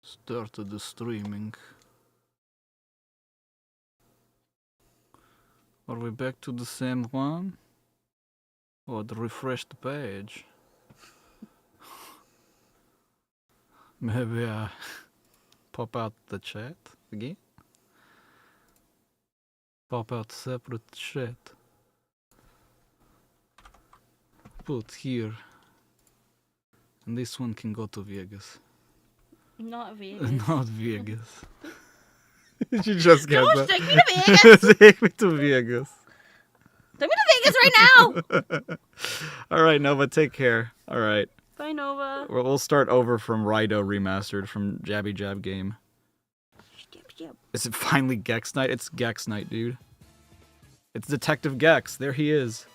Started the streaming. Are we back to the same one? Or the refreshed page? Maybe I pop out the chat again? Pop out separate chat. Put here. And this one can go to Vegas. Not Vegas. Not Vegas. Did you just get Josh, that? take me to Vegas! Take me to Vegas. Take me to Vegas right now! Alright, Nova, take care. Alright. Bye, Nova. We'll start over from Rido Remastered from Jabby Jab Game. Is it finally Gex Night? It's Gex Night, dude. It's Detective Gex. There he is.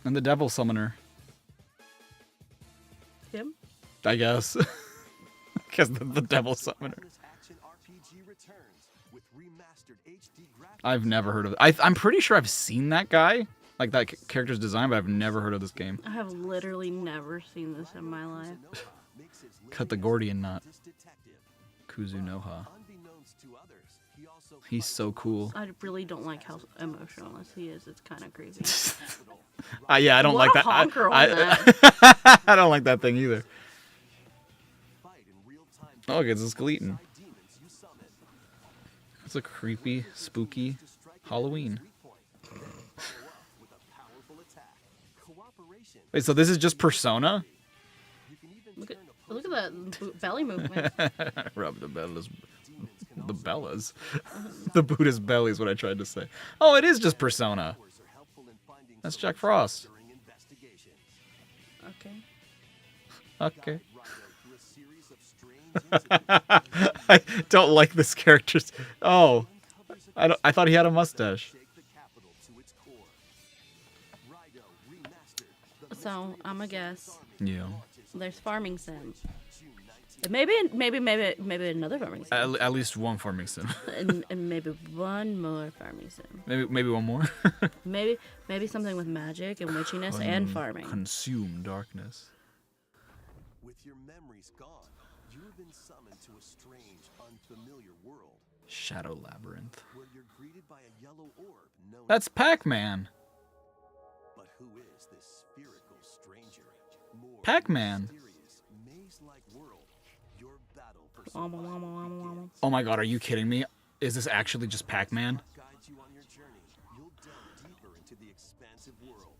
And the Devil Summoner. Him? I guess. Because the Devil Summoner. I've never heard of it. I'm pretty sure I've seen that guy. Like that character's design, but I've never heard of this game. I have literally never seen this in my life. Cut the Gordian knot. Kuzunoha. He's so cool. I really don't like how emotionless he is. It's kind of crazy. Yeah, I don't like that. Honker on that. I don't like that thing either. Oh, it's a skeleton. It's a creepy, spooky Halloween. Wait, so this is just Persona? Look at that belly movement. Rub the bellas. The bellas. The Buddhist belly is what I tried to say. Oh, it is just Persona. That's Jack Frost. Okay. Okay. I don't like this character's. Oh, I thought he had a mustache. So I'm a guess. Yeah. There's farming sim. Maybe another farming sim. At least one farming sim. and maybe one more farming sim. Maybe one more. maybe something with magic and witchiness and farming. Consume darkness. With your memories gone, you have been summoned to a strange, unfamiliar world. Shadow Labyrinth. Where you're greeted by a yellow orb known That's Pac-Man. But who is this spherical stranger? More Pac-Man. mysterious, maze-like world. Your battle for Womma, survival womma, womma, womma. begins. Oh my god, are you kidding me? Is this actually just Pac-Man? Guide you on your journey. You'll delve deeper into the expansive world.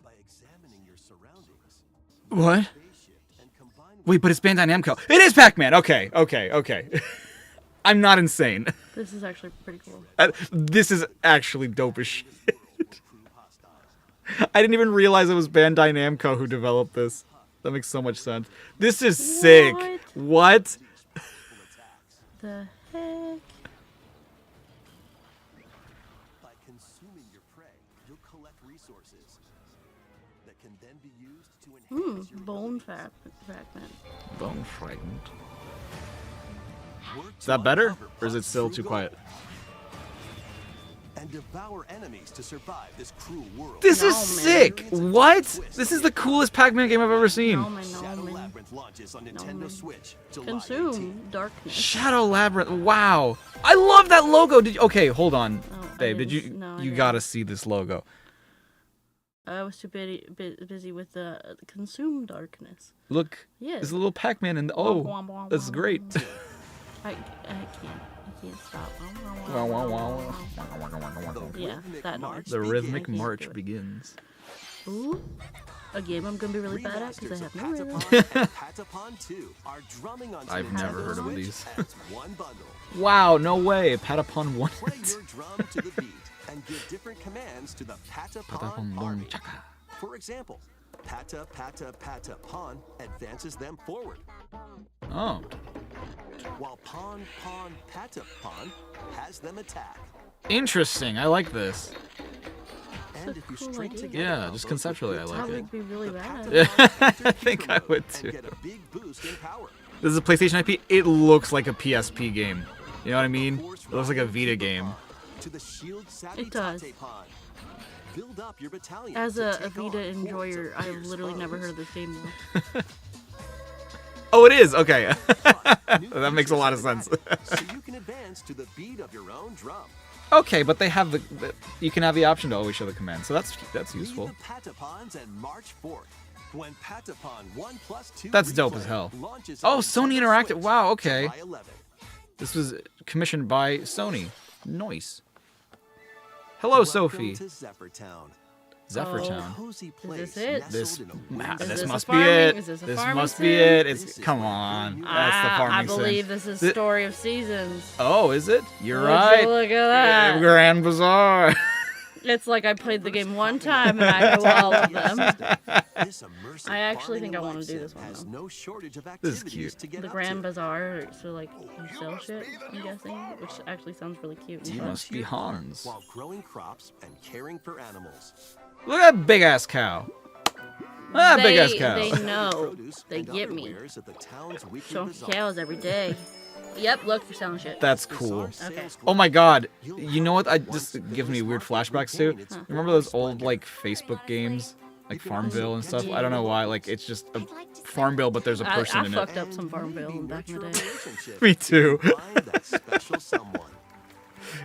By examining your surroundings, What? spaceship and combine with Wait, but it's Bandai Namco. It is Pac-Man! Okay. I'm not insane. This is actually pretty cool. This is actually dope as shit. I didn't even realize it was Bandai Namco who developed this. That makes so much sense. This is sick. What? The heck? By consuming your prey, you'll collect resources that can then be used to enhance your Bone fragment. Bone fragment. work Is to that better? uncover Or is it Pod's still true too goal quiet? And devour enemies to survive this cruel world. This is No, man. sick! What? This is the coolest Pac-Man game I've ever seen. No, man, no, Shadow man. Labyrinth launches on Nintendo man. Switch July 18th. Consume darkness. Shadow Labyrinth. Wow. I love that logo. Okay, hold on. Oh, I Babe, did didn't- you no, I you didn't. gotta see this logo. I was too busy with the consume darkness. Look. Yeah. There's a little Pac-Man in the that's great. I can't stop. Wow, wow, wow. Yeah, that noise. The rhythmic can't march do it. begins. Ooh, a game I'm gonna be really bad at because I have no rhythm. Patapon and Patapon 2 are drumming onto I've Nintendo never heard of Switch these. as one bundle. Wow, no way. Patapon won Play it. your drum to the beat and give different commands to the Patapon Patapon army. boom chaka. For example, Patapon advances them forward, Oh. while Patapon has them attack. Interesting. I like this. And if you cool string idea. together Yeah, combos just with conceptually, good I I like timing, it. would be really bad at Yeah, it. I think I would and too. get a big boost in power. This is a PlayStation IP. It looks like a PSP game. You know what I mean? It looks like a Vita game. To the shield It does. Patapon. Build up your battalion As to a take Vita on hordes enjoyer, of I've fierce literally never foes. heard of this game before. Oh, it is. Okay. New That makes a lot of features sense. have been added, so you can advance to the beat of your own drum. Okay, but they have the you can have the option to always show the command, so that's useful. Leave the Patapons and march forth. When Patapon 1+2 That's dope as replay hell. launches Oh, on Sony Nintendo Interactive. Switch Wow, okay. July 11th. This was commissioned by Sony. Nice. Hello, Welcome Sophie. to Zephyr Zephyr Cozy Is place this it? This, nestled in a Is this this must a be farming- it. is this a This farming must be sim? it. This It's is come where on. you- That's the farming I believe sim. this is Thi- Story of Seasons. Oh, is it? You're Would you right. look at that? Grand Bazaar. It's like I played the game one time and I know all of them. This immersive I actually farming think I and wanna life do sim this one, has though. no shortage of This is activities cute. to get The up Grand to. Bazaar, so like you sell shit, I'm guessing, which actually sounds really cute. And You fun. must be Hans. While growing crops and caring for animals. Look at that big ass cow. Ah, big ass cow. They know. Produce They and get other me. wares at the town's weekly Show bazaar. cows every day. Yep, look, you're selling shit. That's Bazaar cool. sales Okay. Oh my god. You'll You know what? I have just once the gives me village weird market flashbacks to. regained its Remember those former old splendor. like Facebook games? Like You can Farmville also and get stuff? to I don't know know why. locals. Like it's just a Farmville, but there's a person I in fucked it. up some And Farmville maybe back in the nurture day. relationships Me too. to find that special someone.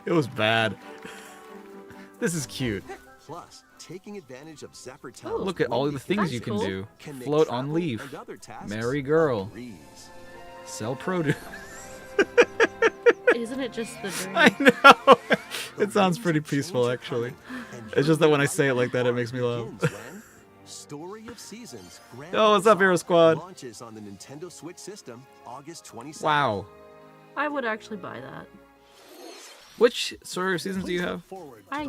It was bad. This is cute. Plus, taking advantage of Zephyr Oh, Town's Look at all the wealthy things you That's can cool. do. can make Float on travel leaf. and other tasks Marry a girl. breeze. Sell produce. Isn't it just the dream? I know. The It sounds winds pretty of change peaceful, are actually. coming, and It's just that your when I say it like that, it life makes me laugh. begins when Story of Seasons Grand Oh, what's up, Bazaar Hero Squad? launches on the Nintendo Switch system August 27th. Wow. I would actually buy that. Which Story of Seasons do you have? I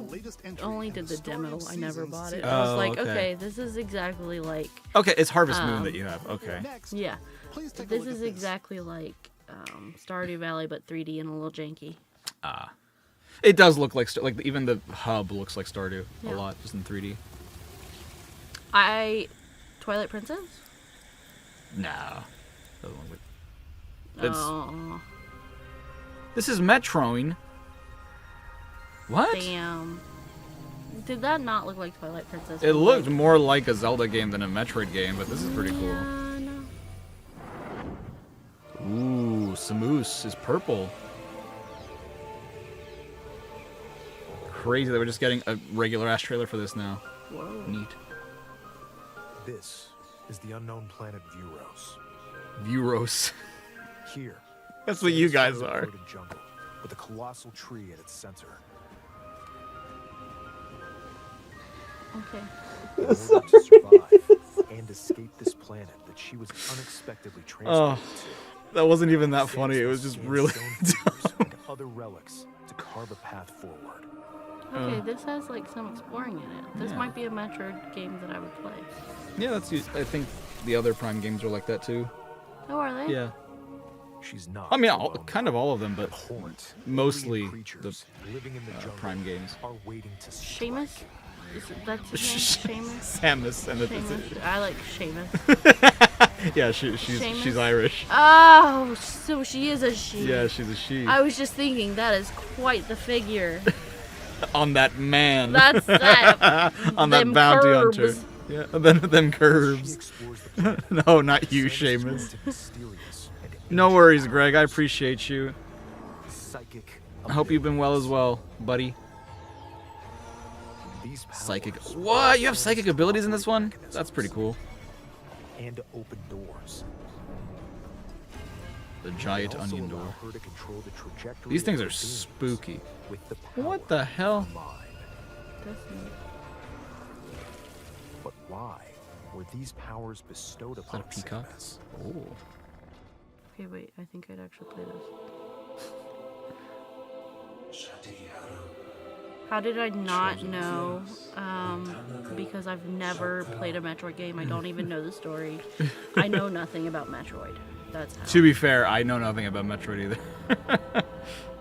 only did the demo. I never bought it. Oh, I was like, okay. okay, this is exactly like, Okay, it's Harvest Moon that you have. Okay. yeah, this is exactly like Stardew Valley, but 3D and a little janky. Ah. It does look like even the hub looks like Stardew Yeah. a lot, just in 3D. Twilight Princess? No. Doesn't look like- It's- Oh, This is Metroid. What? damn. Did that not look like Twilight Princess? It looked more like a Zelda game than a Metroid game, but this is pretty cool. Yeah, no. Ooh, Samus is purple. Crazy that we're just getting a regular ass trailer for this now. Whoa. Neat. This is the unknown planet Vuros. Vuros. Here, That's what you guys stands a are. eroded jungle with a colossal tree at its center. Okay. In order to survive and escape this planet that she was unexpectedly Oh, transported to, that wasn't even that Sans funny. It was must just scan really stone figures and other relics to carve a path forward. Okay, this has like some exploring in it. This Yeah. might be a Metroid game that I would play. Yeah, I think the other Prime games are like that too. Oh, are they? Yeah. She's not. I mean, alone. kind of all of them, but Horned, mostly alien creatures living in the jungle Prime games. are waiting to strike. Seamus? That's his name? Seamus? Samus and Seamus? I like Seamus. yeah, she's Seamus? Irish. Oh, so she is a she. Yeah, she's a she. I was just thinking that is quite the figure. On that man. That's that. On that them bounty curbs. hunter. Yeah, them She curves. explores the planet. No, not you, Sends Seamus. to mysterious and No ancient worries, Greg. I appreciate you. psychic I hope you've been well as well, buddy. These powers Psychic. What? You have psychic abilities in this one? That's pretty cool. and open doors. The giant They also onion allow door. her to control the trajectory These of things her are beings spooky. with the power What the hell? of mind. That's neat. But why were these powers bestowed Is that upon a peacock? Samus? Oh. Okay, wait. I think I'd actually play this. How did I not know? Because I've never played a Metroid game. I don't even know the story. I know nothing about Metroid. That's how. To be fair, I know nothing about Metroid either.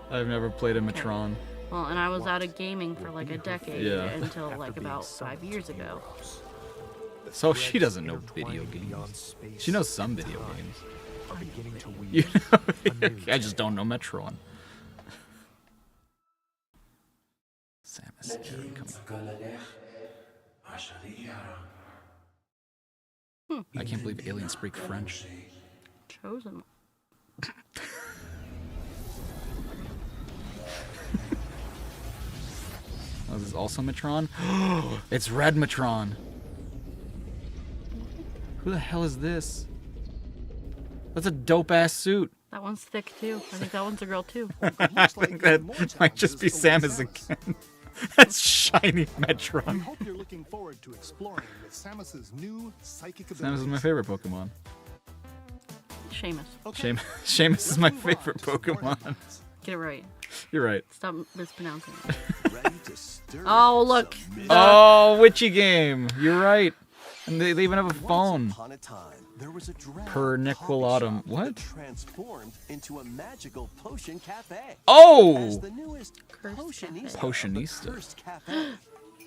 I've never played a Metron. Well, and I was out of gaming for like a decade Yeah. until After like being about summoned 5 years to ago. Vuros, the So she threads doesn't know video intertwining beyond games. space She knows some and video time games. are beginning to weave You know, a new I just don't know Metron. Samus incoming. I can't believe aliens speak French. chosen one. Oh, this is also Metron? It's Red Metron. Who the hell is this? That's a dope-ass suit. That one's thick too. I think that one's a girl too. I think that might just be Samus again. That's shiny Metron. hope you're looking forward to exploring with Samus's new psychic Samus abilities. is my favorite Pokemon. Seamus. Okay, Seamus is my favorite Pokemon. Get it right. You're right. Stop mispronouncing it. Ready to stir Oh, up look. some mystery. Oh, Witchy game. You're right. And they even have a phone. Once upon a time, there was a drag Perniculatum. coffee shop What? that transformed into a magical potion cafe. As Oh! the newest Cursed potionista, cafe. Potionista. of the Cursed Cafe,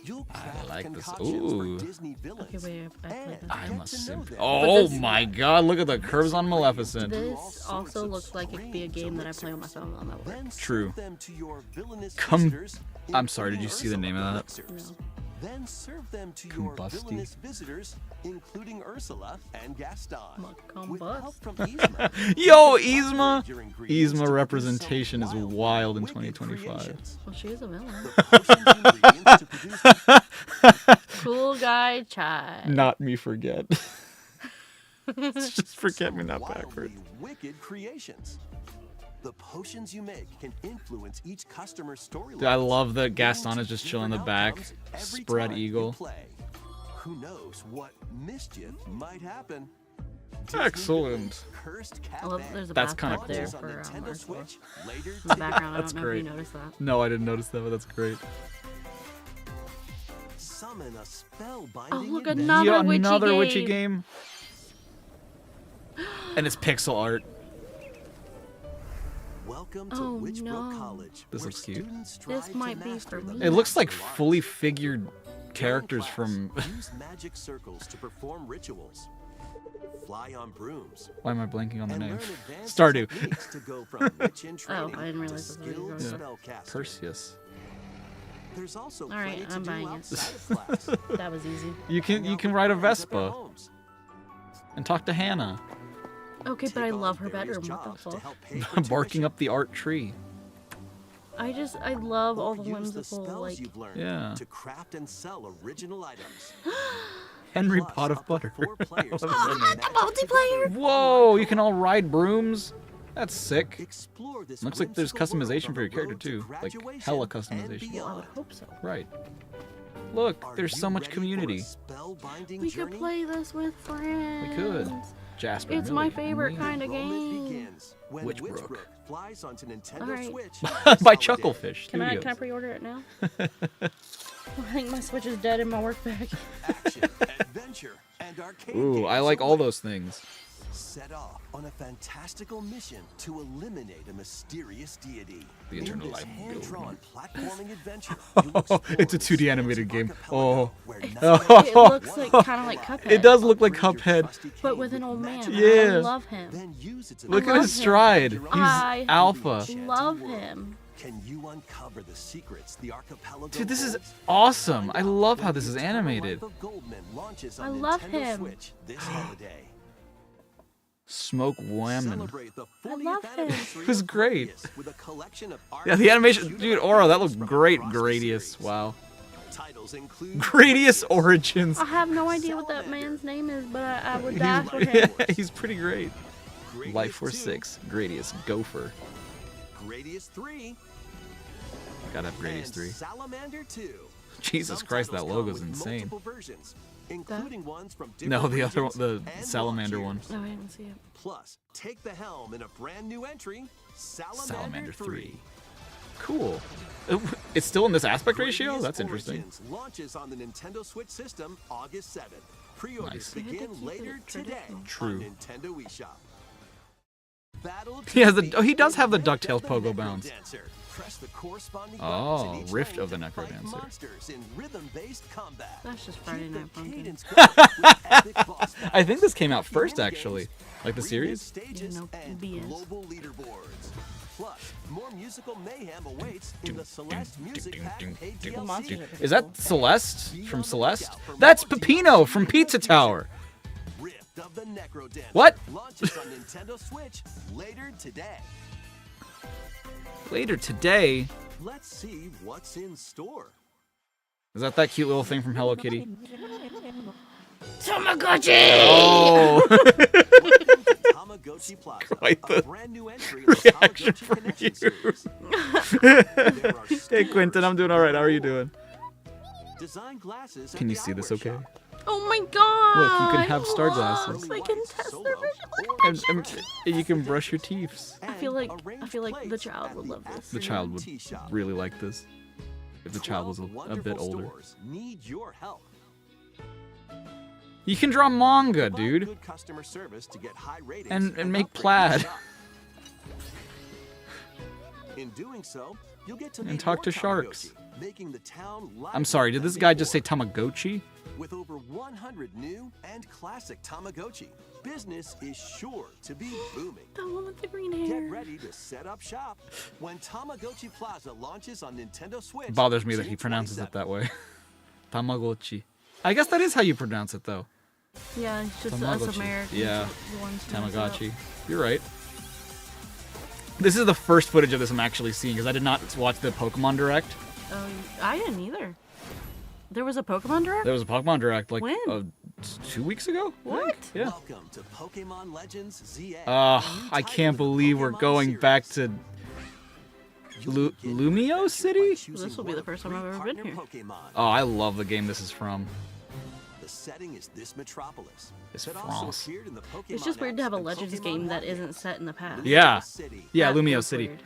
you'll craft like this. concoctions for Ooh. Disney villains. Okay, wait, I played and this. I'm a get to know simp. them. Oh this- my god, look at the curves on Maleficent. This also looks like it could be a game that I play on my phone on that work. Then True. serve them to your villainous Come- visitors, I'm sorry, did you including see the name of that? elixirs. No. Then serve them to your Combusty. villainous visitors, including Ursula and Gaston. With Combust. help from Yzma. Yo, Yzma! Your ingredients Yzma to representation is produce some wild in wicked 2025. creations. Well, she is a villain. The potions ingredients to produce Cool guy child. Not me forget. It's just forget me not wildly backwards. wicked creations. The potions you make can influence each customer's storyline. Dude, I love that Gaston is just chilling in the back, spread eagle. Who knows what mischief might happen? Disney Excellent. Villains Cursed I love Cafe. there's a That's bathtub kinda there Launches on for Nintendo Ursula. Switch later In the today. background, I That's don't know great. if you noticed that. No, I didn't notice that, but that's great. Summon a spellbinding Oh, look, event. another Yo, Witchy another game. Witchy game. And it's pixel art. Welcome to Oh, Witchbrook no. College. This where looks cute. students strive This to might be master for the me. It looks like magic of fully art. figured During characters class, from... use magic circles to perform rituals. Fly on brooms. Why am I blanking on the And name? learn advanced Stardew. techniques to go from witch in training I didn't to realize that's what you were skilled going spellcaster. Perseus. There's also All right, plenty to I'm do buying it. outside of class. That was easy. You Hang can out ride a with friends at their Vespa homes. and talk to Hannah, Okay, but Take I on love her various bedroom. What the jobs to fuck? help pay for barking tuition. up the art tree. I love all Or the use the whimsical, spells like, you've learned Yeah. to craft and sell original items. Henry Plus, Pot of up to Butter. 4 players I can love do that name. magic multiplayer! together. Whoa, you can all ride brooms? That's sick. Explore this Looks like there's whimsical world customization on for your the character road to too. Like graduation hella and customization. well, I would beyond. hope so. Right. Look, Are there's you so much ready for a community. spellbinding We journey? could play this with friends. We could. Jasper. It's Millie, my favorite me. kind of Enrollment game. begins when Witchbrook. Witchbrook flies onto Nintendo Alright. Switch By this Chucklefish Can I Studios. pre-order it now? I think my Switch is dead in my work bag. holiday. Action, adventure, and arcade Ooh, I games like all await. those things. Set off on a fantastical mission to eliminate a mysterious deity. The Eternal In this Life of hand-drawn platforming adventure, you'll explore It's a the 2D animated strange game. archipelago where It nothing looks like but kind of like wonder. Cuphead. It does look like Upgrade your Cuphead. trusty But cave with an old man. magic I Yeah. love him. Then use it to Look at love his him. stride. He's I alpha. Love him. Can you uncover the secrets the archipelago Dude, this is holds? awesome. I Find out love when how the this is Eternal animated. Life of Goldman launches I on love Nintendo him. Switch this holiday. Smoke Whammin. Celebrate the 40th love him. anniversary It was of great. Gradius with a collection of art Yeah, the animation, and dude, shoot-'em-up Aura, that games looked from great. across the Gradius, series. wow. Titles include Gradius Origins. I have no idea what that man's name is, but I would die for him. Yeah, he's pretty great. Gradius Life Force 2, 6, Gradius, Gopher. Gradius 3, Gotta have Gradius and 3. Salamander 2. Jesus Some Christ, that titles come logo's with insane. multiple versions, including ones from No, different the other one, regions the and launch Salamander one. years. No, I didn't see it. Plus, take the helm in a brand new entry, Salamander 3. Cool. It's still in this aspect ratio? Gradius That's interesting. Origins launches on the Nintendo Switch system August 7th. Pre-orders Nice. They had to begin keep it later today traditional. True. on Nintendo eShop. Battle He has the- to oh, he does beat have the Rift of DuckTales the Pogo Necro Bounce. Dancer. Press the corresponding Oh, buttons in each Rift lane of the to Necro fight Dancer. monsters in rhythm-based combat. That's just Friday Keep the Night Funkin'. cadence going with epic boss I think this came out battles, first, new actually. games, Like the remix series? stages, Yeah, no, and BS. global leaderboards. Plus, more musical mayhem awaits in the Celeste Music Pack paid The monsters DLC. are pretty Is that cool. Celeste from Celeste? That's Peppino from Pizza Tower. Rift of the Necro Dancer. What? Launches on Nintendo Switch later today. Later today. Let's see what's in store. Is that cute little thing from Hello Kitty? Tamagotchi! Oh! Tamagotchi Plaza, Quite a the brand new entry in the reaction Tamagotchi from Connection you. series. There are Hey Quentin, I'm doing alright. How are you doing? design glasses Can at you the see this eyewear okay? shop. Oh my god! Look, you can have star glasses. I can test Solo, their or And you can brush your teeth. I feel like arrange the plates child at would the love this. The child would Tea shop. really like this. If the child was 12 a bit wonderful older. stores need your help. You can draw manga, Provide dude. good customer service to get high ratings And make upgrade plaid. your shop. In doing so, you'll get to And meet talk more to sharks. Tamagotchi, making the town I'm lively sorry, did than this guy just say before. Tamagotchi? With over 100 new and classic Tamagotchi, business is sure to be booming. That one with the green Get hair. ready to set up shop when Tamagotchi Plaza launches on Nintendo Switch. Bothers me that he June pronounces 27th. it that way. Tamagotchi. I guess that is how you pronounce it, though. Yeah, it's just us Tamagotchi. Americans. Yeah. The ones who mess it up. Tamagotchi. You're right. This is the first footage of this I'm actually seeing because I did not watch the Pokemon Direct. Oh, I didn't either. There was a Pokemon Direct? There was a Pokemon Direct like When? 2 weeks ago. I think. What? Yeah. Welcome to Pokemon Legends ZA. I can't believe we're going back to Lumio City? This will be the first time I've ever been here. Oh, I love the game this is from. The setting is this metropolis. It's that also France. appeared in the Pokemon It's just weird to have a apps and Legends Pokemon game that One isn't games. set in the past. Yeah. City. Yeah, That Lumio feels City. weird.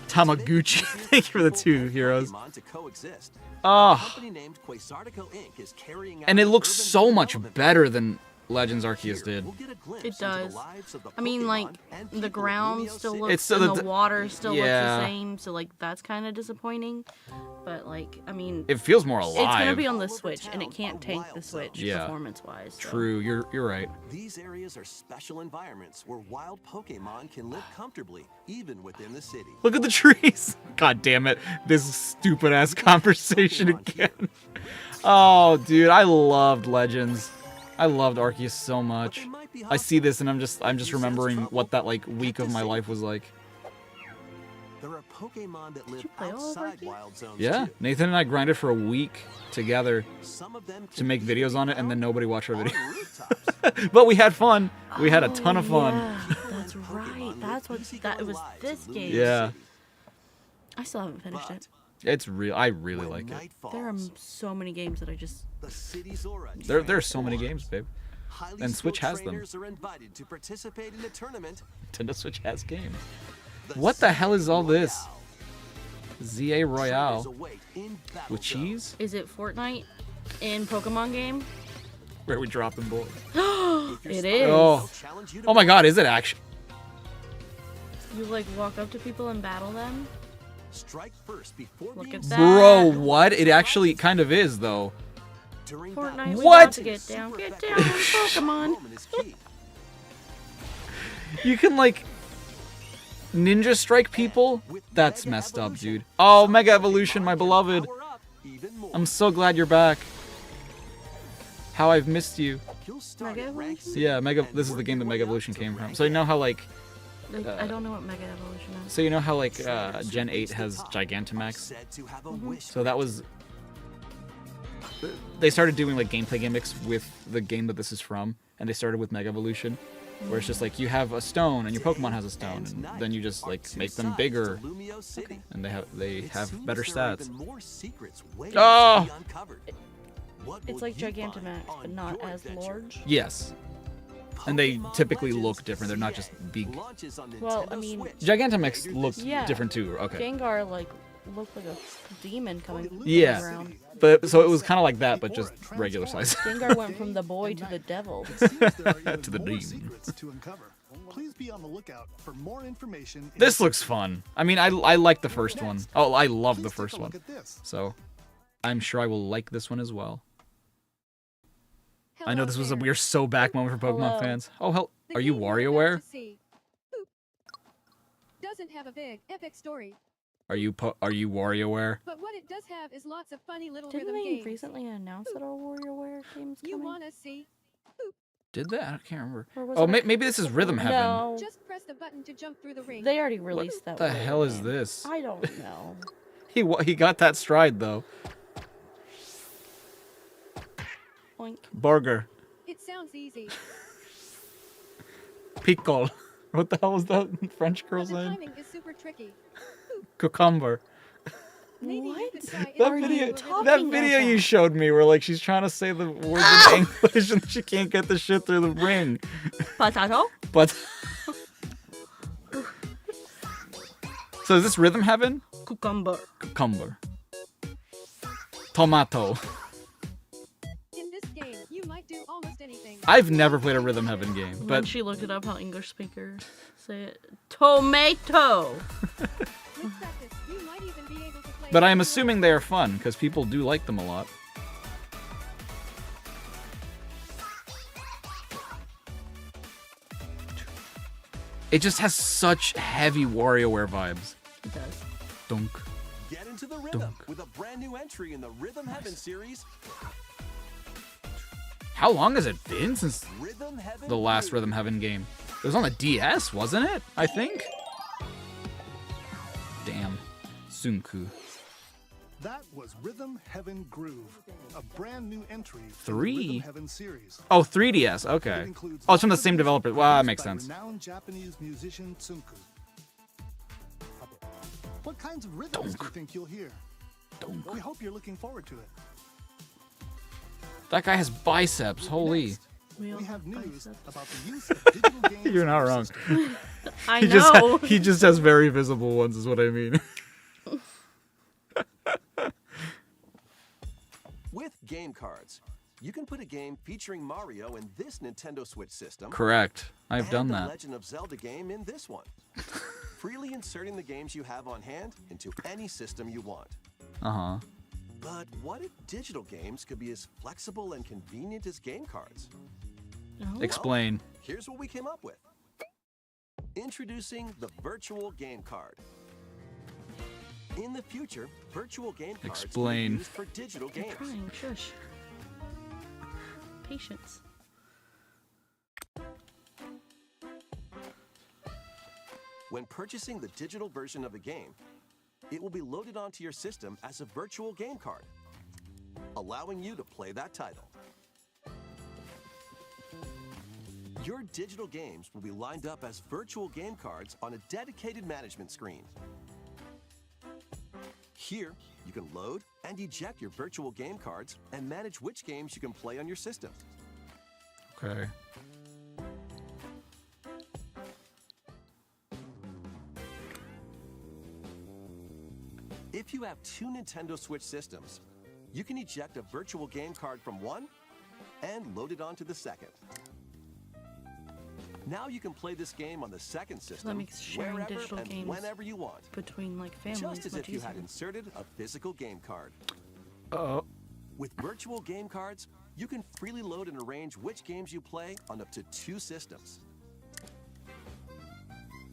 Tamagotchi. Thank you for the 2 heroes. Pokemon to coexist. A Oh, company named Quasartico Inc. is carrying and out it looks urban so much development better than Legends Arceus Here, did. we'll get a glimpse It into the does. lives of the I mean, Pokemon like, and the people of ground Lumio still City. looks, It's so and the- the water still looks yeah. the same, so, like, that's kind of disappointing. But, like, I mean, It feels more it's gonna alive. be on the All over Switch, and it town can't are tank the wild Switch zones. Yeah. performance-wise. So. True, you're right. These areas are special environments where wild Pokemon can live comfortably, even within the city. Look at the trees. God damn it. This stupid ass conversation again. Oh, dude, I loved Legends. I loved Arceus so much. I see this and I'm just remembering what that like week of my life was like. There are Pokemon that live you play all of outside Arceus? wild zones Yeah, too. Nathan and I grinded for a week together Some of them to can make even videos be on it and then found nobody watched our on video. rooftops. But we had fun. We had a ton of fun. Yeah, that's Pokemon right. live That's what that it was. lives This in game. Lumio Yeah. City. I still haven't finished But it. It's real. I really when like it. night There are falls, so many games that I just. the city's aura There's so many transforms. games, babe. Highly And Switch skilled has them. trainers are invited to participate in the tournament. Nintendo Switch has games. The What the hell is City all this? Royale. ZA Trainers Royale await in battle with cheese? Is it Fortnite in Pokemon game? Where we dropping balls? zone. If you're It smart, is. Oh. they'll challenge you to Oh my battle. god, is it actually? You like walk up to people and battle them? Strike first before Look being at seen. that. Bro, what? It actually kind of is, though. During Fortnite. battle, We What? got to get down. Get down, Pokemon. moment is key. You can, like, ninja strike people? That's messed up, dude. Oh, Mega Evolution, my beloved. Power up even more. I'm so glad you're back. How I've missed you. You'll start Mega at rank Evolution? C Yeah, and this is the work game that your Mega way up Evolution to came from. rank So you know F. how, like, Like, I don't know what Mega Evolution is. so you know how, like, Gen 8 has Gigantamax? Said to have a wish So that was... They started doing, like, gameplay gimmicks with the game that this is from, and they started with Mega Evolution, where it's just like, you have a stone, and your Pokemon has a stone, and then you just, like, make them bigger, Lumio City. and they It have seems better there are stats. even more secrets waiting Oh! to be uncovered. What It's will like you find Gigantamax, but on not your as adventure? large. Yes. And they Pokemon typically Legends look different. They're not just ZA big. launches on Well, I Nintendo mean- Switch Gigantamax later looks this Yeah. different too. Okay. Gengar like looked like a demon coming from Yeah. the ground. But so it was kind of like that, but just regular size. Gengar went from the boy to the devil. Seems there are even To the more demon. secrets to uncover. Please be on the lookout for more information. in This the looks fun. I mean, I like the first one. Oh, I love the Please take first a one. look at this. So I'm sure I will like this one as well. I know this was a there. weird so back moment for Pokemon Hello. fans. Oh hell, The are you game you're about WarioWare? to see, Boop, doesn't have a big, epic story, Are you WarioWare? but what it does have is lots of funny little Didn't rhythm they games. recently announce that all WarioWare games You coming? wanna see? Boop, Did that? I can't remember. Or was Oh, it a- maybe this is Rhythm Heaven. No, Just press the button to jump through the ring. they already What released that. the one. hell is this? I don't know. He got that stride though. Oink. Burger. It sounds easy, Pickle. What the hell was that French but girl the saying? timing is super tricky. Cucumber. Maybe you What? could try That it video, into a little- that talking video you about? showed me where like she's trying to say the words in English and she can't get the shit through the ring. Potato? But so is this Rhythm Heaven? Cucumber. Cucumber. Tomato. In this game, you might do almost anything. I've never played a Rhythm Heaven game, When but she looked it up, how English speakers say it. Tomato. With practice, you might even be able to play. but I am assuming they are fun because people do like them a lot. It just has such heavy WarioWare vibes. It does. Dunk. Get into the rhythm Dunk. with a brand new entry in the Rhythm Heaven series, How long has it been since Rhythm Heaven the last Groove. Rhythm Heaven game? It was on the DS, wasn't it? I think. Damn. Sunku. That was Rhythm Heaven Groove, a brand new entry for the Three? Rhythm Heaven series. Oh, 3DS. It Okay. includes Oh, it's from the lots of same music developer. Well, that produced makes by sense. Renowned Japanese musician Tsunku. What kinds of rhythms do you think you'll hear? Dunk. We hope you're looking forward to it. That guy has biceps. Holy. Next, We all we have have news biceps. about the use of digital games. You're not in our wrong. system. I He know. just he just has very visible ones, is what I mean. With game cards, you can put a game featuring Mario in this Nintendo Switch system. Correct. I've and done the that. Legend of Zelda game in this one. Freely inserting the games you have on hand into any system you want. Uh-huh. But what if digital games could be as flexible and convenient as game cards? Oh. Explain. Here's what we came up with. Introducing the virtual game card. In the future, virtual game cards Explain. will be used for digital I'm games. trying. Shush. Patience. When purchasing the digital version of a game, it will be loaded onto your system as a virtual game card, allowing you to play that title. Your digital games will be lined up as virtual game cards on a dedicated management screen. Here, you can load and eject your virtual game cards and manage which games you can play on your system. Okay. If you have two Nintendo Switch systems, you can eject a virtual game card from one and load it onto the second. Now you can play this game on the second system makes sharing wherever digital and games whenever you want, Between like families, just as much if you easier. had inserted a physical game card. Oh. With virtual game cards, you can freely load and arrange which games you play on up to two systems.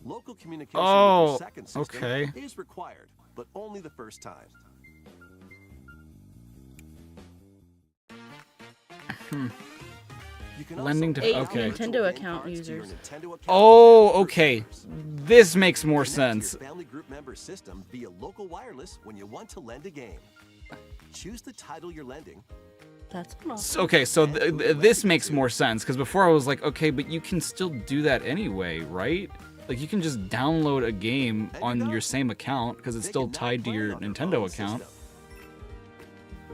Local communication with Oh, your second system okay. is required, but only the first time. You can Lending also to- Eight allow okay. virtual Nintendo game account cards to your users. Nintendo account Oh, without okay. virtual This makes more users. Connect to sense. your family group member system via local wireless when you want to lend a game. Choose the title you're lending. That's enough. Okay, so this makes more sense because before I was like, okay, but you can still do that anyway, right? Like you can just download a game on your same account because it's They still can now tied to play your on their Nintendo own account. system.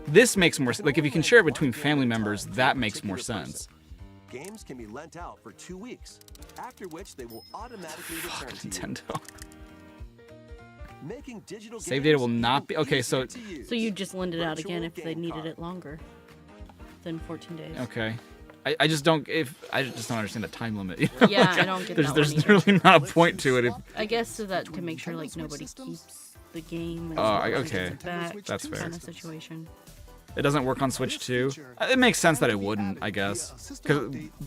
This makes more sense. Like if you can share it between One game family at a members, time to a that makes more particular sense. person. Games can be lent out for 2 weeks, after which they will automatically return to you. Nintendo. Making digital Save data games will not be- even okay, so- easier to use. So you just lend it out Virtual again if they game needed card. it longer than 14 days. Okay. I just don't understand the time limit. You know? Yeah, Like, I don't get there's that there's one either. really not a point to it. If, I guess so that to make sure like nobody keeps the game and Oh, nobody okay. gives it back, That's fair. kind of situation. it doesn't work on Switch 2. It makes sense that it wouldn't, I guess,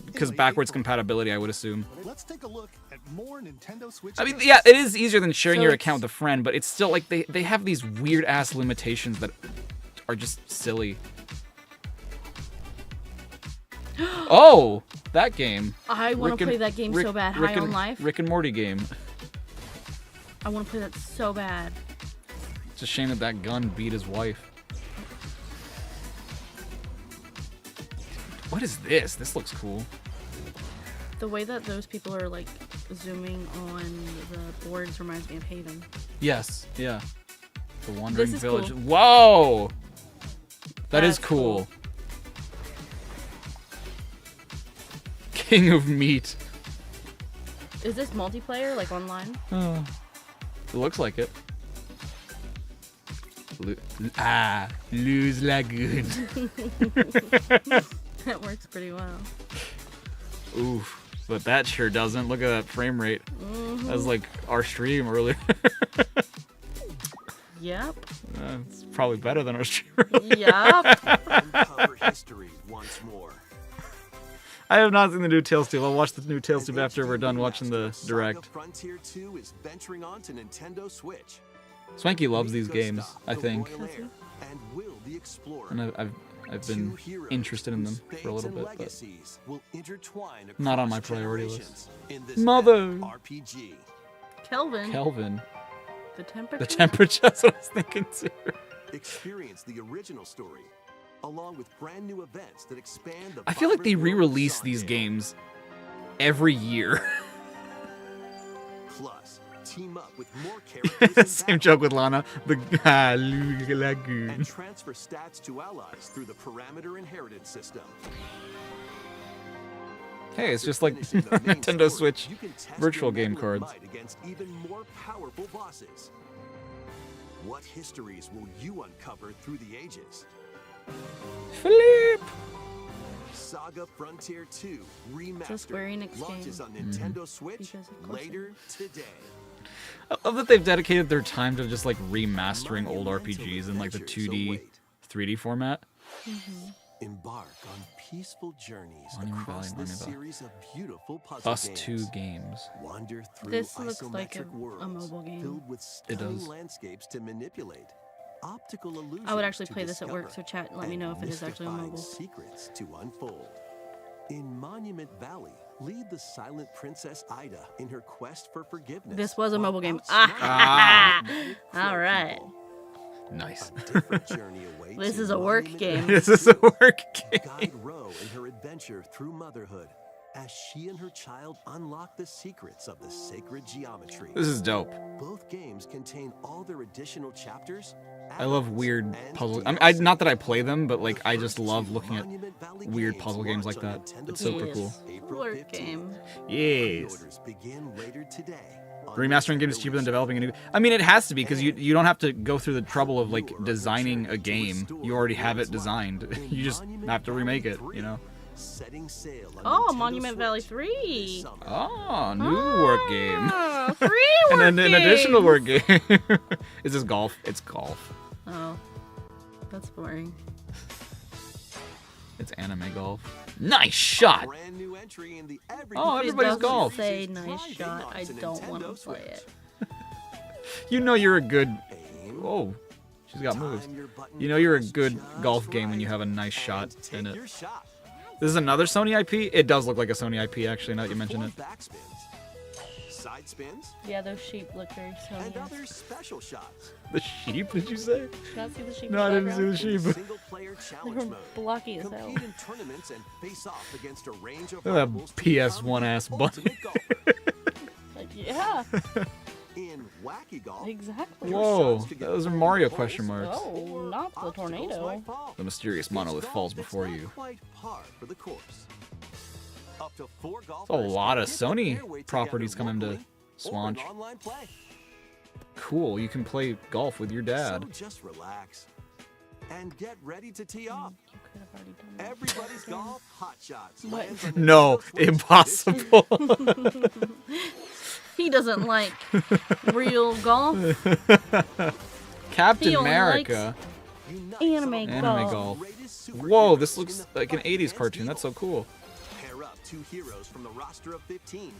because backwards compatibility, I would assume. Let's take a look at more Nintendo Switch. I mean, games. yeah, it is easier than sharing So your it's- account with a friend, but it's still like they have these weird ass limitations that are just silly. Oh, that game. I want to play that game so bad. High on Life. Rick and Morty game. I want to play that so bad. It's a shame that that gun beat his wife. What is this? This looks cool. The way that those people are like zooming on the boards reminds me of Haven. Yes, yeah. The Wandering This is Village. cool. Whoa! That is That's cool. cool. King of Meat. Is this multiplayer, like online? Oh. It looks like it. Lose Lagoon. That works pretty well. Oof. But that sure doesn't. Look at that frame rate. That was like our stream earlier. Yep. It's probably better than our stream. Yep. Uncover history once more. I have not seen the new Tales Tube. I'll watch the new Tales Tube after we're done watching the Saga direct. Frontier 2 is venturing on to Nintendo Switch. Swanky loves Meet these games, Gustav, I the think. royal heir, and Will the explorer. And I've been Two heroes interested in them whose for a little fates and bit, but legacies will intertwine not on my across priority generations in this Mother! epic RPG. Kelvin. Kelvin. The temperature. The temperature, that's what I was thinking too. Experience the original story, along with brand new events that expand the I feel like they vibrant world of re-release these Saga. games every year. Plus, team up with more characters in Same battle joke with Lana. The Lagoon. and transfer stats to allies through the parameter inheritance system. Hey, it's just like Finishing the main Nintendo story, Switch you can test virtual your game metal cards. might against even more powerful bosses. What histories will you uncover through the ages? Flip! Saga Frontier 2 It's a Square Remaster Enix launches game. on Nintendo Switch Because of course later today. I love that they've dedicated their time to just like remastering old Monumental RPGs in like the adventures 2D, await. 3D format. Embark on peaceful journeys Monument across Valley, this Monument Valley. series of beautiful puzzle Us games. 2 games. Wander through This looks like isometric a worlds mobile game. filled with It stunning does. landscapes to manipulate. Optical illusions I would actually to play this at work, so discover, chat, let me and know if it is actually on mystifying mobile. secrets to unfold. In Monument Valley, lead the silent Princess Ida in her quest for forgiveness. This was a while mobile game. outsmarting the magnetic All flow right. people. Nice. A different journey awaits This in is a work Monument game. Valley This is a 2. work game. Guide Ro in her adventure through motherhood as she and her child unlock the secrets of the sacred geometry. This is dope. Both games contain all their additional chapters. I love add-ons, weird and puzzle. DLC. not that I play them, but like I just The love first looking at Monument Valley weird games puzzle games like launch that. on Nintendo It's super Switch cool. April Work 15th. game. Yes. Pre-orders begin later today. on Remastering games is Nintendo cheaper than Wii. developing a new. I mean, it has to be because you don't have to go through the trouble of like designing a game. You already have it designed. You just have to remake it. You know. Setting sail on Oh, Nintendo Monument Valley Switch 3. this summer. Oh, new work game. Ah, 3 And work then an additional work games. game. Is this golf? It's golf. Oh, that's boring. It's anime golf. Nice shot. Brand new entry in the Oh, If it everybody's doesn't golf. say series nice Friday shot, I nights on don't want to Nintendo play Switch. it. You know you're a good. Aim, Whoa, she's got moves. time your button You know you're a just good golf game when you right, have a nice and shot take in it. your shot. This is another Sony IP. It does look like a Sony IP actually. Now that you mention it. Perform backspins, side spins, Yeah, those sheep look very and Sony. other special shots. The sheep? Did you say? Did you not see the sheep? No, I in didn't see the the In sheep. single-player challenge They're mode. blocky as hell. Compete in tournaments and face off against a range of Look at rivals that to become PS1 the ass bunny. ultimate golfer. Like, yeah, In wacky golf, exactly. your Whoa, shots could get those are through Mario holes, question marks. Oh, not the obstacles tornado. might fall. The mysterious It's monolith golf falls that's before not you. quite par for the course. Up to 4 There's a golfers lot can of dip their Sony fairway properties together coming to locally or Swanch. in online play. Cool, you can play golf with your dad. So just relax and get ready to tee off. You could have already done that. Everybody's golf hot shots. What? lands on No, Nintendo Switch this impossible. He doesn't like real golf. Captain He only America. Unite Anime some of Anime golf. golf. the greatest Whoa, superheroes this in looks the like an fight 80s against cartoon. That's so evil. cool. Pair up 2 heroes from the roster of 15.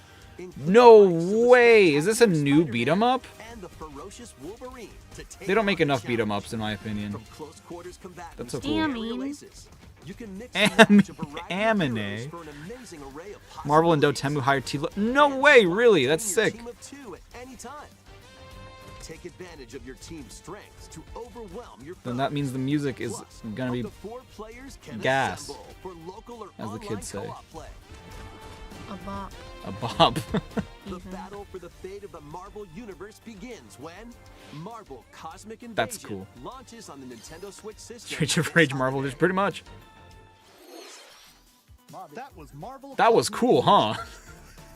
No including the likes of the way! Is this a spectacular new Spider-Man beat 'em up? and the ferocious Wolverine to take They don't make on the enough beat 'em challenge. ups in my opinion. From close quarters combatants That's so to cool. aerial Damn. aces, You can mix and match a variety of Amine. heroes for an amazing array of Marvel and possibilities. Dotemu hired Tilo. No way, really? That's Bring your sick. team of 2 at any time. Take advantage of your team's strengths to overwhelm your Then that foes. means the music is Plus, gonna up be to 4 players can gas, assemble for local or as the online kids say. co-op play. A bop. a bob. The Even. battle for the fate of the Marvel Universe begins when Marvel Cosmic Invasion That's cool. launches on the Nintendo Switch system. Streets of this Rage Marvel, holiday. just pretty much. That was Marvel. That was Cosmic cool, huh? Invasion,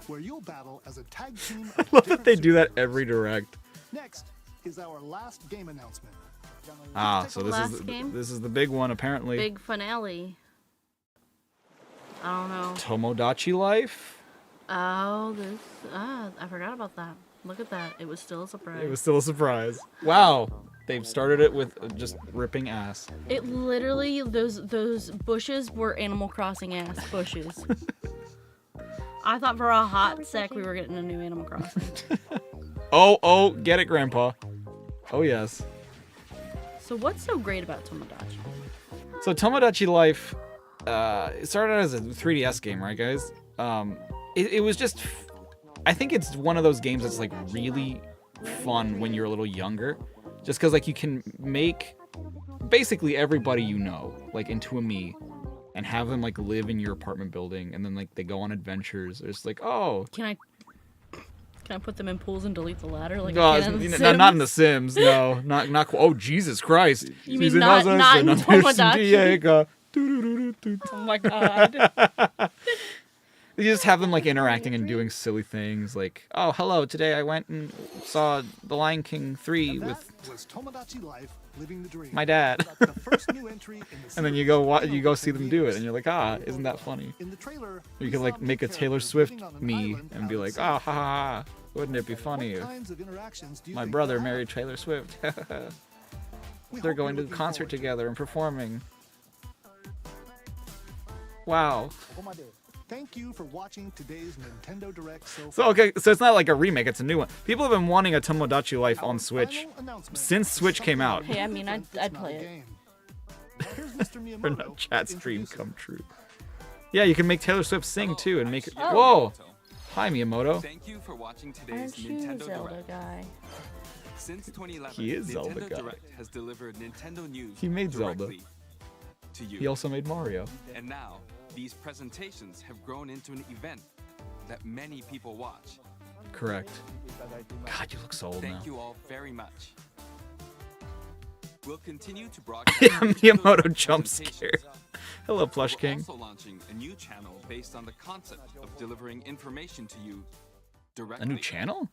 where you'll battle as a tag team. I love that they do that every direct. Next is our last game announcement. Ah, so Last game? this is the big one apparently. Big finale. I don't know. Tomodachi Life. Oh, I forgot about that. Look at that. It was still a surprise. It was still a surprise. Wow, they've started it with just ripping ass. It literally, those bushes were Animal Crossing ass bushes. I thought for a hot sec we were getting a new Animal Crossing. Oh, get it, Grandpa. Oh yes. So what's so great about Tomodachi? So Tomodachi Life, it started out as a 3DS game, right, guys? It was just, I think it's one of those games that's like really fun when you're a little younger, just because like you can make basically everybody you know like into a me, and have them like live in your apartment building, and then like they go on adventures. It's like, oh, Can I put them in pools and delete the ladder like no, I can in The not in The Sims? Sims. No, not. Oh Jesus Christ! You mean not in Tomodachi? Diego. Oh my god. You just have them like interacting and doing silly things like, oh, hello, today I went and saw The Lion King 3 And that with was Tomodachi Life, Living the Dream. my dad. The first new entry in the And then you series. go see them do it, and you're like, ah, isn't that funny? In the trailer, Or we you could saw like new make a Taylor characters Swift living on an me island and be out like, of ah, sight. ha ha ha. Wouldn't it be funny What if kinds of interactions do you my think brother they'll married have? Taylor Swift? We They're hope going to you're a looking concert forward to it. together and performing. Wow. Thank you for watching today's Nintendo Direct so So far. okay, so it's not like a remake, it's a new one. People have been wanting a Tomodachi Life on Our Switch final announcement since is Switch came something out. Hey, I mean, I'd that's not play a it. game. Here's Mr. For Miyamoto no chat to stream introduce come it. true. Yeah, you can make Taylor Swift sing too and make it. Oh. Whoa! Hi Miyamoto. Thank you for watching today's Aren't you Nintendo Zelda Direct. guy? Since 2011, He is Nintendo Zelda guy. Direct has delivered Nintendo news He made Zelda. directly to you. He also made Mario. And now, these presentations have grown into an event that many people watch. Correct. God, you look so old now. Thank you all very much. We'll continue to broadcast Yeah, Nintendo Miyamoto Direct jump presentations. scare. Hello, Plush We're King. also launching a new channel based on the concept of delivering information to you directly. A new channel?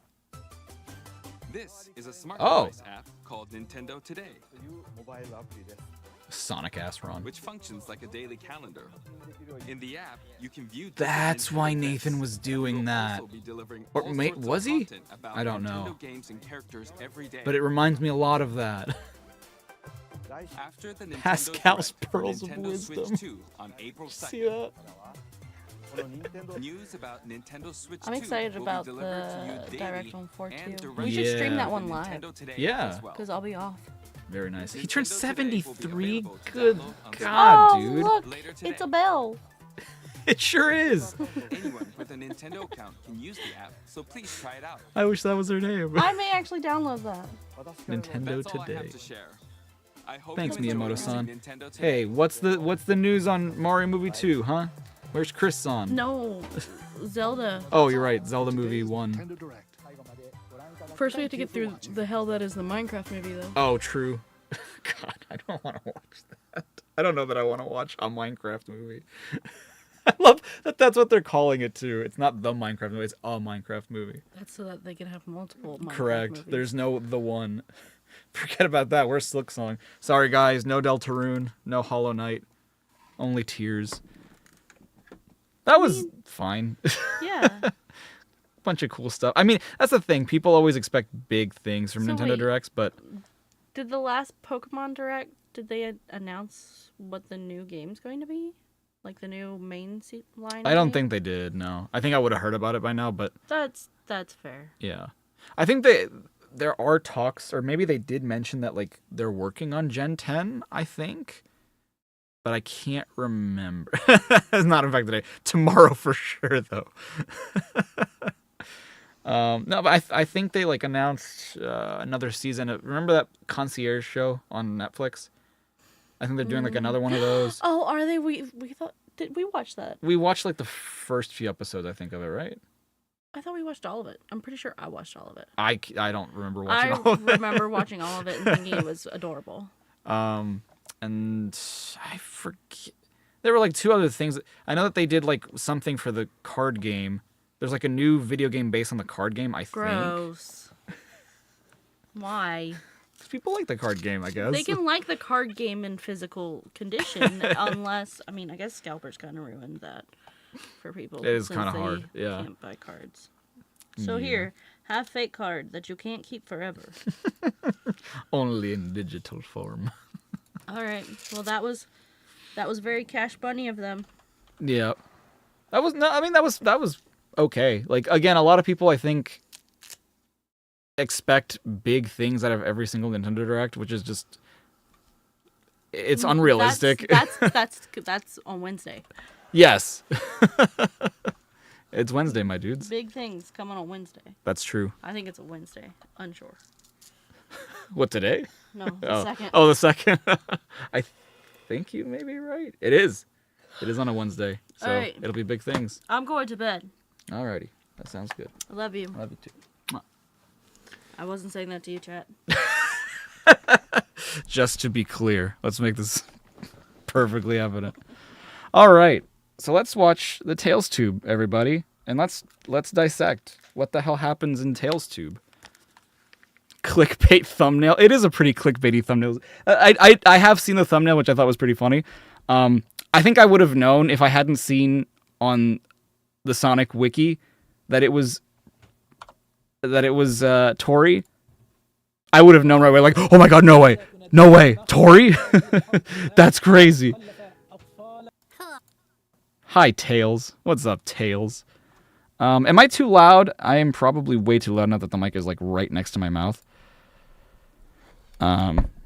This is a smart Oh. device app called Nintendo Today, Sonic ass Ron. which functions like a daily calendar. In the app, you can view. different That's why Nintendo Nathan events, was and doing we'll that. also be delivering Or all mate, sorts of was he? content about I don't Nintendo know. games and characters every day. But it reminds me a lot of that. After the Nintendo Pascal's Direct for Pearls of Nintendo Wisdom. Switch 2 on April 2nd. See that? News about Nintendo Switch I'm 2 excited will be about delivered to you the daily Direct on 4 and too. We directly should stream Yeah. that on one live. Nintendo Today Yeah. as well. Because I'll be off. Very nice. He Nintendo turned Today will be 73. available to Good download on God, Oh, dude. look! Later today. It's a bell! It sure is. Anyone with a Nintendo account can use the app, so please try it out. I wish that was her name. I may actually download that. Nintendo That's all I Today. have to share. I hope Thanks, you enjoy Miyamoto-san. using Nintendo Today. Hey, what's the news on Mario Movie 2, huh? Where's Chris on? No, Zelda. Oh, you're right. Zelda Movie Today's 1. Nintendo Direct. First, we have to get through the hell that is the Minecraft movie, though. Oh, true. God, I don't want to watch that. I don't know that I want to watch a Minecraft movie. I love that that's what they're calling it too. It's not the Minecraft movie, it's a Minecraft movie. That's so that they can have multiple Minecraft Correct. movies. There's no the one. Forget about that. Where's Silk Song? Sorry guys, no Deltarune, no Hollow Knight. Only tears. That was fine. Yeah. Bunch of cool stuff. I mean, that's the thing. People always expect big things from So Nintendo wait. Directs, but Did the last Pokemon Direct, did they announce what the new game's going to be? Like the new main line? I don't game? think they did, no. I think I would have heard about it by now, but That's fair. yeah. I think there are talks, or maybe they did mention that like they're working on Gen 10, I think. but I can't remember. It's not in fact today. Tomorrow for sure, though. No, but I think they like announced another season. Remember that concierge show on Netflix? I think they're doing like another one of those. Oh, are they? We thought. Did we watch that? We watched like the first few episodes, I think, of it, right? I thought we watched all of it. I'm pretty sure I watched all of it. I don't remember watching I all of it. remember watching all of it and thinking it was adorable. And I forget. There were like two other things. I know that they did like something for the card game. There's like a new video game based on the card game, I think. Gross. Why? People like the card game, I guess. They can like the card game in physical condition, unless, I mean, I guess Scalpers kind of ruined that for people. It is since kind of they hard, yeah. Can't buy cards. So here, have fake card that you can't keep forever. Only in digital form. All right. Well, that was very Cash Bunny of them. Yeah. That was okay. Like, again, a lot of people, I think, expect big things out of every single Nintendo Direct, which is just, it's unrealistic. That's on Wednesday. Yes. It's Wednesday, my dudes. Big things coming on Wednesday. That's true. I think it's a Wednesday. Unsure. What, today? No, the second. Oh, the second. I think you may be right. It is. It is on a Wednesday. So All right. It'll be big things. I'm going to bed. Alrighty. That sounds good. I love you. I love you too. Mwah. I wasn't saying that to you, chat. Just to be clear, let's make this perfectly evident. All right, so let's watch the Tails Tube, everybody, and let's dissect what the hell happens in Tails Tube. Clickbait thumbnail. It is a pretty clickbaity thumbnail. I have seen the thumbnail, which I thought was pretty funny. I think I would have known if I hadn't seen on the Sonic Wiki that it was Tori. I would have known right away, like, oh my god, no way, Tori? That's crazy. Hi, Tails. What's up, Tails? Am I too loud? I am probably way too loud now that the mic is like right next to my mouth.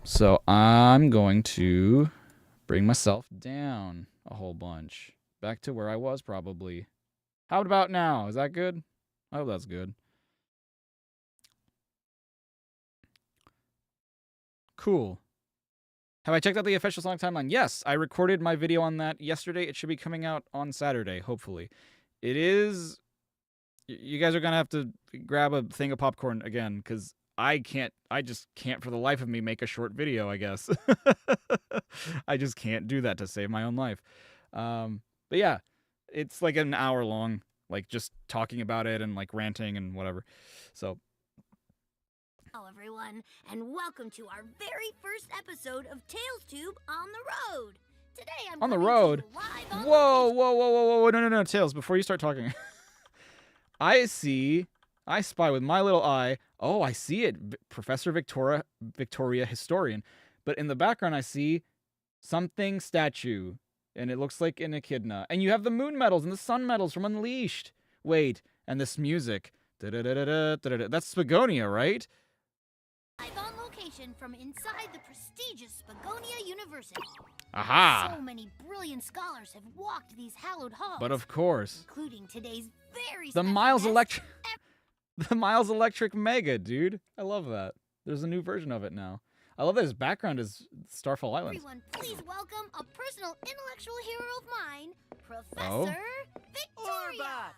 So I'm going to bring myself down a whole bunch. Back to where I was, probably. How about now? Is that good? I hope that's good. Cool. Have I checked out the official Sonic timeline? Yes, I recorded my video on that yesterday. It should be coming out on Saturday, hopefully. It is... You guys are going to have to grab a thing of popcorn again, because I just can't for the life of me make a short video, I guess. I just can't do that to save my own life. But yeah, it's like an hour long, like just talking about it and like ranting and whatever. So... Hello everyone, and welcome to our very first episode of Tails Tube on the Road. Today I'm on the coming to road. you live on Whoa, no, Tails, before you start talking. I spy with my little eye. Oh, I see it. Professor Victoria Historian. But in the background I see something statue, and it looks like an echidna. And you have the moon medals and the sun medals from Unleashed. Wait, and this music. Da-da-da-da-da-da-da. That's Spagonia, right? Live on location from inside the prestigious Spagonia University. Aha! So many brilliant scholars have walked these hallowed halls. But of course. Including today's very The special Miles guest, Electric... The Miles Electric Mega, dude. I love that. There's a new version of it now. I love that his background is Starfall Islands. Everyone, please welcome a personal intellectual hero of mine, Professor Victoria.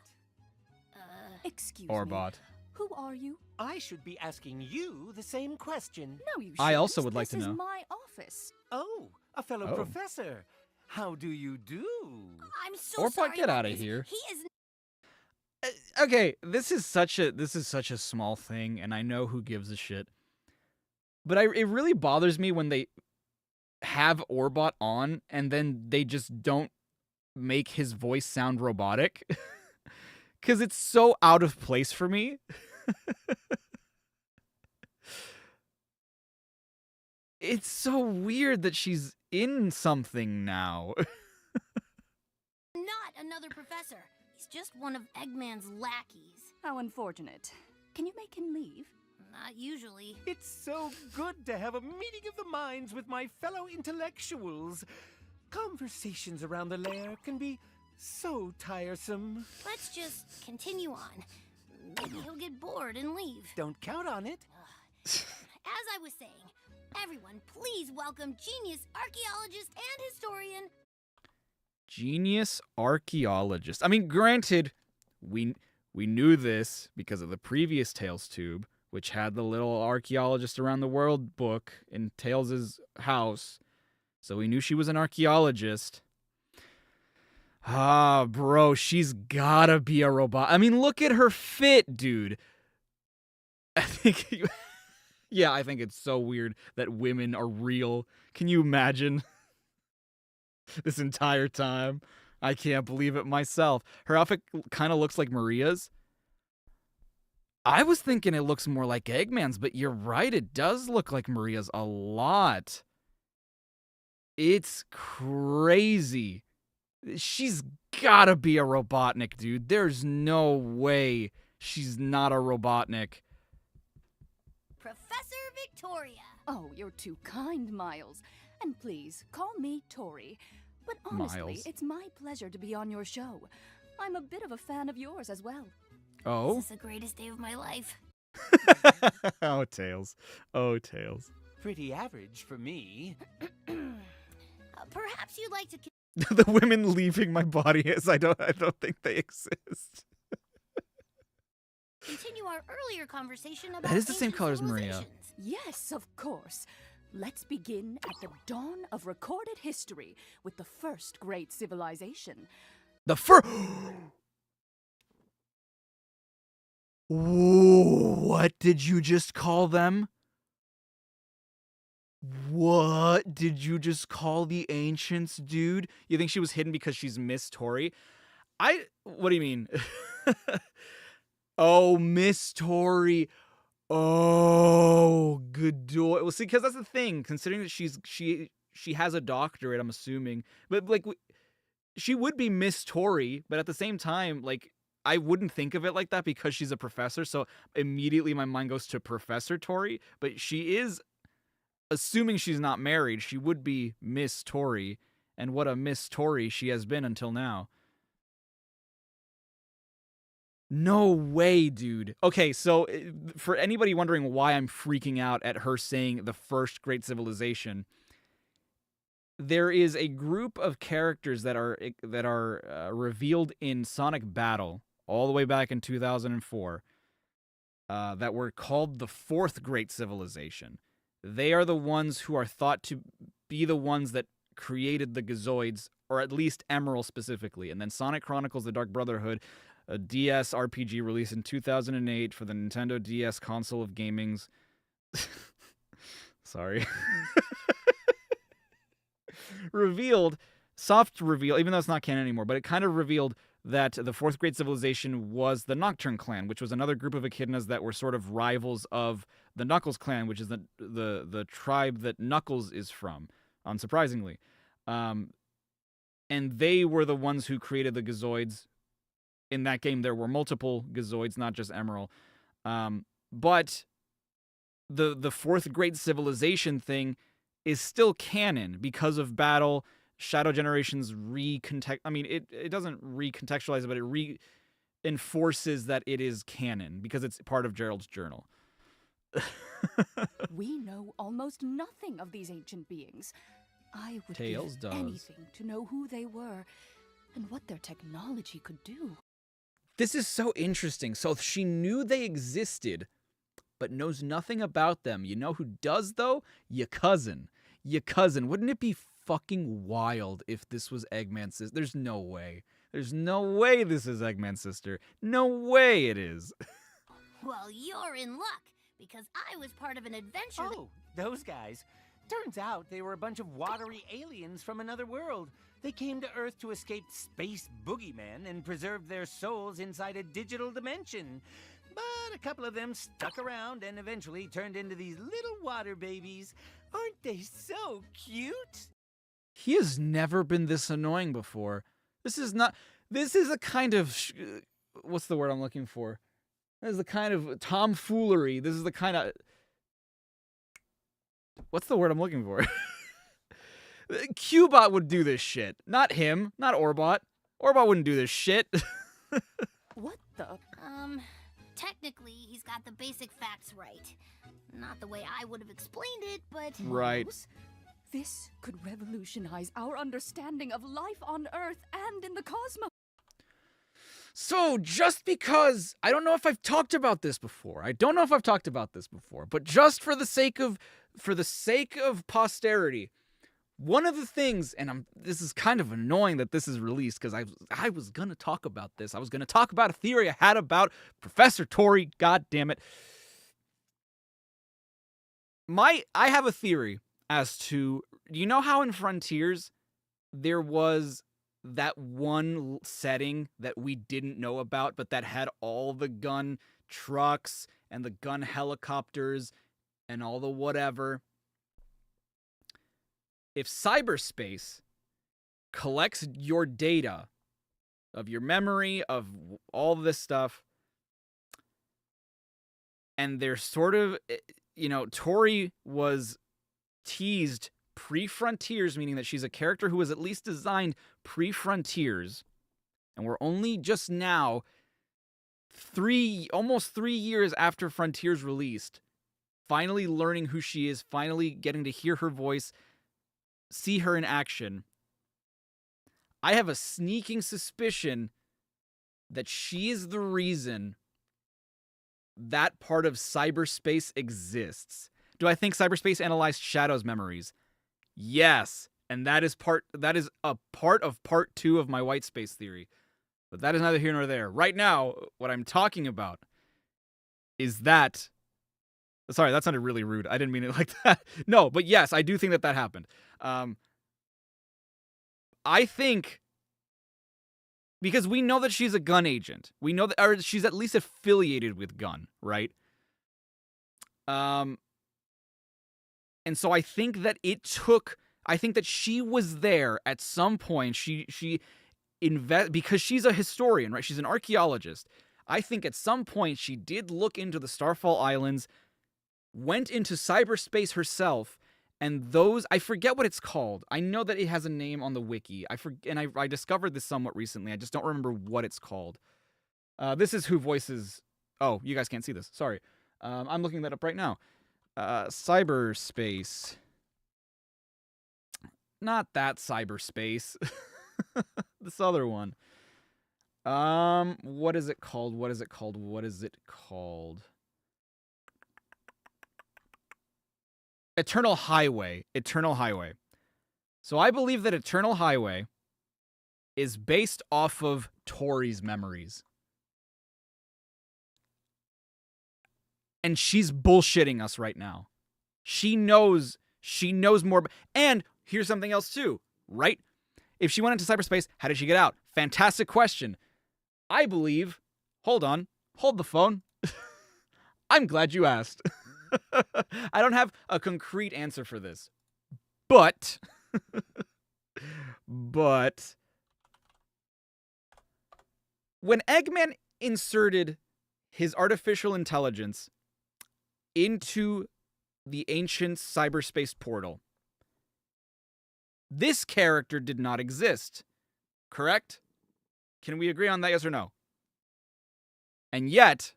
Excuse Orbot. me. Who are you? I should be asking you the same question. No, you shouldn't. I also would like to This know. is my office. Oh, a fellow Oh. professor. How do you do? I'm so Orbot, sorry get about outta this. here. He is Okay, this is such a small thing, and I know who gives a shit. But it really bothers me when they have Orbot on, and then they just don't make his voice sound robotic. Because it's so out of place for me. It's so weird that she's in something now. not another professor. He's just one of Eggman's lackeys. How unfortunate. Can you make him leave? Not usually. It's so good to have a meeting of the minds with my fellow intellectuals. Conversations around the lair can be so tiresome. Let's just continue on. Maybe he'll get bored and leave. Don't count on it. As I was saying, everyone, please welcome genius archaeologist and historian. Genius archaeologist. I mean, granted, we knew this because of the previous Tales tube, which had the little archaeologist around the world book in Tails' house. So we knew she was an archaeologist. Ah, bro, she's gotta be a robot. I mean, look at her fit, dude. I think I think it's so weird that women are real. Can you imagine? This entire time. I can't believe it myself. Her outfit kind of looks like Maria's. I was thinking it looks more like Eggman's, but you're right, it does look like Maria's a lot. It's crazy. She's gotta be a Robotnik, dude. There's no way she's not a Robotnik. Professor Victoria. Oh, you're too kind, Miles. And please, call me Tori. But honestly, Miles. it's my pleasure to be on your show. I'm a bit of a fan of yours as well. Oh? This is the greatest day of my life. Oh, Tails. Oh, Tails. Pretty average for me. Perhaps you'd like to The women leaving my body is I don't think they exist. continue our earlier conversation about That is the same ancient color as Maria. civilizations. Yes, of course. Let's begin at the dawn of recorded history with the first great civilization. The first. What did you just call them? What did you just call the ancients, dude? You think she was hidden because she's Miss Tori? What do you mean? Oh, Miss Tori. Oh, good door. Well, see, because that's the thing. Considering that she has a doctorate, I'm assuming, but like she would be Miss Tori, but at the same time, like I wouldn't think of it like that because she's a professor. So immediately my mind goes to Professor Tori, but she is, assuming she's not married, she would be Miss Tori, and what a Miss Tori she has been until now. No way, dude. Okay, so for anybody wondering why I'm freaking out at her saying the first great civilization, there is a group of characters that are revealed in Sonic Battle all the way back in 2004 that were called the fourth great civilization. They are the ones who are thought to be the ones that created the Gazoids, or at least Emerald specifically. And then Sonic Chronicles: The Dark Brotherhood, a DS RPG released in 2008 for the Nintendo DS console of gaming's. Sorry. Soft reveal, even though it's not canon anymore, but it kind of revealed that the fourth great civilization was the Nocturne clan, which was another group of echidnas that were sort of rivals of the Knuckles clan, which is the tribe that Knuckles is from, unsurprisingly. And they were the ones who created the Gazoids. In that game, there were multiple Gazoids, not just Emerald. But the fourth great civilization thing is still canon because of Battle. Shadow Generations it doesn't recontextualize it, but it reinforces that it is canon because it's part of Gerald's journal. We know almost nothing of these ancient beings. I would Tails give does. anything to know who they were and what their technology could do. This is so interesting. So she knew they existed, but knows nothing about them. You know who does, though? Your cousin. Your cousin. Wouldn't it be fucking wild if this was Eggman's sister? There's no way. There's no way this is Eggman's sister. No way it is. Well, you're in luck, because I was part of an adventure. Oh, those guys. Turns out they were a bunch of watery aliens from another world. They came to Earth to escape Space Boogeyman and preserve their souls inside a digital dimension. But a couple of them stuck around and eventually turned into these little water babies. Aren't they so cute? He has never been this annoying before. This is a kind of, what's the word I'm looking for? This is the kind of tomfoolery. This is the kind of, what's the word I'm looking for? Cubot would do this shit. Not him. Not Orbot. Orbot wouldn't do this shit. What the? Technically, he's got the basic facts right. Not the way I would have explained it, but... Right. This could revolutionize our understanding of life on Earth and in the cosmos. So, just because, I don't know if I've talked about this before. But just for the sake of posterity, one of the things, and this is kind of annoying that this is released because I was going to talk about this. I was going to talk about a theory I had about Professor Tori, god damn it. I have a theory as to, you know how in Frontiers there was that one setting that we didn't know about, but that had all the gun trucks and the gun helicopters and all the whatever. If cyberspace collects your data of your memory, of all this stuff, and they're sort of, Tori was teased pre-Frontiers, meaning that she's a character who was at least designed pre-Frontiers, and we're only just now, almost 3 years after Frontiers released, finally learning who she is, finally getting to hear her voice, see her in action. I have a sneaking suspicion that she is the reason that part of cyberspace exists. Do I think cyberspace analyzed Shadow's memories? Yes, and that is a part of part 2 of my white space theory. But that is neither here nor there. Right now, what I'm talking about is that... Sorry, that sounded really rude. I didn't mean it like that. No, but yes, I do think that happened. I think... Because we know that she's a gun agent. We know that, or she's at least affiliated with gun, right? And so I think that I think that she was there at some point. Because she's a historian, right? She's an archaeologist. I think at some point she did look into the Starfall Islands, went into cyberspace herself, and I forget what it's called. I know that it has a name on the wiki. I discovered this somewhat recently. I just don't remember what it's called. This is who voices... Oh, you guys can't see this. Sorry. I'm looking that up right now. Cyberspace. Not that cyberspace. This other one. What is it called? Eternal Highway. So I believe that Eternal Highway is based off of Tori's memories. And she's bullshitting us right now. She knows more. And here's something else too, right? If she went into cyberspace, how did she get out? Fantastic question. I believe, hold the phone. I'm glad you asked. I don't have a concrete answer for this. But when Eggman inserted his artificial intelligence into the ancient cyberspace portal, this character did not exist. Correct? Can we agree on that, yes or no? And yet,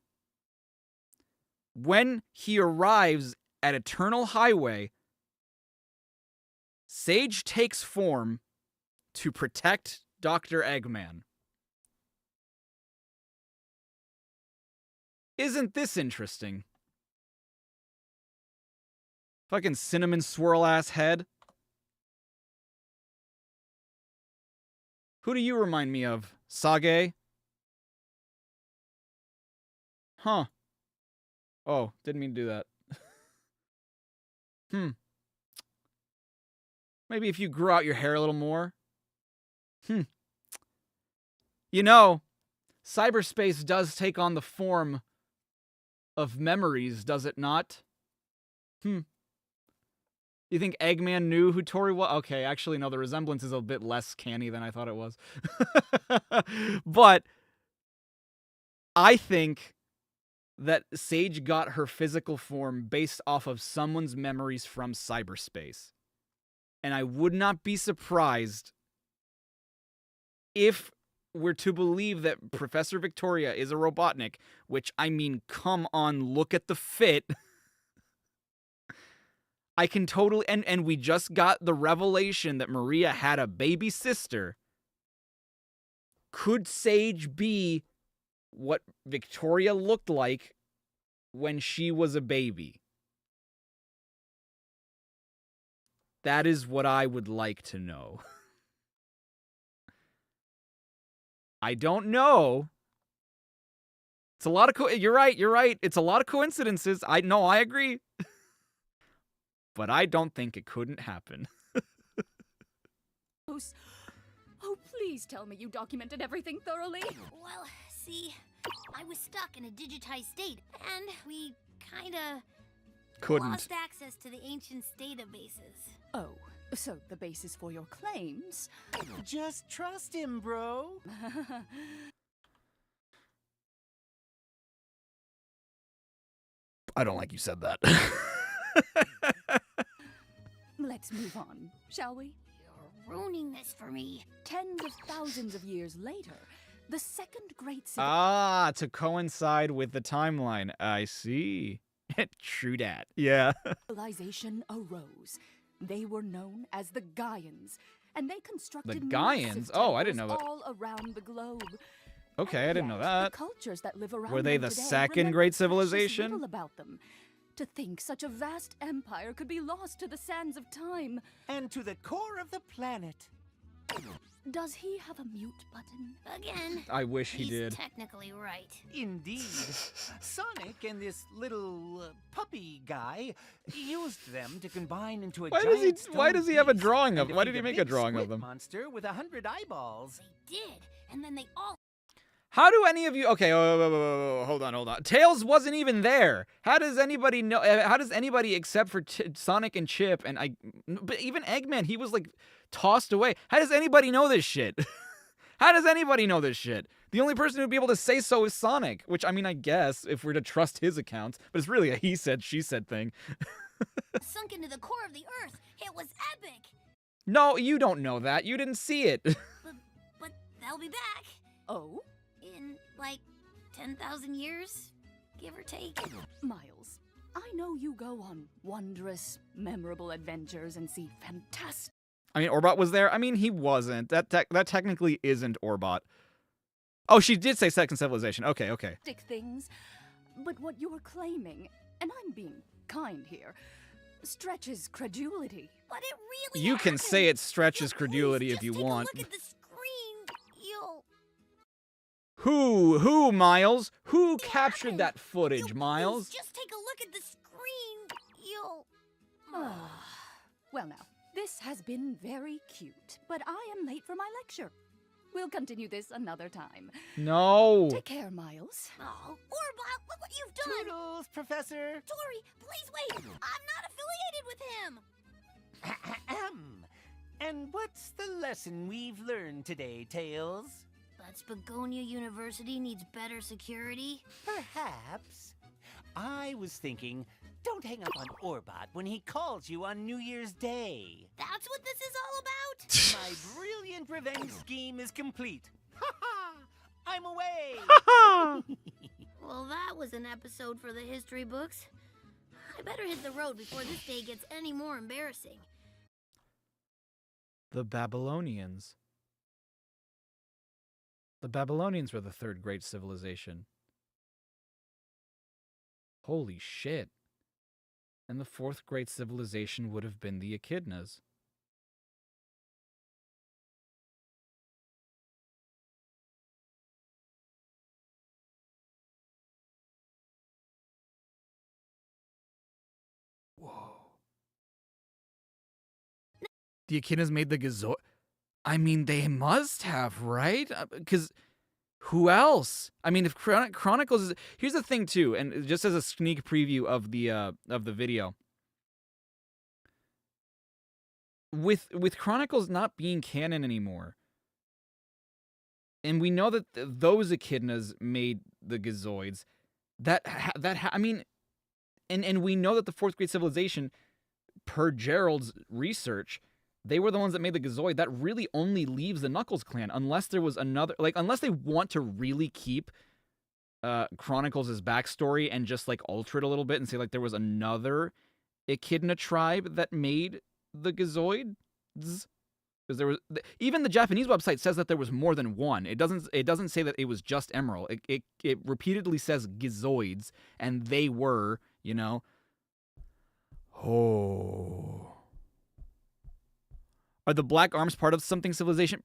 when he arrives at Eternal Highway, Sage takes form to protect Dr. Eggman. Isn't this interesting? Fucking cinnamon swirl ass head. Who do you remind me of? Sage? Huh. Oh, didn't mean to do that. Maybe if you grew out your hair a little more. You know, cyberspace does take on the form of memories, does it not? You think Eggman knew who Tori was? Okay, actually, no, the resemblance is a bit less canny than I thought it was. But I think that Sage got her physical form based off of someone's memories from cyberspace. And I would not be surprised if we're to believe that Professor Victoria is a Robotnik, which, I mean, come on, look at the fit. I can totally... And we just got the revelation that Maria had a baby sister. Could Sage be what Victoria looked like when she was a baby? That is what I would like to know. I don't know. It's a lot of you're right. It's a lot of coincidences. I agree. But I don't think it couldn't happen. Oh, please tell me you documented everything thoroughly. Well, see, I was stuck in a digitized state, and we kinda Couldn't. lost access to the ancient databases. Oh, so the basis for your claims? Just trust him, bro. I don't like you said that. Let's move on, shall we? You're ruining this for me. Tens of thousands of years later, the second great to coincide with the timeline. I see. True dat. Yeah. civilization arose. They were known as the Gaians, and they constructed The Gaians? massive Oh, I didn't temples know that. all around the globe. Okay, I didn't know Yet, that. The cultures that live around Were they them the today second remember great precious civilization? little about them. To think such a vast empire could be lost to the sands of time. And to the core of the planet. Does he have a mute button? Again. I wish he he's did. technically right. Indeed. Sonic and this little puppy guy used them to combine into a Why giant does he have a beast drawing of? and Why defeat did he a make a big drawing of squid them? monster with 100 eyeballs. They did, and then they all... How do any of you... Okay, hold on. Tails wasn't even there. How does anybody know... How does anybody except for Sonic and Chip and But even Eggman, he was, like, tossed away. How does anybody know this shit? How does anybody know this shit? The only person who'd be able to say so is Sonic, which, I mean, I guess, if we're to trust his accounts, but it's really a he said, she said thing. sunk into the core of the earth. It was epic. No, you don't know that. You didn't see it. But they'll be back. Oh? In, like, 10,000 years, give or take. Miles, I know you go on wondrous, memorable adventures and see fantastic I mean, Orbot was there. I mean, he wasn't. That technically isn't Orbot. Oh, she did say second civilization. Okay. things, but what you're claiming, and I'm being kind here, stretches credulity. But it really You can say happened. it stretches So credulity please if you just want. Take a look at the screen. You'll... Who, Miles? Who captured that footage, Miles? Just take a look at the screen. You'll... Well now, this has been very cute, but I am late for my lecture. We'll continue this another time. No. Take care, Miles. Oh, Orbot, look what you've done! Toodles, Professor. Tori, please wait! I'm not affiliated with him! Ahem. And what's the lesson we've learned today, Tails? That Spagonia University needs better security? Perhaps. I was thinking, don't hang up on Orbot when he calls you on New Year's Day. That's what this is all about? My brilliant revenge scheme is complete. Ha ha! I'm away! Well, that was an episode for the history books. I better hit the road before this day gets any more embarrassing. The Babylonians. The Babylonians were the third great civilization. Holy shit. And the fourth great civilization would have been the Echidnas. Whoa. The Echidnas made the Gazoid. I mean, they must have, right? Because who else? I mean, if Chronicles is... Here's the thing, too, and just as a sneak preview of the video. With Chronicles not being canon anymore, and we know that those Echidnas made the Gazoids, I mean, and we know that the fourth great civilization, per Gerald's research, They were the ones that made the Gazoid. That really only leaves the Knuckles clan, unless there was another, like, unless they want to really keep Chronicles' backstory and just, like, alter it a little bit and say, like, there was another Echidna tribe that made the Gazoids. Because there was, even the Japanese website says that there was more than one. It doesn't say that it was just Emerald. It repeatedly says Gazoids, and they were, you know. Oh. Are the Black Arms part of something civilization?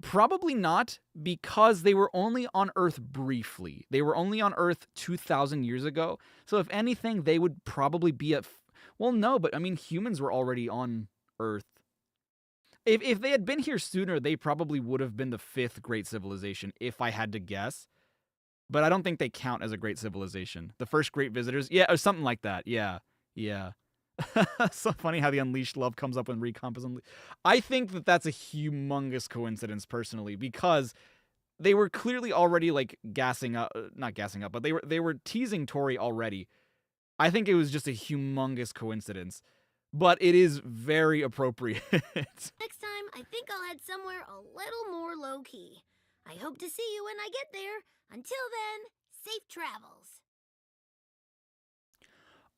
Probably not, because they were only on Earth briefly. They were only on Earth 2,000 years ago. So if anything, they would probably be at... Well, no, but I mean, humans were already on Earth. If they had been here sooner, they probably would have been the 5th great civilization, if I had to guess. But I don't think they count as a great civilization. The first great visitors? Yeah, or something like that. Yeah. So funny how the Unleashed love comes up when Recomp is unleashed. I think that that's a humongous coincidence, personally, because they were clearly already, like, not gassing up, but they were teasing Tori already. I think it was just a humongous coincidence. But it is very appropriate. Next time, I think I'll head somewhere a little more low-key. I hope to see you when I get there. Until then, safe travels.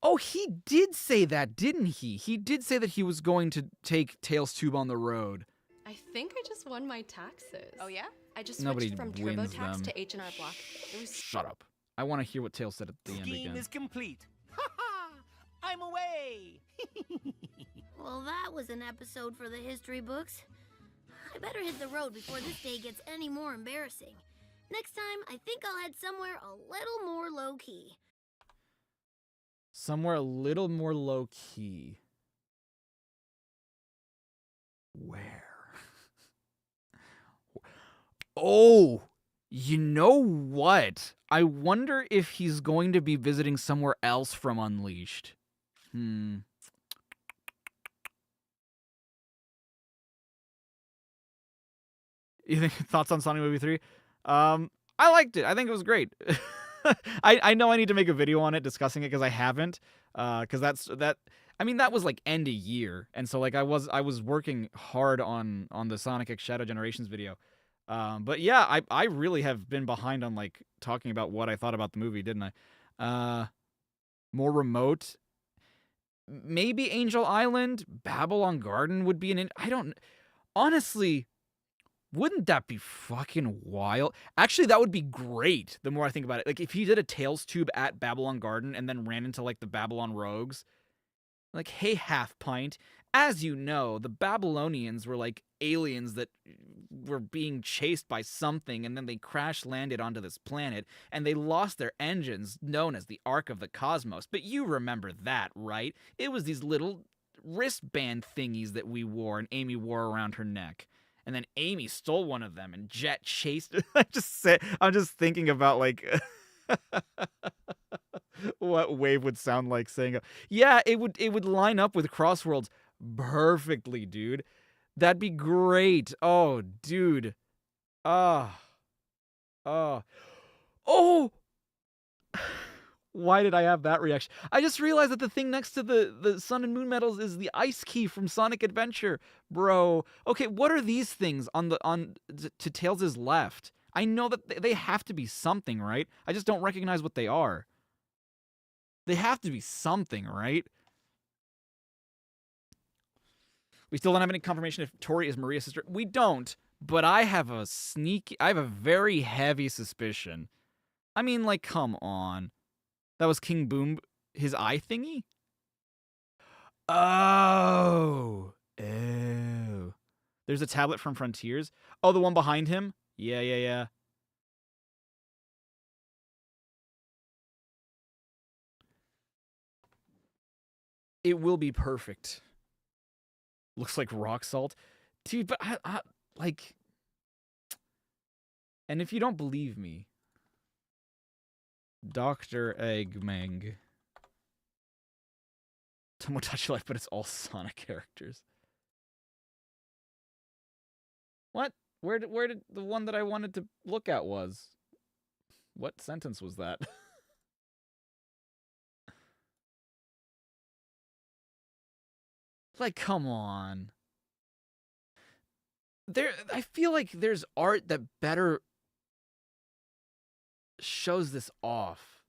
Oh, he did say that, didn't he? He did say that he was going to take Tails Tube on the road. I think I just won my taxes. Oh, yeah? I just Nobody switched from wins TurboTax them. to H&R Block. It was... Shut up. I want to hear what Tails said at the end Scheme again. is complete. Ha ha! I'm away! Well, that was an episode for the history books. I better hit the road before this day gets any more embarrassing. Next time, I think I'll head somewhere a little more low-key. Somewhere a little more low-key. Where? Oh! You know what? I wonder if he's going to be visiting somewhere else from Unleashed. You think thoughts on Sonic Movie 3? I liked it. I think it was great. I know I need to make a video on it discussing it because I haven't. Because that was like end of year, and so like I was working hard on the Sonic X Shadow Generations video. But yeah, I really have been behind on like talking about what I thought about the movie, didn't I? More remote. Maybe Angel Island, Babylon Garden would be honestly, wouldn't that be fucking wild? Actually, that would be great, the more I think about it. Like, if he did a Tails Tube at Babylon Garden and then ran into, like, the Babylon Rogues. Like, hey, Half Pint, as you know, the Babylonians were, like, aliens that were being chased by something, and then they crash-landed onto this planet, and they lost their engines, known as the Ark of the Cosmos. But you remember that, right? It was these little wristband thingies that we wore, and Amy wore around her neck. And then Amy stole one of them, and Jet chased it. I'm just thinking about, like, what Wave would sound like saying, yeah, it would line up with Crossworlds perfectly, dude. That'd be great. Oh, dude. Oh. Why did I have that reaction? I just realized that the thing next to the Sun and Moon medals is the ice key from Sonic Adventure, bro. Okay, what are these things to Tails' left? I know that they have to be something, right? I just don't recognize what they are. They have to be something, right? We still don't have any confirmation if Tori is Maria's sister. We don't, but I have a very heavy suspicion. I mean, like, come on. That was King Boom, his eye thingy? Oh. There's a tablet from Frontiers. Oh, the one behind him? Yeah. It will be perfect. Looks like rock salt. Dude, but I like... And if you don't believe me, Dr. Eggman. Tomodachi Life, but it's all Sonic characters. What? Where did the one that I wanted to look at was? What sentence was that? Like, come on. I feel like there's art that better shows this off.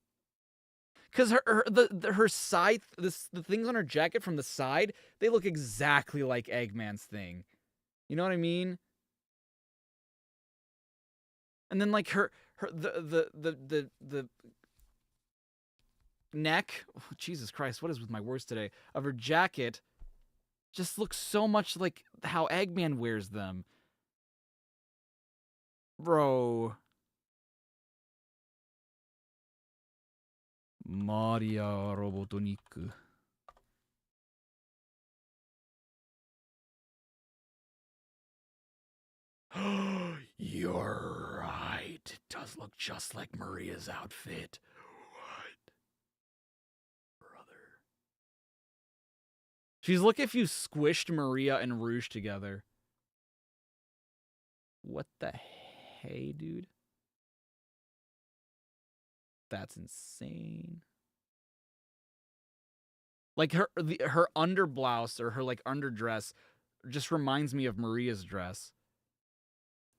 Because her side, the things on her jacket from the side, they look exactly like Eggman's thing. You know what I mean? And then like the neck, oh, Jesus Christ, what is with my words today? Of her jacket just looks so much like how Eggman wears them. Bro. Maria Robotnik. You're right. It does look just like Maria's outfit. What? Brother. She's like if you squished Maria and Rouge together. What the hey, dude? That's insane. Like her underblouse or her like underdress just reminds me of Maria's dress.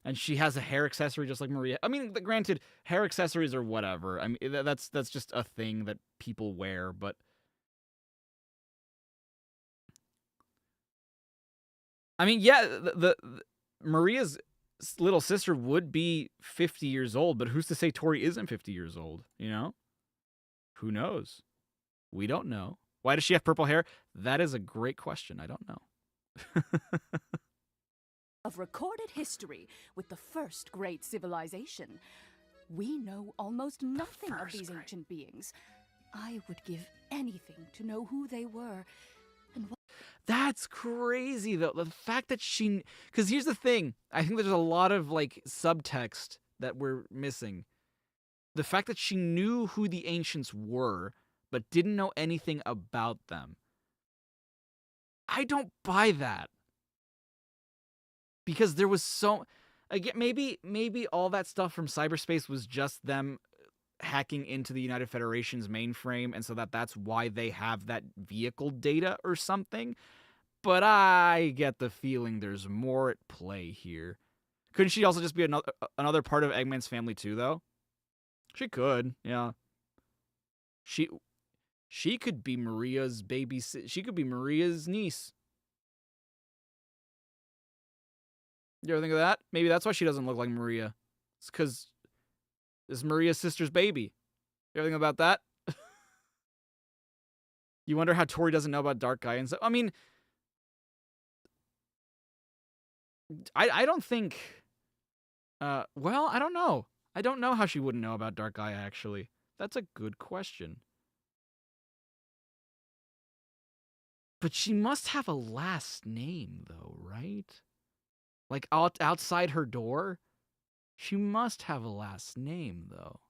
And she has a hair accessory just like Maria. I mean, granted, hair accessories are whatever. I mean, that's just a thing that people wear, but I mean, yeah, the Maria's little sister would be 50 years old, but who's to say Tori isn't 50 years old, you know? Who knows? We don't know. Why does she have purple hair? That is a great question. I don't know. Of recorded history with the first great civilization. We know almost nothing of these ancient beings. I would give anything to know who they were and what. That's crazy, though. The fact that she... Because here's the thing. I think there's a lot of, like, subtext that we're missing. The fact that she knew who the ancients were, but didn't know anything about them. I don't buy that. Because there was so... Again, maybe all that stuff from cyberspace was just them hacking into the United Federation's mainframe, and so that's why they have that vehicle data or something. But I get the feeling there's more at play here. Couldn't she also just be another part of Eggman's family too, though? She could, yeah. She could be Maria's baby. She could be Maria's niece. You ever think of that? Maybe that's why she doesn't look like Maria. It's because it's Maria's sister's baby. You ever think about that? You wonder how Tori doesn't know about Dark Guy and stuff. I mean, I don't think... well, I don't know. I don't know how she wouldn't know about Dark Guy, actually. That's a good question. But she must have a last name, though, right? Like, outside her door? She must have a last name, though.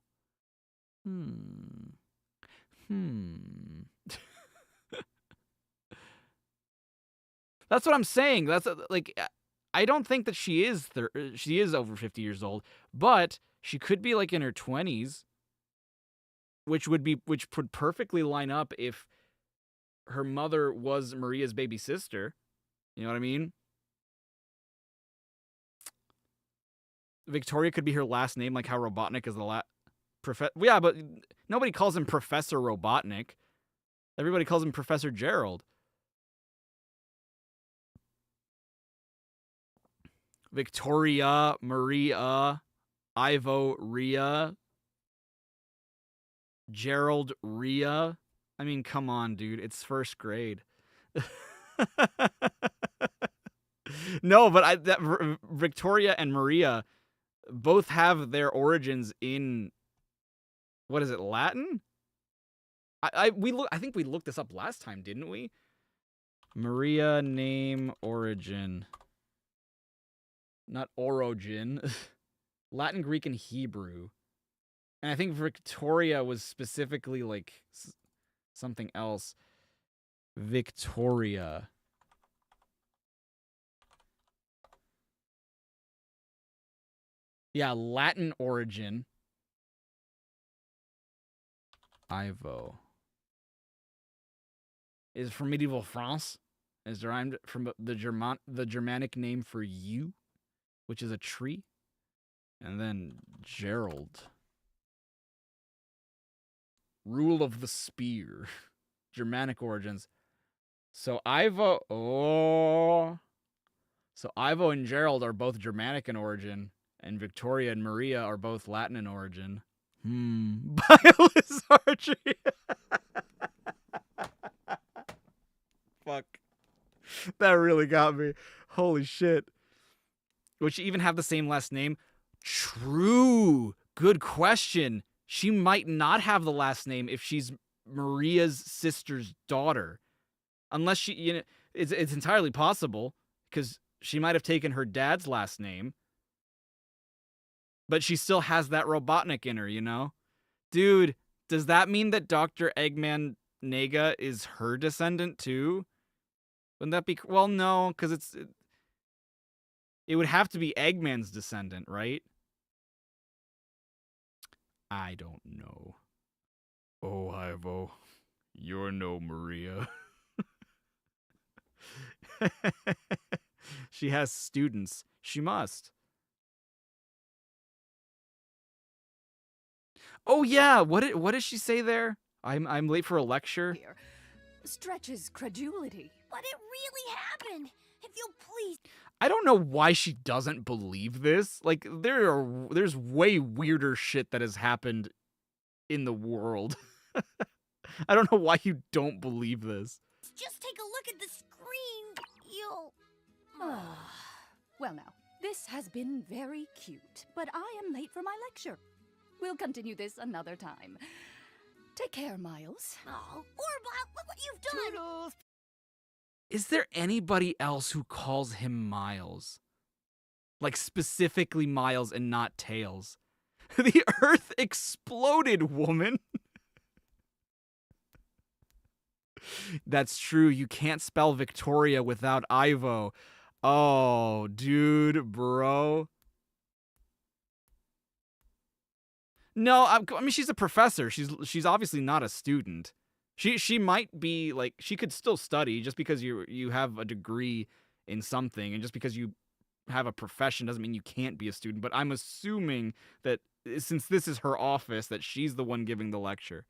That's what I'm saying. That's like, I don't think that she is over 50 years old, but she could be like in her 20s, which would perfectly line up if her mother was Maria's baby sister. You know what I mean? Victoria could be her last name, like how Robotnik is the last. Yeah, but nobody calls him Professor Robotnik. Everybody calls him Professor Gerald. Victoria, Maria, Ivo, Rhea, Gerald, Rhea. I mean, come on, dude. It's first grade. No, but Victoria and Maria both have their origins in, what is it, Latin? I think we looked this up last time, didn't we? Maria name origin. Not origin. Latin, Greek, and Hebrew. And I think Victoria was specifically like something else. Victoria. Yeah, Latin origin. Ivo. Is from medieval France. Is derived from the Germanic name for you. which is a tree. And then Gerald. Rule of the Spear. Germanic origins. So Ivo and Gerald are both Germanic in origin, and Victoria and Maria are both Latin in origin. Bilious archery. Fuck. That really got me. Holy shit. Would she even have the same last name? True. Good question. She might not have the last name if she's Maria's sister's daughter. Unless she, it's entirely possible, because she might have taken her dad's last name. But she still has that Robotnik in her, Dude, does that mean that Dr. Eggman Nega is her descendant too? Wouldn't that be... Well, no, because it would have to be Eggman's descendant, right? I don't know. Oh, Ivo, you're no Maria. She has students. She must. Oh yeah, what did she say there? I'm late for a lecture. Stretches credulity. But it really happened. If you'll please. I don't know why she doesn't believe this. Like there's way weirder shit that has happened in the world. I don't know why you don't believe this. Just take a look at the screen. You'll... Well now, this has been very cute, but I am late for my lecture. We'll continue this another time. Take care, Miles. Oh, Orbot, look what you've done! Is there anybody else who calls him Miles? Like specifically Miles and not Tails? The Earth exploded, woman! That's true, you can't spell Victoria without Ivo. Oh, dude, bro. No, I mean, she's a professor. She's obviously not a student. She might be, like, she could still study just because you have a degree in something, and just because you have a profession doesn't mean you can't be a student. But I'm assuming that since this is her office, that she's the one giving the lecture.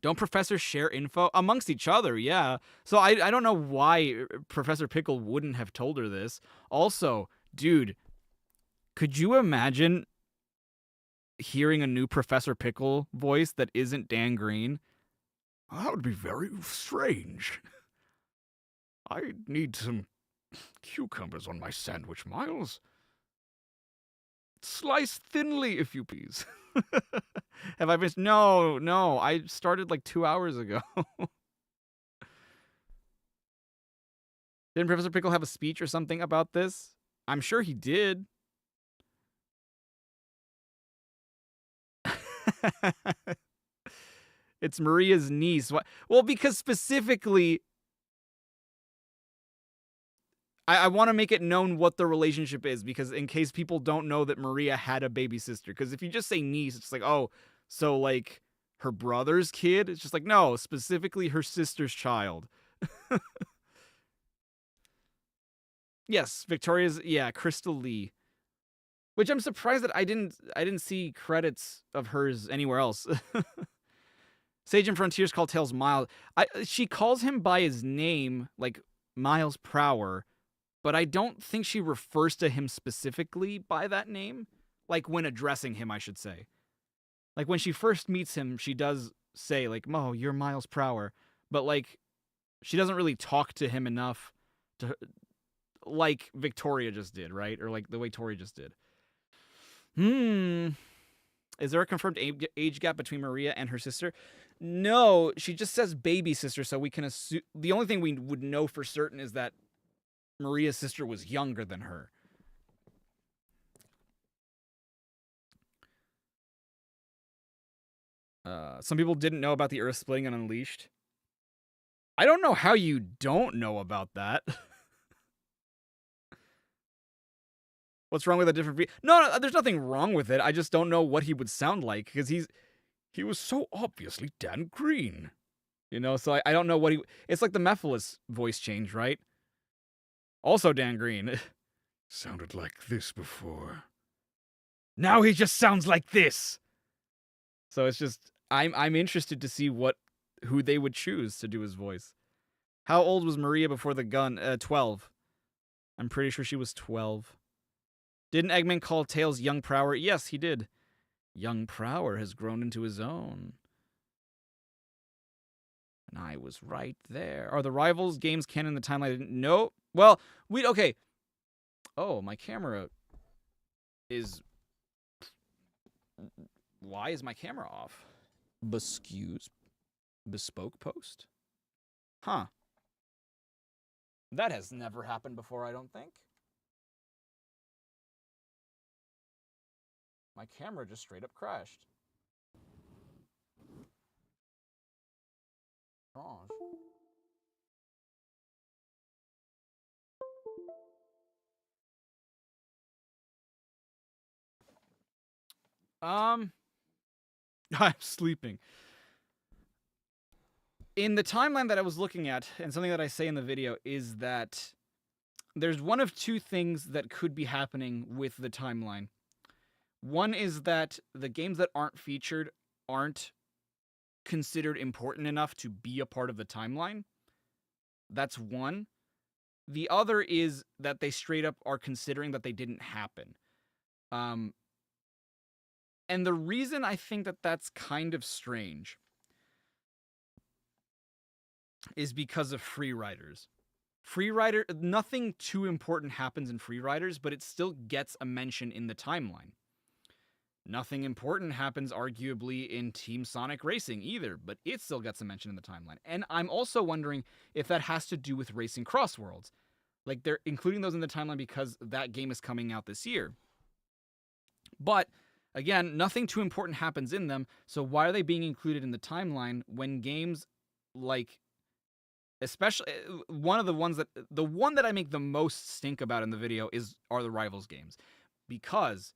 Don't professors share info? Amongst each other, yeah. So I don't know why Professor Pickle wouldn't have told her this. Also, dude, could you imagine hearing a new Professor Pickle voice that isn't Dan Green? That would be very strange. I need some cucumbers on my sandwich, Miles. Slice thinly, if you please. Have I missed? No. I started like 2 hours ago. Didn't Professor Pickle have a speech or something about this? I'm sure he did. It's Maria's niece. What? Well, because specifically, I want to make it known what the relationship is, because in case people don't know that Maria had a baby sister. Because if you just say niece, it's like, oh, so like her brother's kid? It's just like, no, specifically her sister's child. Yes, Victoria's, Crystal Lee. Which I'm surprised that I didn't see credits of hers anywhere else. Sage and Frontiers call Tails Miles. She calls him by his name, like Miles Prower, but I don't think she refers to him specifically by that name. Like when addressing him, I should say. Like when she first meets him, she does say like, "Mo, you're Miles Prower," but like she doesn't really talk to him enough to, like Victoria just did, right? Or like the way Tori just did. Is there a confirmed age gap between Maria and her sister? No, she just says baby sister, so we can assume... The only thing we would know for certain is that Maria's sister was younger than her. Some people didn't know about the Earth splitting on Unleashed. I don't know how you don't know about that. What's wrong with a different... No, there's nothing wrong with it. I just don't know what he would sound like, because he was so obviously Dan Green. You know, so I don't know what he... It's like the Mephiles voice change, right? Also Dan Green. Sounded like this before. Now he just sounds like this. So it's just I'm interested to see who they would choose to do his voice. How old was Maria before the gun? 12. I'm pretty sure she was 12. Didn't Eggman call Tails young Prower? Yes, he did. Young Prower has grown into his own. And I was right there. Are the Rivals games canon in the timeline? No. Well, okay. Oh, my camera is... Why is my camera off? Bespoke post? Huh. That has never happened before, I don't think. My camera just straight up crashed. Gosh. I'm sleeping. In the timeline that I was looking at, and something that I say in the video, is that there's one of two things that could be happening with the timeline. One is that the games that aren't featured aren't considered important enough to be a part of the timeline. That's one. The other is that they straight up are considering that they didn't happen. And the reason I think that that's kind of strange is because of free riders. Nothing too important happens in free riders, but it still gets a mention in the timeline. Nothing important happens, arguably, in Team Sonic Racing either, but it still gets a mention in the timeline. And I'm also wondering if that has to do with Racing Cross Worlds. Like, they're including those in the timeline because that game is coming out this year. But, again, nothing too important happens in them, so why are they being included in the timeline when games like... Especially, the one that I make the most stink about in the video are the Rivals games. Because...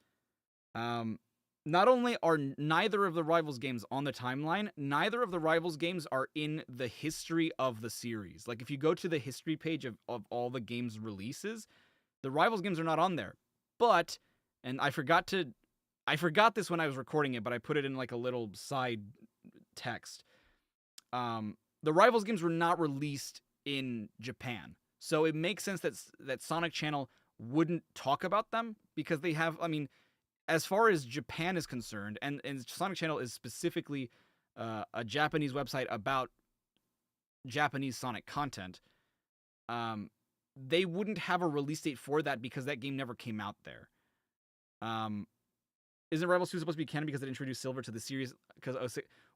not only are neither of the Rivals games on the timeline, neither of the Rivals games are in the history of the series. Like, if you go to the history page of all the games' releases, the Rivals games are not on there. But, and I forgot this when I was recording it, but I put it in like a little side text. The Rivals games were not released in Japan. So it makes sense that Sonic Channel wouldn't talk about them because they have, as far as Japan is concerned, and Sonic Channel is specifically a Japanese website about Japanese Sonic content, they wouldn't have a release date for that because that game never came out there. Isn't Rivals 2 supposed to be canon because it introduced Silver to the series?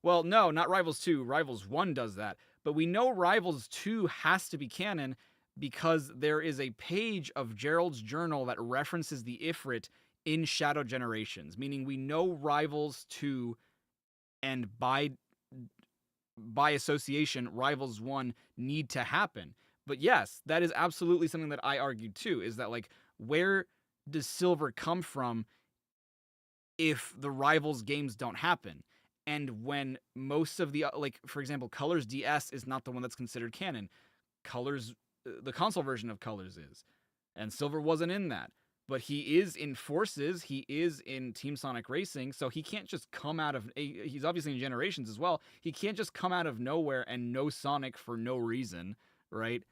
Well, no, not Rivals 2. Rivals 1 does that. But we know Rivals 2 has to be canon because there is a page of Gerald's journal that references the Ifrit in Shadow Generations, meaning we know Rivals 2 and by association Rivals 1 need to happen. But yes, that is absolutely something that I argued too, is that, like, where does Silver come from if the Rivals games don't happen? And when most of the, like, for example, Colors DS is not the one that's considered canon. Colors, the console version of Colors is. And Silver wasn't in that. But he is in Forces, he is in Team Sonic Racing, so he can't just come out of... He's obviously in Generations as well. He can't just come out of nowhere and know Sonic for no reason, right?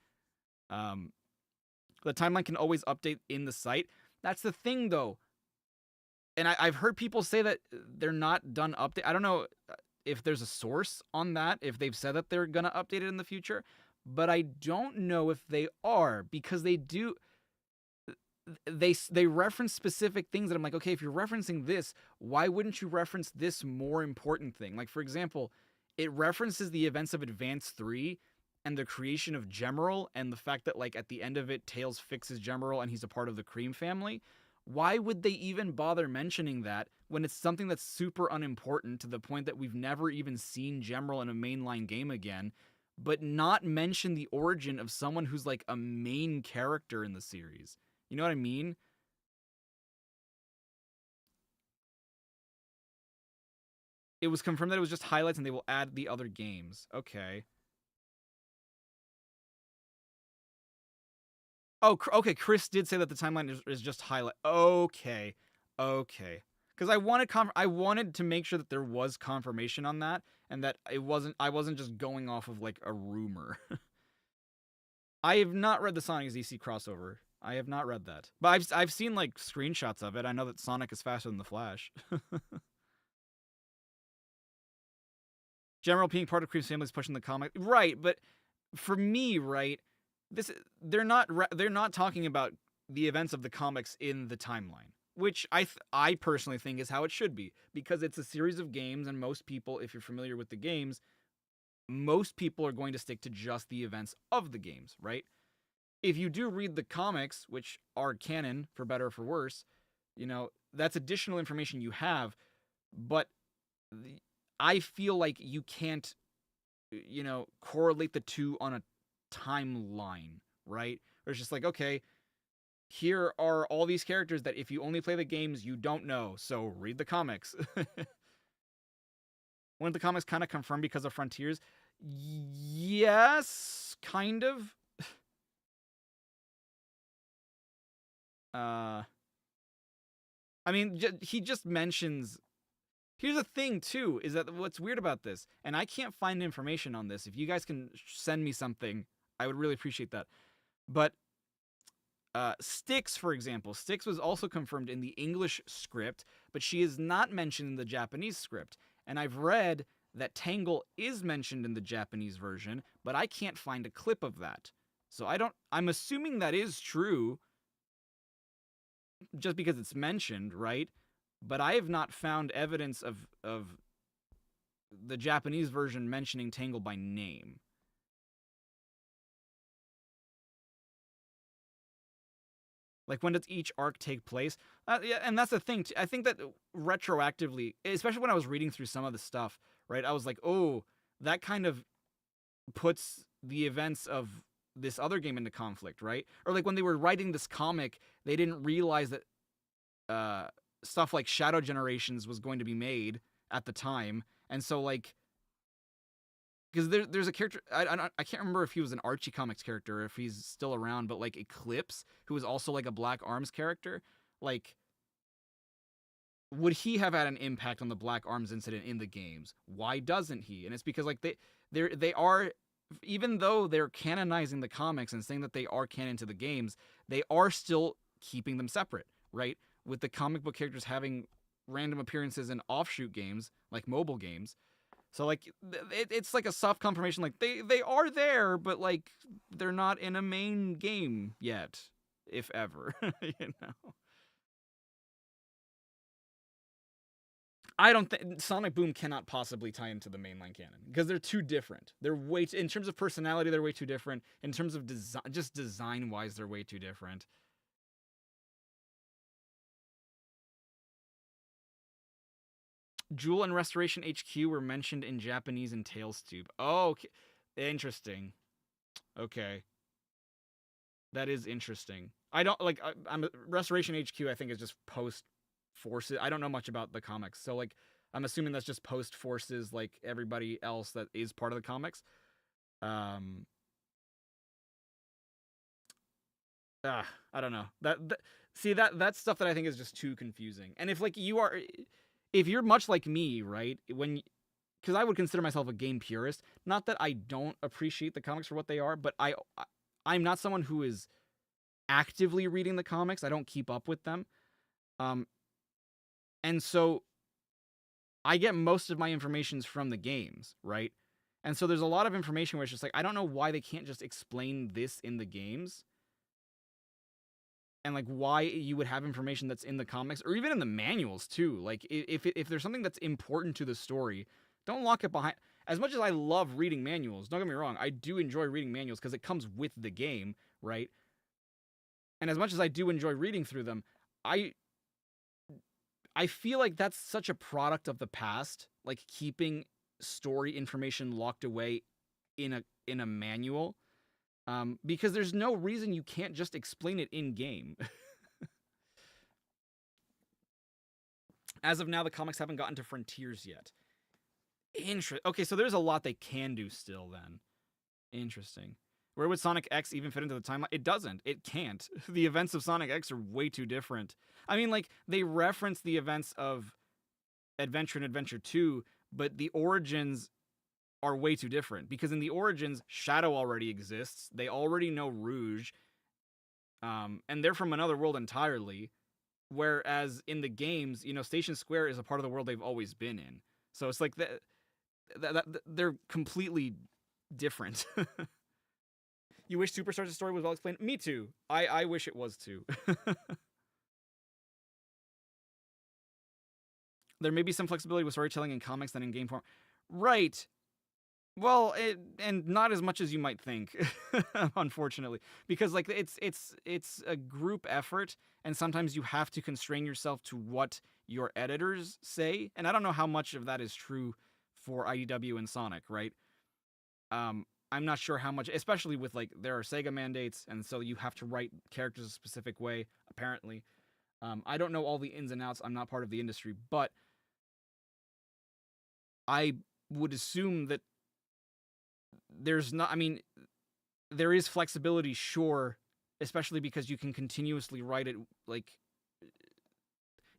The timeline can always update in the site. That's the thing, though. And I've heard people say that they're not done update. I don't know if there's a source on that, if they've said that they're going to update it in the future. But I don't know if they are, because they do... They reference specific things that I'm like, okay, if you're referencing this, why wouldn't you reference this more important thing? Like, for example, it references the events of Advance 3 and the creation of Gemerald and the fact that, like, at the end of it, Tails fixes Gemerald and he's a part of the Cream family. Why would they even bother mentioning that when it's something that's super unimportant to the point that we've never even seen Gemerald in a mainline game again, but not mention the origin of someone who's, like, a main character in the series? You know what I mean? It was confirmed that it was just highlights and they will add the other games. Okay. Oh, okay. Chris did say that the timeline is just highlight. Okay, okay. Because I wanted to make sure that there was confirmation on that, and that I wasn't just going off of like a rumor. I have not read the Sonic ZC crossover. I have not read that, but I've seen like screenshots of it. I know that Sonic is faster than the Flash. General being part of Cream's family is pushing the comic, right? But for me, right, they're not talking about the events of the comics in the timeline, which I personally think is how it should be, because it's a series of games, and most people, if you're familiar with the games, most people are going to stick to just the events of the games, right? If you do read the comics, which are canon for better or for worse, that's additional information you have, but I feel like you can't, correlate the two on a timeline, right? Or it's just like, okay, here are all these characters that if you only play the games, you don't know, so read the comics. Weren't the comics kind of confirmed because of Frontiers? Yes, kind of. I mean, he just mentions... Here's the thing, too, is that what's weird about this, and I can't find information on this. If you guys can send me something, I would really appreciate that. But Styx, for example, Styx was also confirmed in the English script, but she is not mentioned in the Japanese script. And I've read that Tangle is mentioned in the Japanese version, but I can't find a clip of that. So I'm assuming that is true, just because it's mentioned, right? But I have not found evidence of the Japanese version mentioning Tangle by name. Like, when does each arc take place? Yeah, and that's the thing. I think that retroactively, especially when I was reading through some of the stuff, right, I was like, oh, that kind of puts the events of this other game into conflict, right? Or like when they were writing this comic, they didn't realize that stuff like Shadow Generations was going to be made at the time. And so, like, because there's a character, I can't remember if he was an Archie Comics character or if he's still around, but like Eclipse, who was also like a Black Arms character, like, would he have had an impact on the Black Arms incident in the games? Why doesn't he? And it's because like they are, even though they're canonizing the comics and saying that they are canon to the games, they are still keeping them separate, right? With the comic book characters having random appearances in offshoot games, like mobile games. So, like, it's like a soft confirmation, like, they are there, but, like, they're not in a main game yet, if ever, I don't think Sonic Boom cannot possibly tie into the mainline canon, because they're too different. They're in terms of personality, they're way too different. In terms of design, just design-wise, they're way too different. Jewel and Restoration HQ were mentioned in Japanese in Tales Tube. Oh, okay. Interesting. Okay. That is interesting. I don't, like, Restoration HQ, I think, is just post-Forces. I don't know much about the comics, so, like, I'm assuming that's just post-Forces, like everybody else that is part of the comics. I don't know. See, that's stuff that I think is just too confusing. And if, like, if you're much like me, right, because I would consider myself a game purist, not that I don't appreciate the comics for what they are, but I'm not someone who is actively reading the comics. I don't keep up with them. And so I get most of my information from the games, right? And so there's a lot of information where it's just like, I don't know why they can't just explain this in the games. And, like, why you would have information that's in the comics, or even in the manuals, too. Like, if there's something that's important to the story, don't lock it behind... As much as I love reading manuals, don't get me wrong, I do enjoy reading manuals because it comes with the game, right? And as much as I do enjoy reading through them, I feel like that's such a product of the past, like, keeping story information locked away in a manual. Because there's no reason you can't just explain it in-game. As of now, the comics haven't gotten to Frontiers yet. Okay, so there's a lot they can do still, then. Interesting. Where would Sonic X even fit into the timeline? It doesn't. It can't. The events of Sonic X are way too different. I mean, like, they reference the events of Adventure and Adventure 2, but the origins are way too different. Because in the origins, Shadow already exists. They already know Rouge. And they're from another world entirely. Whereas in the games, you know, Station Square is a part of the world they've always been in. So it's like they're completely different. You wish Superstars' story was well explained? Me too. I wish it was too. There may be some flexibility with storytelling in comics than in game form. Right. Well, and not as much as you might think, unfortunately, because like it's a group effort, and sometimes you have to constrain yourself to what your editors say, and I don't know how much of that is true for IDW and Sonic, right? I'm not sure how much, especially with like there are Sega mandates, and so you have to write characters a specific way. Apparently, I don't know all the ins and outs. I'm not part of the industry, but I would assume that there's not, I mean, there is flexibility, sure, especially because you can continuously write it like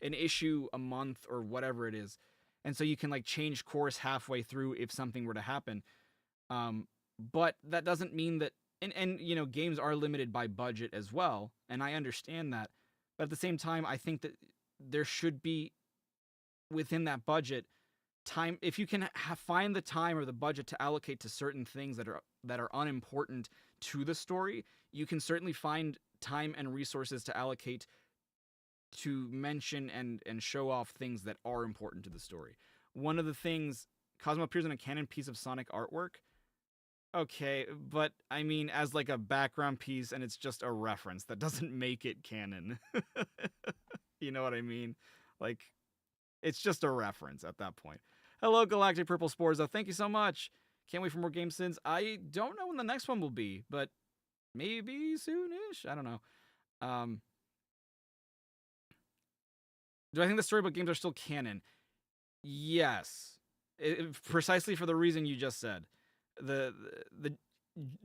an issue a month or whatever it is. And so you can like change course halfway through if something were to happen. But that doesn't mean that, and you know, games are limited by budget as well. And I understand that. But at the same time, I think that there should be within that budget time, if you can find the time or the budget to allocate to certain things that are unimportant to the story, you can certainly find time and resources to allocate to mention and show off things that are important to the story. One of the things, Cosmo appears in a canon piece of Sonic artwork. Okay, but I mean, as like a background piece, and it's just a reference, that doesn't make it canon. You know what I mean? Like, it's just a reference at that point. Hello, Galactic Purple Spores, though. Thank you so much. Can't wait for more Game Sins. I don't know when the next one will be, but maybe soonish. I don't know. Do I think the storybook games are still canon? Yes. Precisely for the reason you just said. The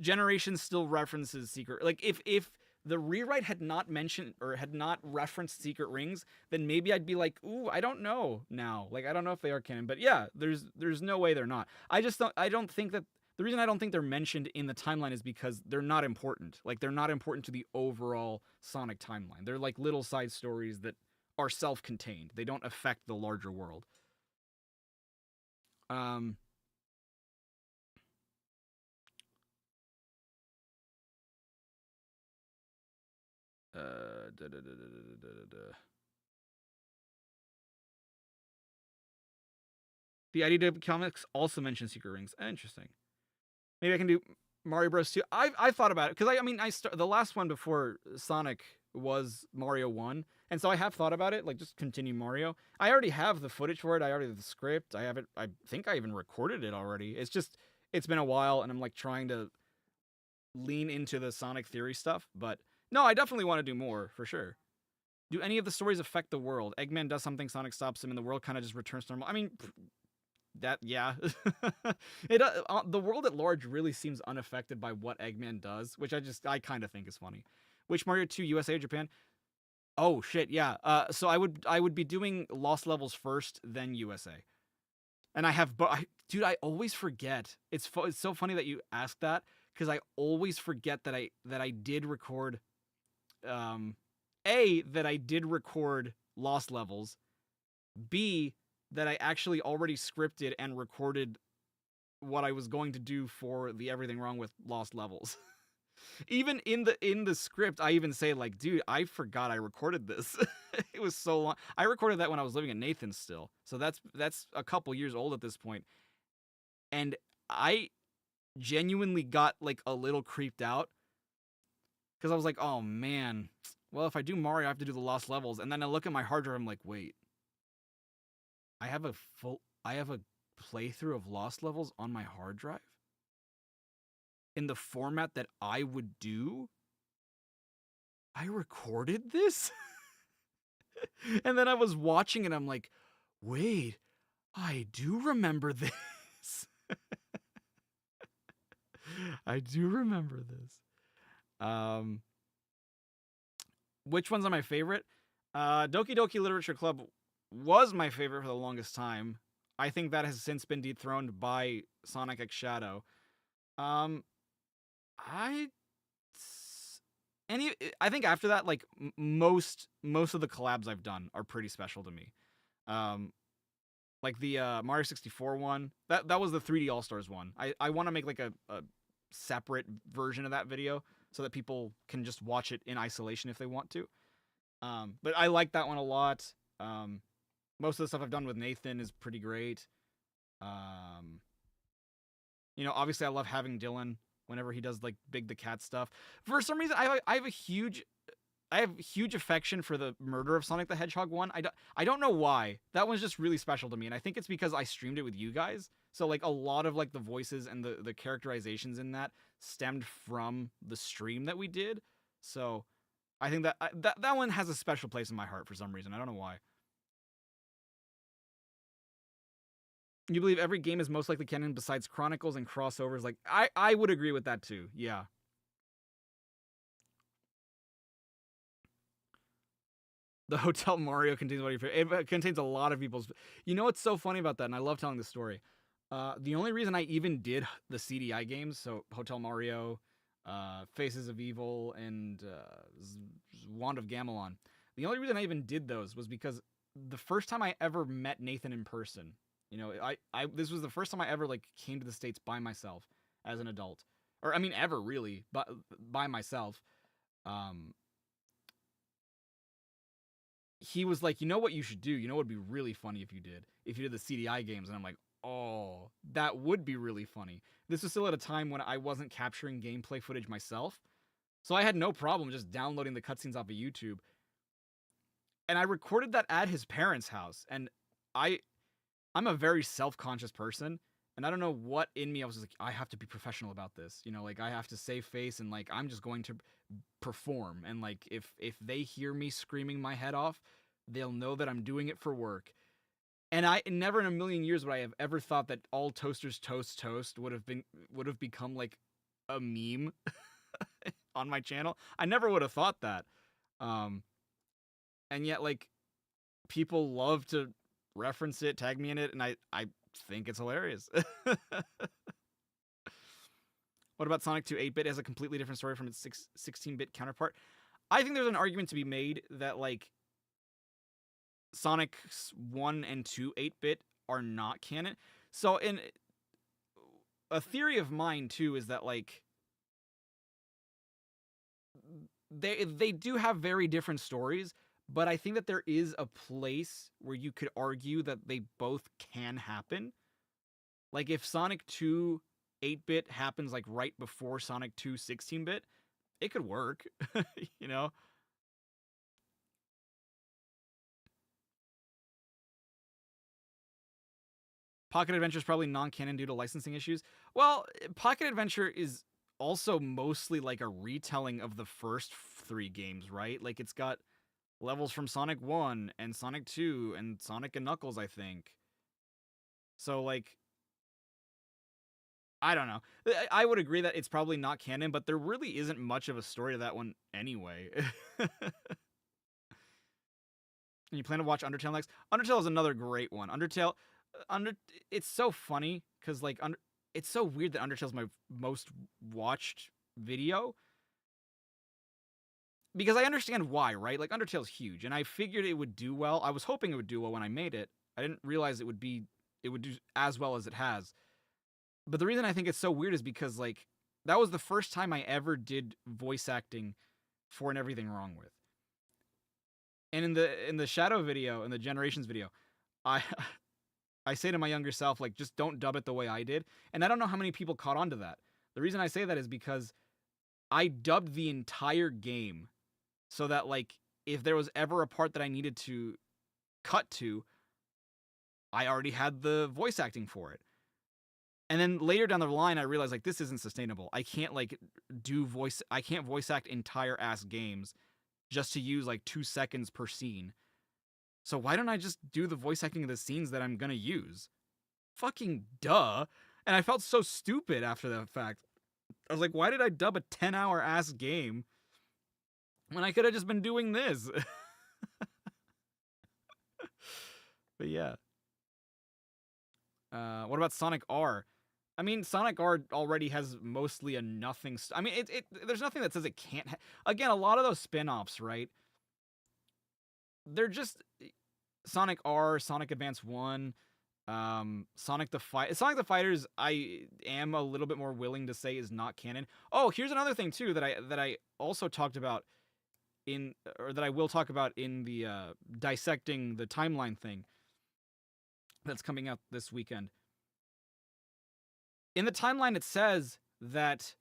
generation still references secret. Like, if the rewrite had not mentioned or had not referenced secret rings, then maybe I'd be like, ooh, I don't know now. Like, I don't know if they are canon. But yeah, there's no way they're not. I don't think that, the reason I don't think they're mentioned in the timeline is because they're not important. Like, they're not important to the overall Sonic timeline. They're like little side stories that are self-contained. They don't affect the larger world. The IDW comics also mention secret rings. Interesting. Maybe I can do Mario Bros. 2. I've thought about it because I mean the last one before Sonic was Mario 1, and so I have thought about it, like just continue Mario. I already have the footage for it. I already have the script. I have it. I think I even recorded it already. It's been a while, and I'm like trying to lean into the Sonic theory stuff, but no, I definitely want to do more, for sure. Do any of the stories affect the world? Eggman does something, Sonic stops him, and the world kind of just returns to normal. I mean, that, yeah. The world at large really seems unaffected by what Eggman does, which I kind of think is funny. Which Mario 2, USA or Japan? Oh, shit, yeah. So I would be doing Lost Levels first, then USA. And I have, dude, I always forget. It's so funny that you asked that, because I always forget that I did record... A, that I did record Lost Levels. B, that I actually already scripted and recorded what I was going to do for the Everything Wrong with Lost Levels. Even in the script, I even say, like, dude, I forgot I recorded this. It was so long. I recorded that when I was living in Nathan's still. So that's a couple years old at this point. And I genuinely got, like, a little creeped out. Because I was like, oh, man. Well, if I do Mario, I have to do the Lost Levels. And then I look at my hard drive, I'm like, wait. I have a playthrough of Lost Levels on my hard drive? In the format that I would do? I recorded this? And then I was watching and I'm like, wait, I do remember this. I do remember this. Which ones are my favorite? Doki Doki Literature Club was my favorite for the longest time. I think that has since been dethroned by Sonic X Shadow. I think after that, like most of the collabs I've done are pretty special to me. Like the Mario 64 one, that was the 3D All Stars one. I want to make like a separate version of that video so that people can just watch it in isolation if they want to. But I like that one a lot. Most of the stuff I've done with Nathan is pretty great. You know, obviously I love having Dylan whenever he does like Big the Cat stuff. For some reason, I have huge affection for the Murder of Sonic the Hedgehog one. I don't know why. That one's just really special to me, and I think it's because I streamed it with you guys. So like a lot of like the voices and the characterizations in that stemmed from the stream that we did. So I think that one has a special place in my heart for some reason. I don't know why. You believe every game is most likely canon besides Chronicles and crossovers? Like I would agree with that too. Yeah. The Hotel Mario contains what it contains a lot of people's. You know what's so funny about that, and I love telling this story. The only reason I even did the CDI games, so Hotel Mario, Faces of Evil, and Wand of Gamelon. The only reason I even did those was because the first time I ever met Nathan in person, you know, this was the first time I ever like came to the States by myself as an adult, or I mean ever really, but by myself. He was like, you know what you should do? You know what would be really funny if you did the CDI games? And I'm like, oh, that would be really funny. This was still at a time when I wasn't capturing gameplay footage myself. So I had no problem just downloading the cutscenes off of YouTube. And I recorded that at his parents' house. And I'm a very self-conscious person. And I don't know what in me, I was just like, I have to be professional about this. You know, like I have to save face and like, I'm just going to perform. And like, if they hear me screaming my head off, they'll know that I'm doing it for work. And I never in a million years would I have ever thought that all toasters toast would have become like a meme on my channel. I never would have thought that. And yet like people love to reference it, tag me in it, and I think it's hilarious. What about Sonic 2 8-bit? It has a completely different story from its 16-bit counterpart. I think there's an argument to be made that like Sonic 1 and 2 8-bit are not canon. So in a theory of mine too is that like they do have very different stories, but I think that there is a place where you could argue that they both can happen. Like if Sonic 2 8-bit happens like right before Sonic 2 16-bit, it could work, you know? Pocket Adventure is probably non-canon due to licensing issues. Well, Pocket Adventure is also mostly like a retelling of the first 3 games, right? Like it's got levels from Sonic 1 and Sonic 2 and Sonic and Knuckles, I think. So like I don't know. I would agree that it's probably not canon, but there really isn't much of a story to that one anyway. And you plan to watch Undertale next? Undertale is another great one. It's so funny because like it's so weird that Undertale's my most watched video. Because I understand why, right? Like Undertale's huge, and I figured it would do well. I was hoping it would do well when I made it. I didn't realize it would do as well as it has. But the reason I think it's so weird is because like that was the first time I ever did voice acting for an Everything Wrong With. And in the Shadow video, in the Generations video, I say to my younger self, like, just don't dub it the way I did. And I don't know how many people caught on to that. The reason I say that is because I dubbed the entire game so that, like, if there was ever a part that I needed to cut to, I already had the voice acting for it. And then later down the line, I realized, like, this isn't sustainable. I can't, like, I can't voice act entire ass games just to use, like, 2 seconds per scene. So why don't I just do the voice acting of the scenes that I'm gonna use? Fucking duh. And I felt so stupid after that fact. I was like, why did I dub a 10-hour ass game when I could have just been doing this? But yeah. What about Sonic R? I mean, Sonic R already has mostly a nothing. I mean, there's nothing that says it can't. Again, a lot of those spin-offs, right? They're just Sonic R, Sonic Advance 1, Sonic the Fighters. I am a little bit more willing to say is not canon. Oh, here's another thing too that I also talked about that I will talk about in the dissecting the timeline thing that's coming out this weekend. In the timeline, it says that,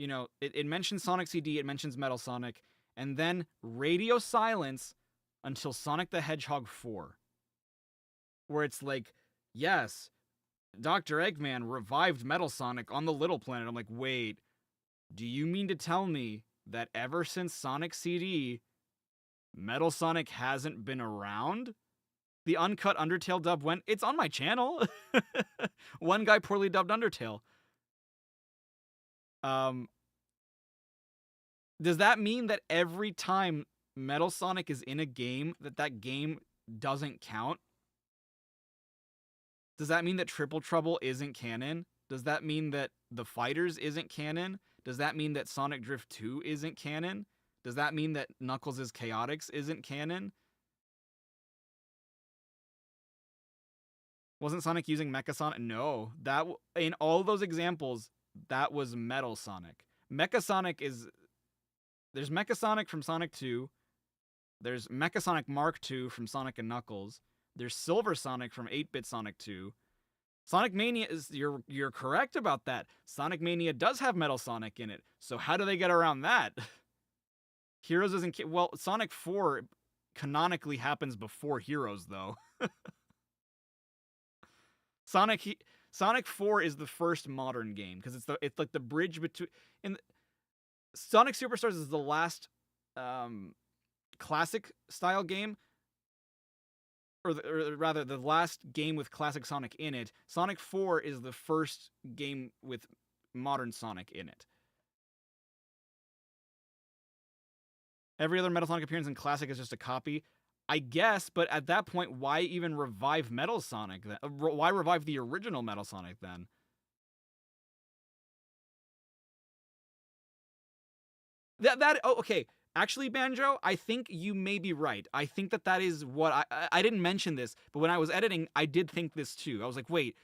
it mentions Sonic CD, it mentions Metal Sonic, and then radio silence until Sonic the Hedgehog 4. Where it's like, yes, Dr. Eggman revived Metal Sonic on the Little Planet. I'm like, wait, do you mean to tell me that ever since Sonic CD, Metal Sonic hasn't been around? The uncut Undertale dub it's on my channel. One guy poorly dubbed Undertale. Does that mean that every time Metal Sonic is in a game, that game doesn't count? Does that mean that Triple Trouble isn't canon? Does that mean that The Fighters isn't canon? Does that mean that Sonic Drift 2 isn't canon? Does that mean that Knuckles' Chaotix isn't canon? Wasn't Sonic using Mecha Sonic? No. In all those examples, that was Metal Sonic. Mecha Sonic there's Mecha Sonic from Sonic 2. There's Mecha Sonic Mark II from Sonic and Knuckles. There's Silver Sonic from 8-Bit Sonic 2. Sonic Mania you're correct about that. Sonic Mania does have Metal Sonic in it. So how do they get around that? Heroes isn't... Well, Sonic 4 canonically happens before Heroes, though. Sonic 4 is the first modern game because it's like the bridge between Sonic Superstars is the last classic style game, or rather the last game with classic Sonic in it. Sonic 4 is the first game with modern Sonic in it. Every other Metal Sonic appearance in classic is just a copy. I guess, but at that point, why even revive Metal Sonic then? Why revive the original Metal Sonic then? Okay. Actually, Banjo, I think you may be right. I think that is what I didn't mention this, but when I was editing, I did think this too. I was like, wait,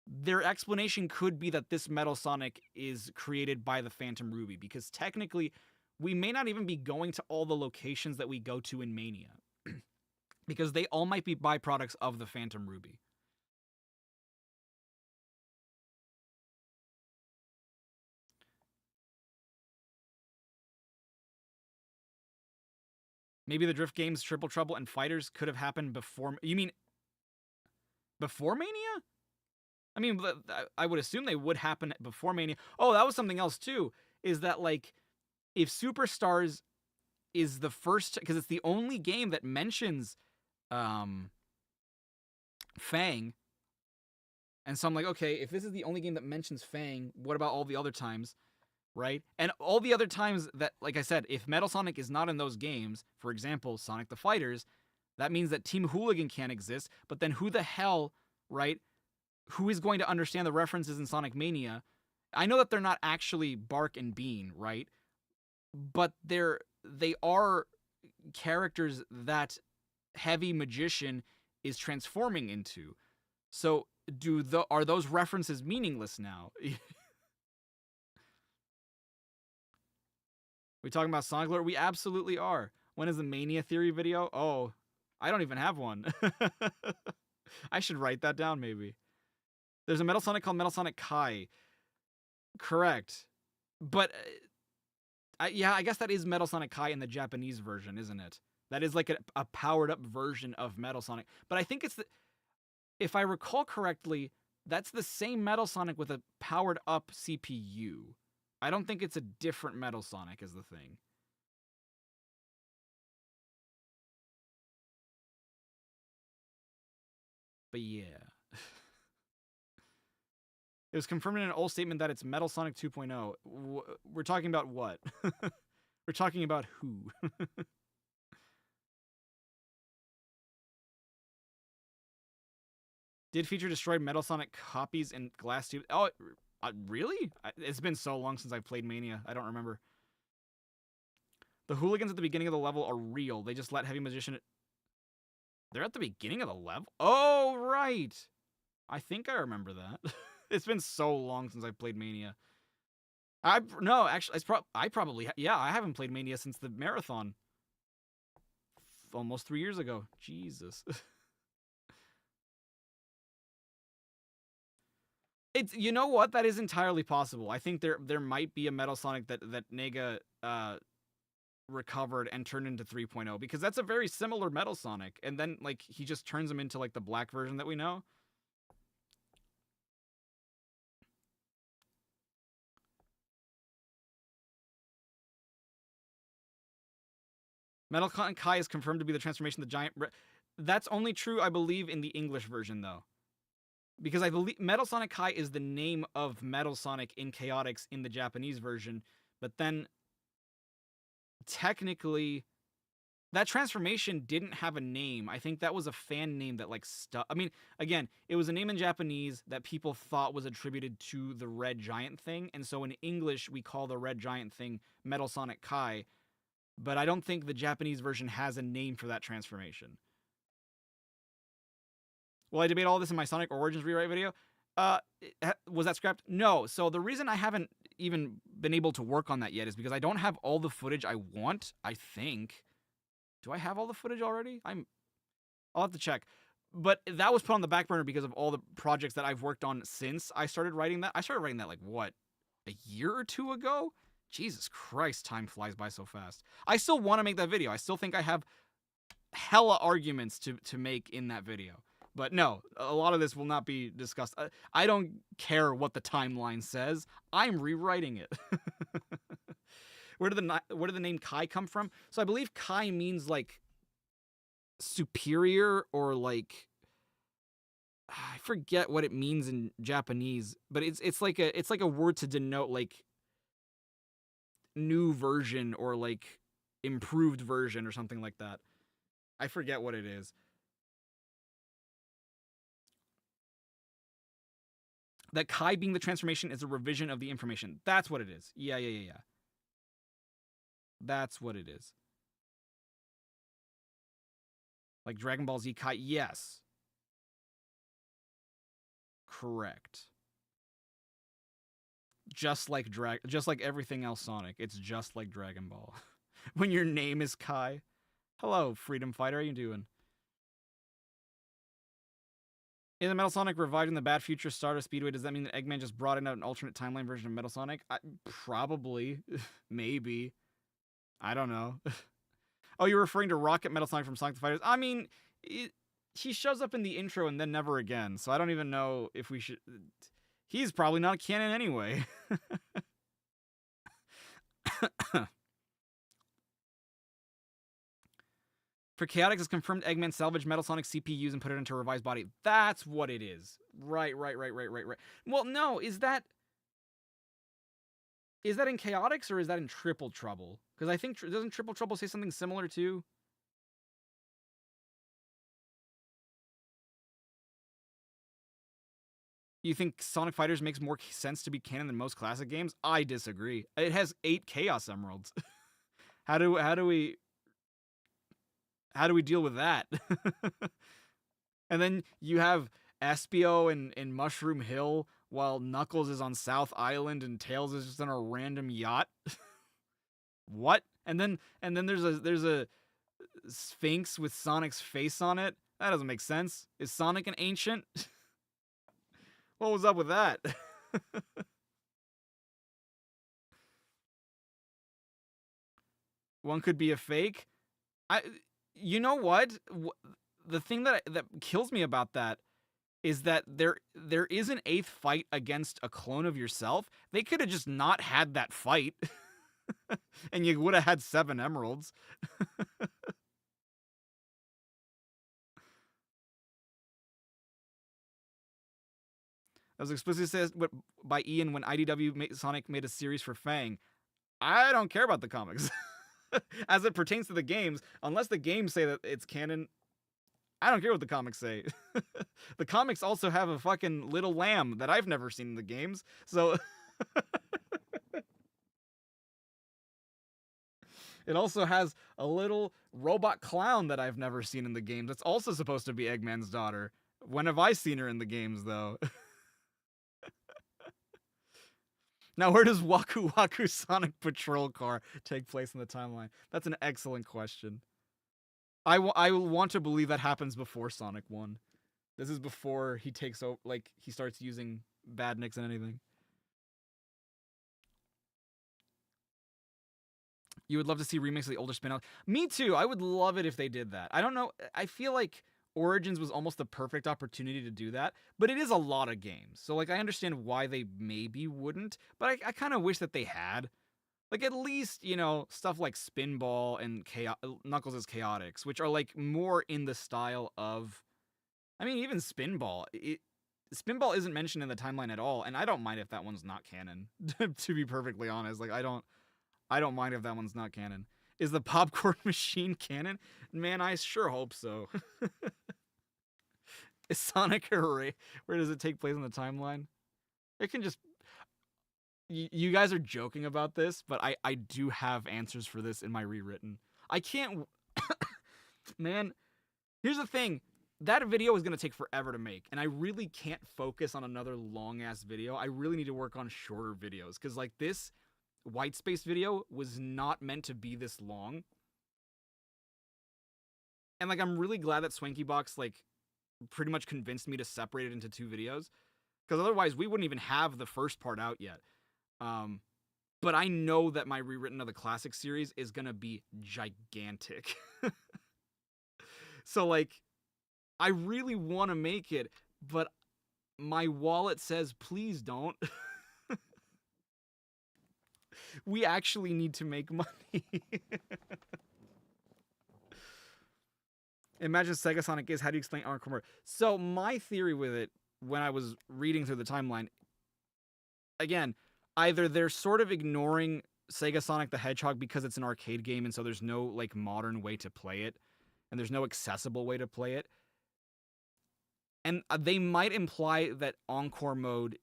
their explanation could be that this Metal Sonic is created by the Phantom Ruby, because technically, we may not even be going to all the locations that we go to in Mania. Because they all might be byproducts of the Phantom Ruby. Maybe the Drift games, Triple Trouble, and Fighters could have happened before... You mean... before Mania? I mean, I would assume they would happen before Mania. Oh, that was something else, too. Is that, like, if Superstars is the first... Because it's the only game that mentions... Fang. And so I'm like, okay, if this is the only game that mentions Fang, what about all the other times, right? And all the other times that, like I said, if Metal Sonic is not in those games, for example, Sonic the Fighters, that means that Team Hooligan can't exist, but then who the hell, right? Who is going to understand the references in Sonic Mania? I know that they're not actually Bark and Bean, right? But they are characters that Heavy Magician is transforming into. So are those references meaningless now? We talking about Sonic lore? We absolutely are. When is the Mania Theory video? Oh, I don't even have one. I should write that down maybe. There's a Metal Sonic called Metal Sonic Kai. Correct. But yeah, I guess that is Metal Sonic Kai in the Japanese version, isn't it? That is like a powered-up version of Metal Sonic. But I think if I recall correctly, that's the same Metal Sonic with a powered-up CPU. I don't think it's a different Metal Sonic is the thing. But yeah. It was confirmed in an old statement that it's Metal Sonic 2.0. We're talking about what? We're talking about who? Did feature destroyed Metal Sonic copies in glass tube? Oh, really? It's been so long since I've played Mania. I don't remember. The hooligans at the beginning of the level are real. They just let Heavy Magician... They're at the beginning of the level? Oh, right. I think I remember that. It's been so long since I've played Mania. No, actually, I probably... Yeah, I haven't played Mania since the marathon. Almost 3 years ago. Jesus. It's, you know what? That is entirely possible. I think there might be a Metal Sonic that Nega recovered and turned into 3.0, because that's a very similar Metal Sonic, and then like he just turns him into like the black version that we know. Metal Sonic Kai is confirmed to be the transformation of the giant. That's only true, I believe, in the English version though. Because I believe Metal Sonic Kai is the name of Metal Sonic in Chaotix in the Japanese version, but then technically that transformation didn't have a name. I think that was a fan name that like stuck. I mean, again, it was a name in Japanese that people thought was attributed to the Red Giant thing, and so in English we call the Red Giant thing Metal Sonic Kai, but I don't think the Japanese version has a name for that transformation. Will I debate all this in my Sonic Origins rewrite video? Was that scrapped? No. So the reason I haven't even been able to work on that yet is because I don't have all the footage I want, I think. Do I have all the footage already? I'll have to check. But that was put on the back burner because of all the projects that I've worked on since I started writing that. I started writing that, like, what, a year or two ago? Jesus Christ, time flies by so fast. I still want to make that video. I still think I have hella arguments to make in that video. But no, a lot of this will not be discussed. I don't care what the timeline says. I'm rewriting it. Where did the name Kai come from? So I believe Kai means like superior, or like I forget what it means in Japanese, but it's like a word to denote like new version or like improved version or something like that. I forget what it is. That Kai being the transformation is a revision of the information. That's what it is. Yeah. That's what it is. Like Dragon Ball Z Kai, yes. Correct. Just like everything else Sonic, it's just like Dragon Ball. When your name is Kai. Hello, Freedom Fighter, how you doing? Is the Metal Sonic revived in the Bad Future Stardust Speedway? Does that mean that Eggman just brought in an alternate timeline version of Metal Sonic? Probably. Maybe. I don't know. Oh, you're referring to Rocket Metal Sonic from Sonic the Fighters? I mean, he shows up in the intro and then never again, so I don't even know if we should... He's probably not canon anyway. For Chaotix, it's confirmed Eggman salvaged Metal Sonic CPUs and put it into a revised body. That's what it is. Right. Well, no, is that in Chaotix or is that in Triple Trouble? Because I think, doesn't Triple Trouble say something similar too? You think Sonic Fighters makes more sense to be canon than most classic games? I disagree. It has 8 Chaos Emeralds. How do we deal with that? And then you have Espio in Mushroom Hill while Knuckles is on South Island and Tails is just on a random yacht. What? And then there's a Sphinx with Sonic's face on it. That doesn't make sense. Is Sonic an ancient? What was up with that? One could be a fake. You know what? The thing that kills me about that is that there is an 8th fight against a clone of yourself. They could have just not had that fight. And you would have had 7 emeralds. That was explicitly said by Ian when Sonic made a series for Fang. I don't care about the comics. As it pertains to the games, unless the games say that it's canon, I don't care what the comics say. The comics also have a fucking little lamb that I've never seen in the games, so... It also has a little robot clown that I've never seen in the games. It's also supposed to be Eggman's daughter. When have I seen her in the games, though? Now, where does Waku Waku Sonic Patrol Car take place in the timeline? That's an excellent question. I want to believe that happens before Sonic 1. This is before he takes over, like, he starts using badniks and anything. You would love to see remakes of the older spin-off. Me too. I would love it if they did that. I don't know. I feel like Origins was almost the perfect opportunity to do that, but it is a lot of games. So, like, I understand why they maybe wouldn't, but I kind of wish that they had. Like, at least, you know, stuff like Spinball and Knuckles' Chaotix, which are, like, more in the style of... I mean, even Spinball. Spinball isn't mentioned in the timeline at all, and I don't mind if that one's not canon, to be perfectly honest. Like, I don't mind if that one's not canon. Is the popcorn machine canon? Man, I sure hope so. Is Sonic Array? Where does it take place in the timeline? It can just... You guys are joking about this, but I do have answers for this in my rewritten. I can't... Man, here's the thing. That video is going to take forever to make, and I really can't focus on another long-ass video. I really need to work on shorter videos, because, like, this... white space video was not meant to be this long. And, like, I'm really glad that Swanky Box, like, pretty much convinced me to separate it into 2 videos. Because otherwise, we wouldn't even have the first part out yet. But I know that my rewritten of the classic series is gonna be gigantic. So, like, I really want to make it, but my wallet says, please don't. We actually need to make money. Imagine Sega Sonic is, how do you explain Encore Mode? So my theory with it, when I was reading through the timeline, again, either they're sort of ignoring Sega Sonic the Hedgehog because it's an arcade game and so there's no, like, modern way to play it, and there's no accessible way to play it. And they might imply that Encore Mode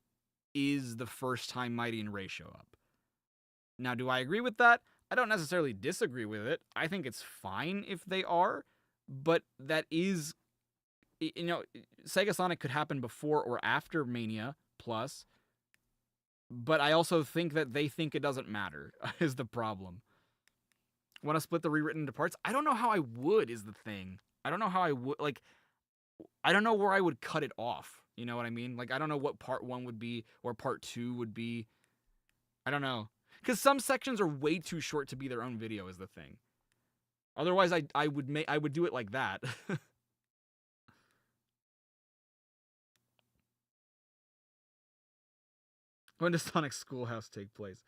is the first time Mighty and Ray show up. Now, do I agree with that? I don't necessarily disagree with it. I think it's fine if they are, but that is, you know, Sega Sonic could happen before or after Mania Plus, but I also think that they think it doesn't matter, is the problem. Want to split the rewritten into parts? I don't know how I would, is the thing. I don't know how I would, like, I don't know where I would cut it off. You know what I mean? Like, I don't know what part 1 would be or part 2 would be. I don't know. Because some sections are way too short to be their own video, is the thing. Otherwise, I would do it like that. When does Sonic Schoolhouse take place?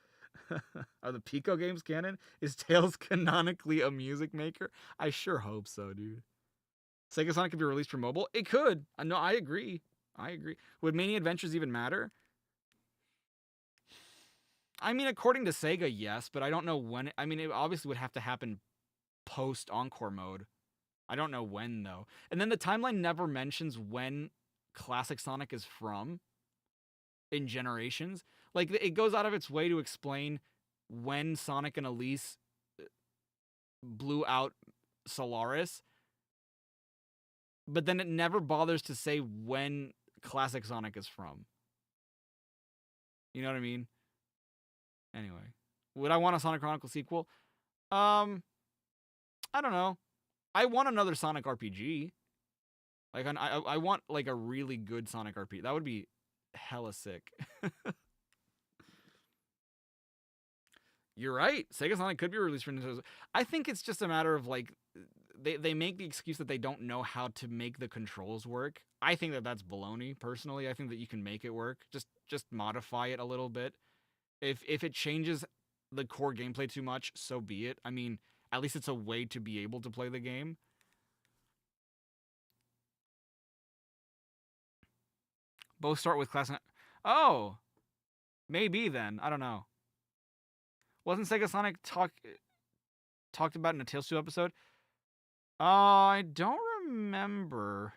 Are the Pico games canon? Is Tails canonically a music maker? I sure hope so, dude. Sega Sonic could be released for mobile? It could. No, I agree. Would Mania Adventures even matter? I mean, according to Sega, yes, but I don't know when. I mean, it obviously would have to happen post Encore Mode. I don't know when, though. And then the timeline never mentions when Classic Sonic is from in Generations. Like, it goes out of its way to explain when Sonic and Elise blew out Solaris, but then it never bothers to say when Classic Sonic is from. You know what I mean? Anyway, would I want a Sonic Chronicles sequel? I don't know. I want another Sonic RPG. Like, I want, like, a really good Sonic RPG. That would be hella sick. You're right. Sega Sonic could be released for Nintendo. I think it's just a matter of, like, they make the excuse that they don't know how to make the controls work. I think that that's baloney, personally. I think that you can make it work. Just modify it a little bit. If it changes the core gameplay too much, so be it. I mean, at least it's a way to be able to play the game. Both start with classic. Oh, maybe then. I don't know. Wasn't Sega Sonic talked about in a Tales 2 episode? I don't remember.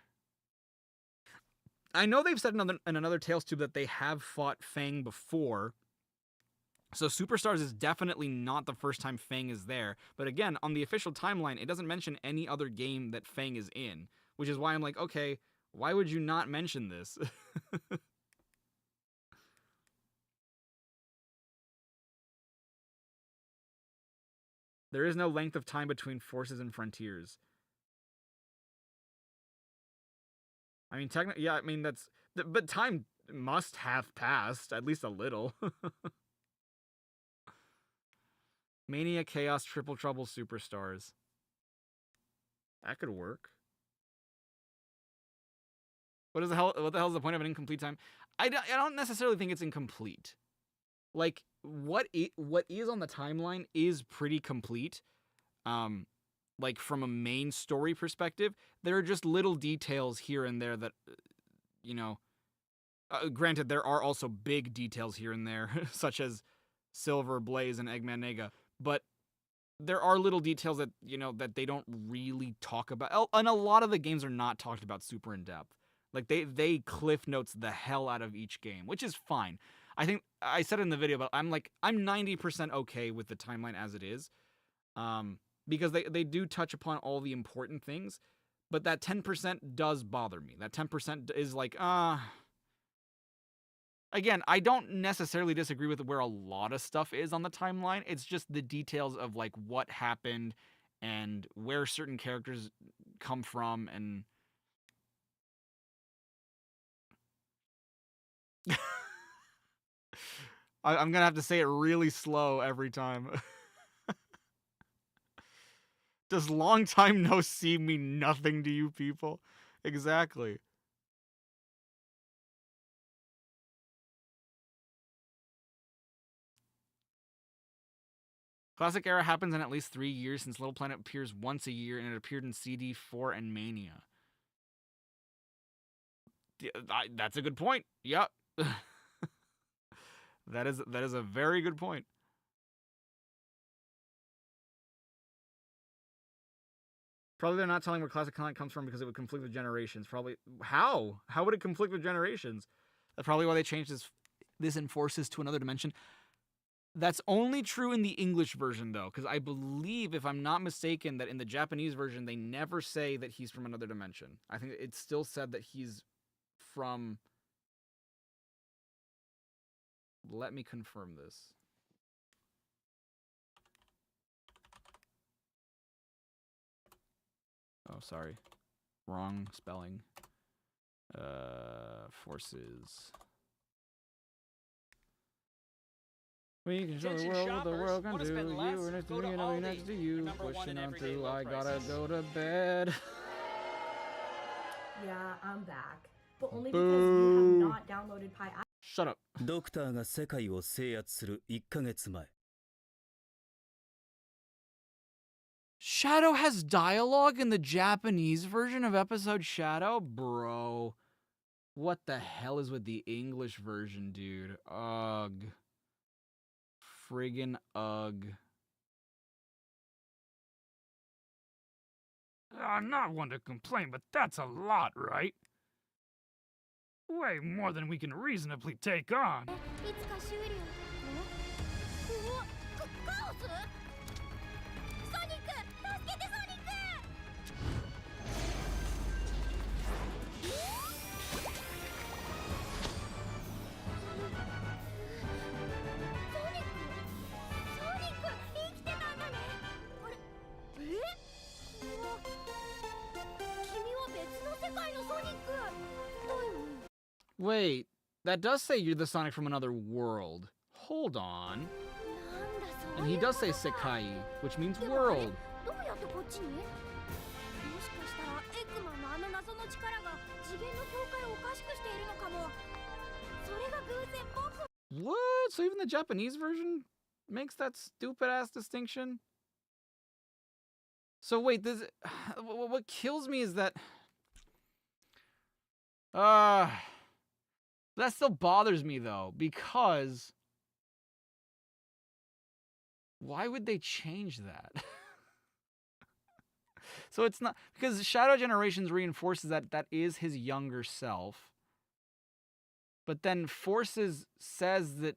I know they've said in another Tales 2 that they have fought Fang before. So Superstars is definitely not the first time Fang is there. But again, on the official timeline, it doesn't mention any other game that Fang is in. Which is why I'm like, okay, why would you not mention this? There is no length of time between Forces and Frontiers. I mean, technically, yeah, I mean, but time must have passed, at least a little. Mania, Chaos, Triple Trouble, Superstars. That could work. What the hell is the point of an incomplete time? I don't necessarily think it's incomplete. Like, what is on the timeline is pretty complete. Like, from a main story perspective, there are just little details here and there that, you know, granted, there are also big details here and there, such as Silver, Blaze, and Eggman Nega, but there are little details that, you know, that they don't really talk about, and a lot of the games are not talked about super in depth. Like, they cliff notes the hell out of each game, which is fine. I think I said it in the video, but I'm 90% okay with the timeline as it is. Because they do touch upon all the important things, but that 10% does bother me. That 10% is like, again, I don't necessarily disagree with where a lot of stuff is on the timeline. It's just the details of, like, what happened and where certain characters come from, and I'm gonna have to say it really slow every time. Does long time no see mean nothing to you people? Exactly. Classic era happens in at least 3 years, since Little Planet appears once a year, and it appeared in CD4 and Mania. That's a good point. Yep. That is a very good point. Probably they're not telling where classic content comes from because it would conflict with generations. Probably. How? How would it conflict with generations? That's probably why they changed this enforces to another dimension. That's only true in the English version, though, because I believe, if I'm not mistaken, that in the Japanese version, they never say that he's from another dimension. I think it's still said that he's from... Let me confirm this. Oh, sorry. Wrong spelling. Forces. We can show the world what the world can do. You are next to me and I'll be next to you. Pushing on through, I gotta go to bed. Yeah, I'm back. But only because you have not downloaded Pi. Shut up. ドクターが世界を制圧する1ヶ月前 Shadow has dialogue in the Japanese version of episode Shadow? Bro. What the hell is with the English version, dude? Ugh. Friggin' ugh. I'm not one to complain, but that's a lot, right? Way more than we can reasonably take on. Wait, that does say you're the Sonic from another world. Hold on. And he does say Sekai, which means world. What? So even the Japanese version makes that stupid-ass distinction? So wait, what kills me is that... That still bothers me, though, because why would they change that? So it's not, because Shadow Generations reinforces that that is his younger self, but then says that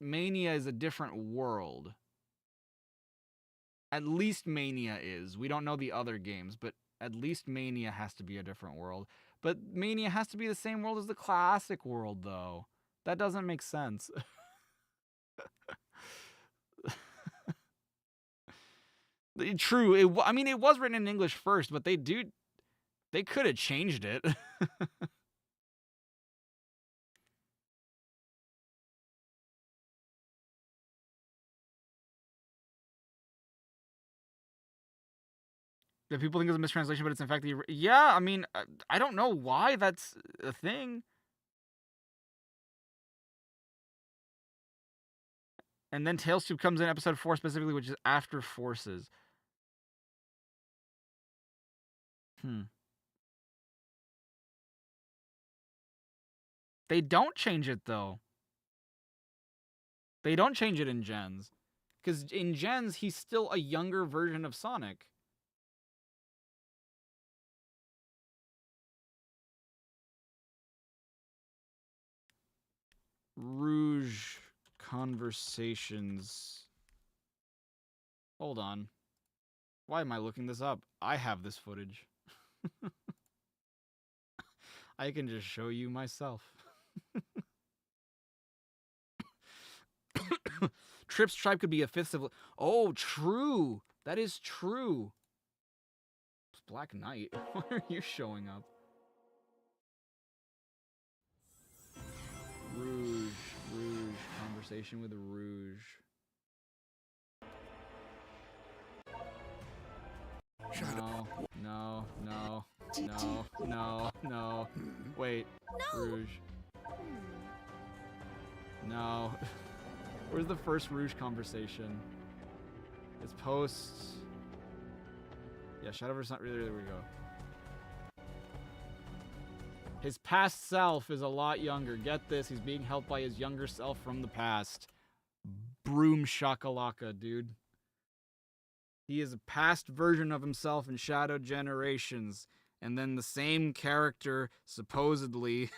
Mania is a different world. At least Mania is. We don't know the other games, but at least Mania has to be a different world. But Mania has to be the same world as the classic world, though. That doesn't make sense. True. I mean, it was written in English first, but they could have changed it. Yeah, people think it's a mistranslation, but it's in fact the... Yeah, I mean, I don't know why that's a thing. And then Tails Tube comes in episode 4 specifically, which is after Forces. They don't change it, though. They don't change it in Gens. Because in Gens, he's still a younger version of Sonic. Rouge conversations. Hold on. Why am I looking this up? I have this footage. I can just show you myself. Trip's tribe could be a fifth of... Oh, true. That is true. It's Black Knight. Why are you showing up? Rouge. Conversation with Rouge. No. Wait. No. Rouge. No. Where's the first Rouge conversation? It's post... Yeah, Shadowverse not really... There we go. His past self is a lot younger. Get this, he's being helped by his younger self from the past. Broom shakalaka, dude. He is a past version of himself in Shadow Generations. And then the same character, supposedly,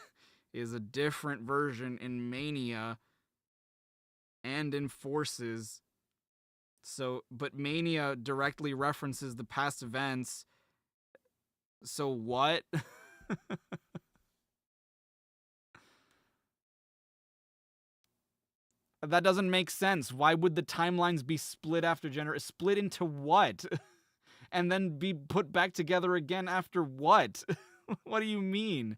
is a different version in Mania and in Forces. So, but Mania directly references the past events. So what? That doesn't make sense. Why would the timelines be split after split into what? And then be put back together again after what? What do you mean?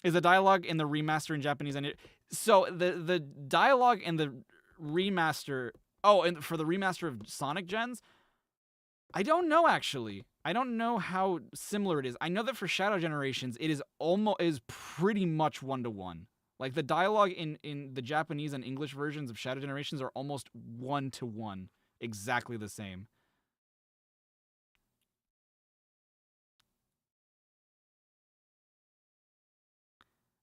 Is the dialogue in the remaster in Japanese? So the dialogue in the remaster... Oh, and for the remaster of Sonic Gens? I don't know, actually. I don't know how similar it is. I know that for Shadow Generations, it is pretty much one-to-one. Like, the dialogue in the Japanese and English versions of Shadow Generations are almost one-to-one. Exactly the same.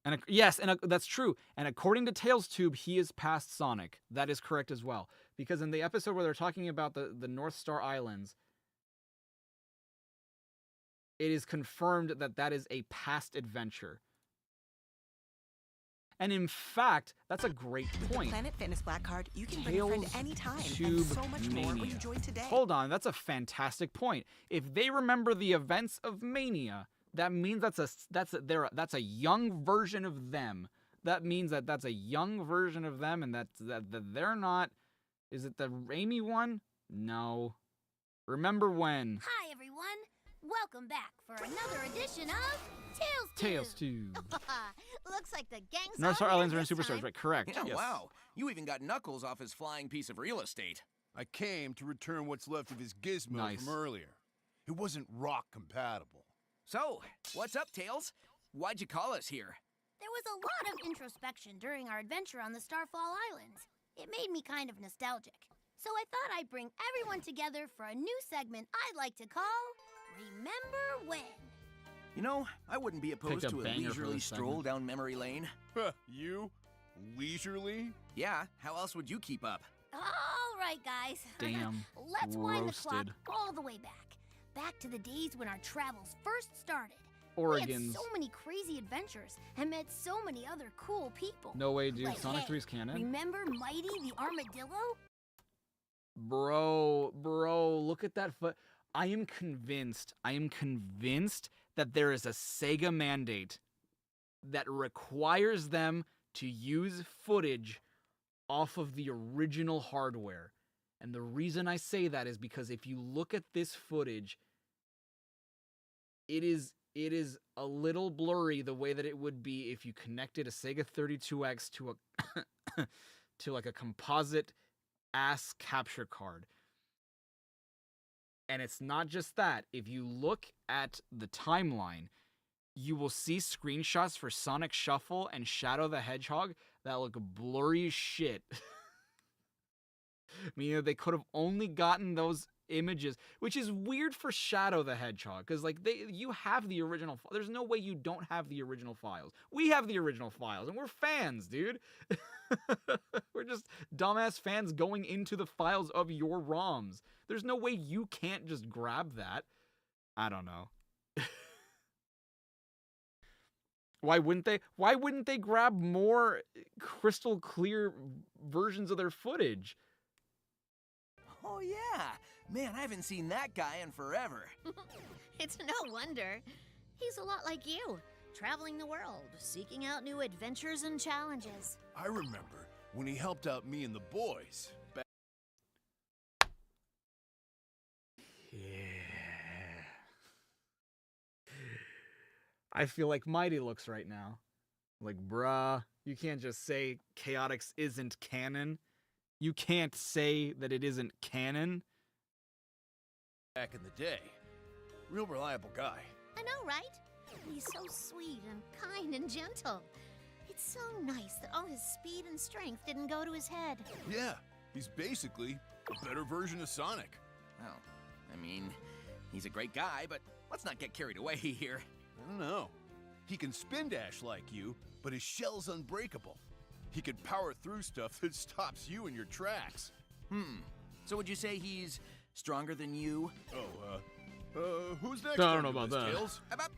And yes, and that's true. And according to Tails Tube, he is past Sonic. That is correct as well. Because in the episode where they're talking about the North Star Islands, it is confirmed that that is a past adventure. And in fact, that's a great point. With the Planet Fitness Black Card, you can bring a friend anytime and so much more when you join today. Hold on, that's a fantastic point. If they remember the events of Mania, that means that's a young version of them. That means that's a young version of them, and that they're not. Is it the Amy one? No. Remember when? Hi everyone. Welcome back for another edition of Tails Tube. Looks like the gang's North Star all Islands here are in this Superstars, time. right? Correct. Yeah, yes. wow. You even got Knuckles off his flying piece of real estate. I came to return what's left of his gizmo from earlier. It wasn't rock compatible. So, what's up, Tails? Why'd you call us here? There was a lot of introspection during our adventure on the Starfall Islands. It made me kind of nostalgic. So I thought I'd bring everyone together for a new segment I'd like to call Remember When. You know, I wouldn't be opposed a to a banger for leisurely this stroll segment. down memory lane. You? Leisurely? Yeah, how else would you keep up? All right, guys. Damn. Let's wind the clock Roasted. all the way back. Back to the days when our travels first started. Oregon's. We had so many crazy adventures and met so many other cool people. No way, dude. Like, Sonic hey, 3's canon. Remember Mighty the Armadillo? Bro, look at that foot. I am convinced that there is a Sega mandate that requires them to use footage off of the original hardware. And the reason I say that is because if you look at this footage, it is a little blurry the way that it would be if you connected a Sega 32X to a to like a composite ass capture card. And it's not just that. If you look at the timeline, you will see screenshots for Sonic Shuffle and Shadow the Hedgehog that look blurry as shit. Meaning they could have only gotten those images, which is weird for Shadow the Hedgehog, because like you have the original. There's no way you don't have the original files. We have the original files, and we're fans, dude. We're just dumbass fans going into the files of your ROMs. There's no way you can't just grab that. I don't know. Why wouldn't they? Why wouldn't they grab more crystal clear versions of their footage? Oh yeah, man, I haven't seen that guy in forever. It's no wonder. He's a lot like you, traveling the world, seeking out new adventures and challenges. I remember when he helped out me and the boys. I feel like Mighty looks right now. Like, bruh, you can't just say Chaotix isn't canon. You can't say that it isn't canon. Back in the day. Real reliable guy. I know, right? He's so sweet and kind and gentle. It's so nice that all his speed and strength didn't go to his head. Yeah, he's basically a better version of Sonic. Well, I mean, he's a great guy, but let's not get carried away here. I don't know. He can spin dash like you, but his shell's unbreakable. He can power through stuff that stops you in your tracks. So would you say he's stronger than you? Who's next? I don't know about that. Tails? About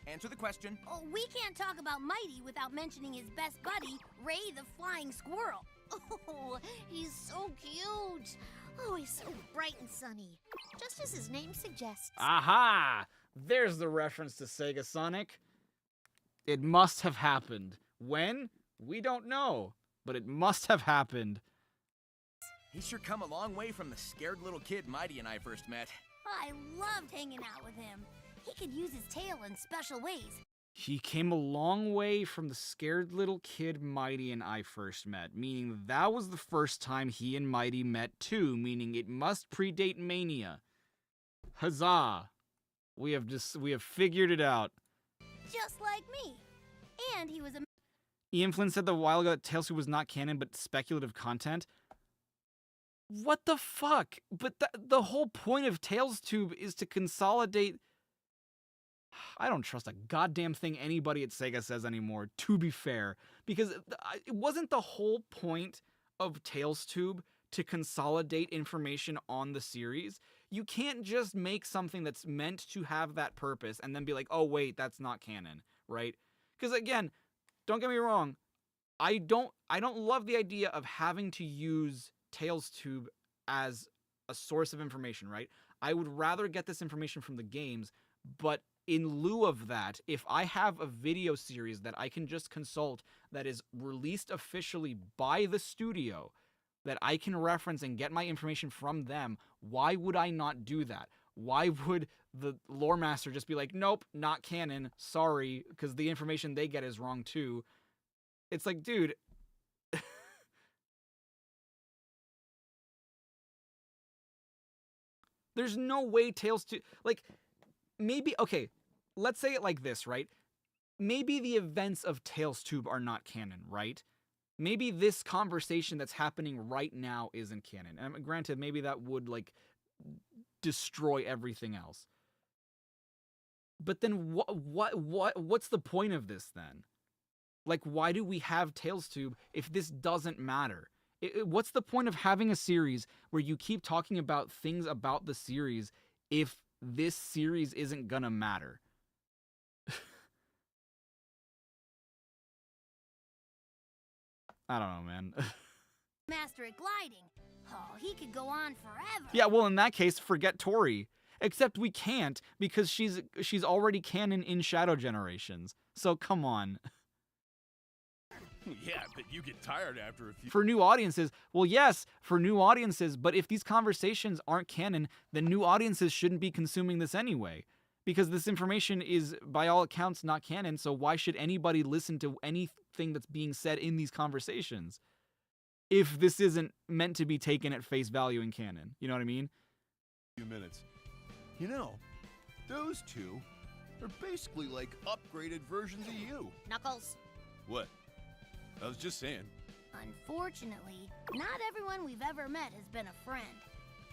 answer the question. Oh, we can't talk about Mighty without mentioning his best buddy, Ray the Flying Squirrel. Oh, he's so cute. Oh, he's so bright and sunny, just as his name suggests. Aha! There's the reference to Sega Sonic. It must have happened. When? We don't know, but it must have happened. He's sure come a long way from the scared little kid Mighty and I first met. I loved hanging out with him. He could use his tail in special ways. He came a long way from the scared little kid Mighty and I first met, meaning that was the first time he and Mighty met too, meaning it must predate Mania. Huzzah! We have figured it out. Just like me. And he was a... Ian Flynn said a while ago that Tales was not canon, but speculative content. What the fuck? But the whole point of Tales Tube is to consolidate... I don't trust a goddamn thing anybody at Sega says anymore, to be fair. Because it wasn't the whole point of Tales Tube to consolidate information on the series. You can't just make something that's meant to have that purpose and then be like, oh wait, that's not canon, right? Because again, don't get me wrong, I don't love the idea of having to use Tales Tube as a source of information, right? I would rather get this information from the games, but in lieu of that, if I have a video series that I can just consult that is released officially by the studio, that I can reference and get my information from them, why would I not do that? Why would the lore master just be like, nope, not canon, sorry, because the information they get is wrong too? It's like, dude... There's no way Tales to... Like, maybe... Okay, let's say it like this, right? Maybe the events of Tales Tube are not canon, right? Maybe this conversation that's happening right now isn't canon. And granted, maybe that would, like, destroy everything else. But then what's the point of this then? Like, why do we have Tales Tube if this doesn't matter? What's the point of having a series where you keep talking about things about the series if this series isn't gonna matter? I don't know, man. Master at gliding. Oh, he could go on forever. Yeah, well, in that case, forget Tori. Except we can't, because she's already canon in Shadow Generations. So come on. Yeah, but you get tired after a few. For new audiences, well, yes, for new audiences, but if these conversations aren't canon, then new audiences shouldn't be consuming this anyway. Because this information is, by all accounts, not canon, so why should anybody listen to anything that's being said in these conversations? If this isn't meant to be taken at face value in canon. You know what I mean? Few minutes. You know, those two are basically like upgraded versions of you. Knuckles. What? I was just saying. Unfortunately, not everyone we've ever met has been a friend.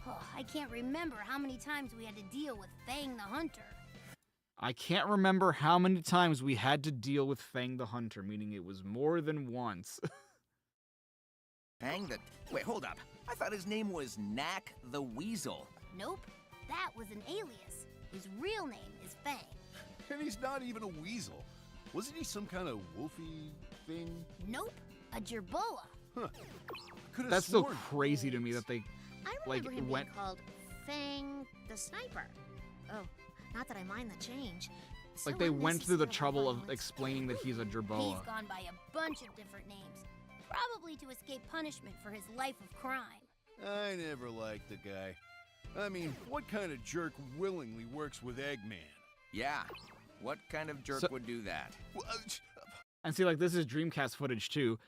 Oh, I can't remember how many times we had to deal with Fang the Hunter. I can't remember how many times we had to deal with Fang the Hunter, meaning it was more than once. Fang the... Wait, hold up. I thought his name was Knack the Weasel. Nope, that was an alias. His real name is Fang. And he's not even a weasel. Wasn't he some kind of wolfy thing? Nope, a gerboa. Huh. That's so crazy to me that they I remember him being called Fang the Sniper. Oh, not that I mind the change. Like they went through the trouble of explaining that he's a gerboa. He's gone by a bunch of different names. Probably to escape punishment for his life of crime. I never liked the guy. I mean, what kind of jerk willingly works with Eggman? Yeah, what kind of jerk would do that? And see, like, this is Dreamcast footage, too.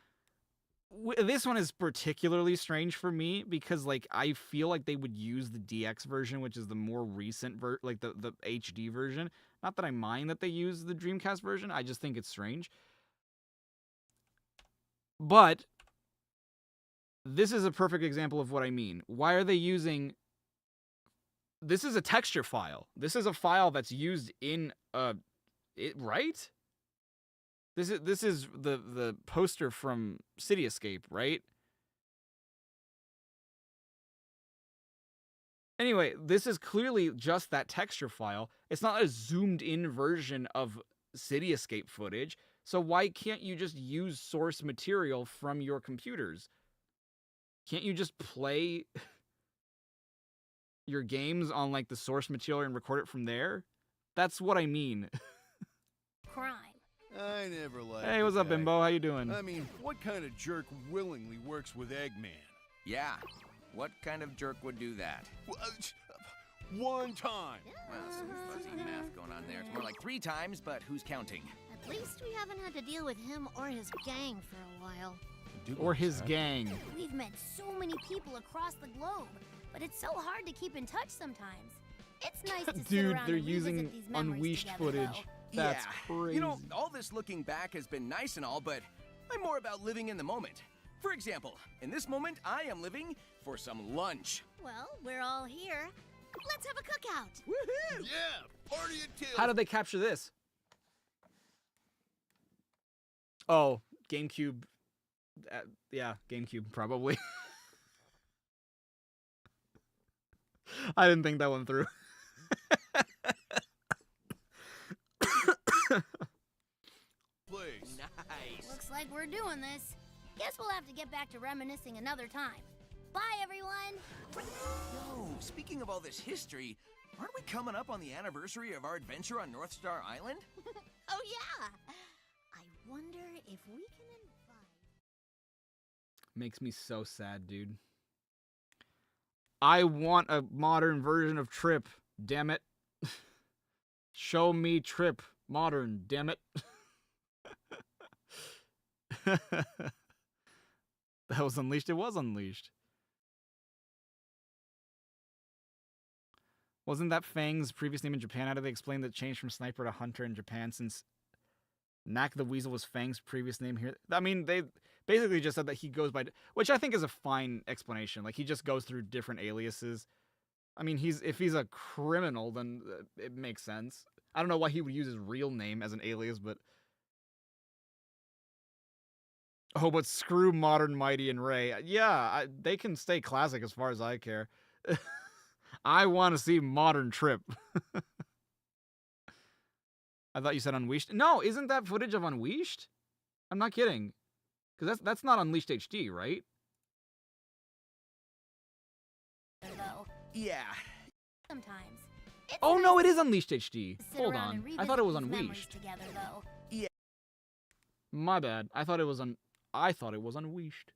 This one is particularly strange for me because, like, I feel like they would use the DX version, which is the more recent, like, the HD version. Not that I mind that they use the Dreamcast version, I just think it's strange. But this is a perfect example of what I mean. Why are they using... This is a texture file. This is a file that's used in right? This is the poster from City Escape, right? Anyway, this is clearly just that texture file. It's not a zoomed in version of City Escape footage. So why can't you just use source material from your computers? Can't you just play your games on like the source material and record it from there? That's what I mean. Crime. I never liked Hey, what's up, Bimbo? How you doing? I mean, what kind of jerk willingly works with Eggman? Yeah, what kind of jerk would do that? One time. Well, some fuzzy math going on there. It's more like 3 times, but who's counting? At least we haven't had to deal with him or his gang for a while. Or his gang. We've met so many people across the globe, but it's so hard to keep in touch sometimes. It's nice to sit Dude, around they're and using revisit these memories unleashed together, footage. though. That's crazy. You know, all this looking back has been nice and all, but I'm more about living in the moment. For example, in this moment, I am living for some lunch. Well, we're all here. Let's have a cookout. Woohoo! Yeah, party until... How did they capture this? Oh, GameCube. Yeah, GameCube, probably. I didn't think that one through. Place. Nice. Looks like we're doing this. Guess we'll have to get back to reminiscing another time. Bye, everyone. Yo, speaking of all this history, aren't we coming up on the anniversary of our adventure on North Star Island? Oh, yeah. I wonder if we can invite... Makes me so sad, dude. I want a modern version of Trip, damn it. Show me Trip, modern, damn it. That was Unleashed, it was Unleashed. Wasn't that Fang's previous name in Japan? How did they explain that change from Sniper to Hunter in Japan since Knack the Weasel was Fang's previous name here? I mean, they basically just said that he goes by... Which I think is a fine explanation. Like, he just goes through different aliases. I mean, if he's a criminal, then it makes sense. I don't know why he would use his real name as an alias, but... Oh, but screw Modern, Mighty, and Ray. Yeah, they can stay classic as far as I care. I want to see Modern Trip. I thought you said Unleashed. No, isn't that footage of Unleashed? I'm not kidding. Because that's not Unleashed HD, right? Yeah. Sometimes. Oh, no, it is Unleashed HD. Hold on. I thought it was Unleashed. Together, though. Yeah. My bad. I thought it was Unleashed.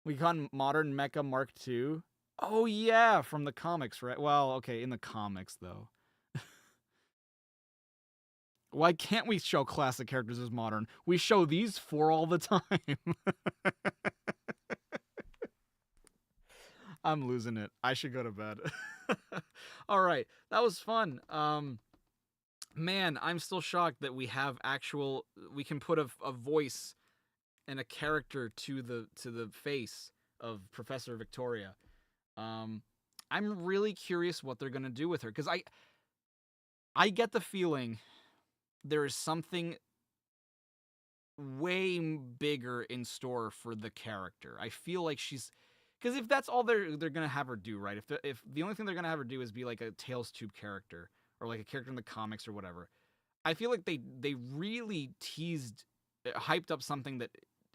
We got Modern Mecha Mark II. Oh, yeah, from the comics, right? Well, okay, in the comics, though. Why can't we show classic characters as modern? We show these four all the time. I'm losing it. I should go to bed. All right, that was fun. Man, I'm still shocked that we have we can put a voice and a character to the face of Professor Victoria. I'm really curious what they're gonna do with her, because I get the feeling there is something way bigger in store for the character. I feel like she's... Because if that's all they're going to have her do, right? If the only thing they're going to have her do is be like a Tales Tube character, or like a character in the comics or whatever, I feel like they really hyped up something that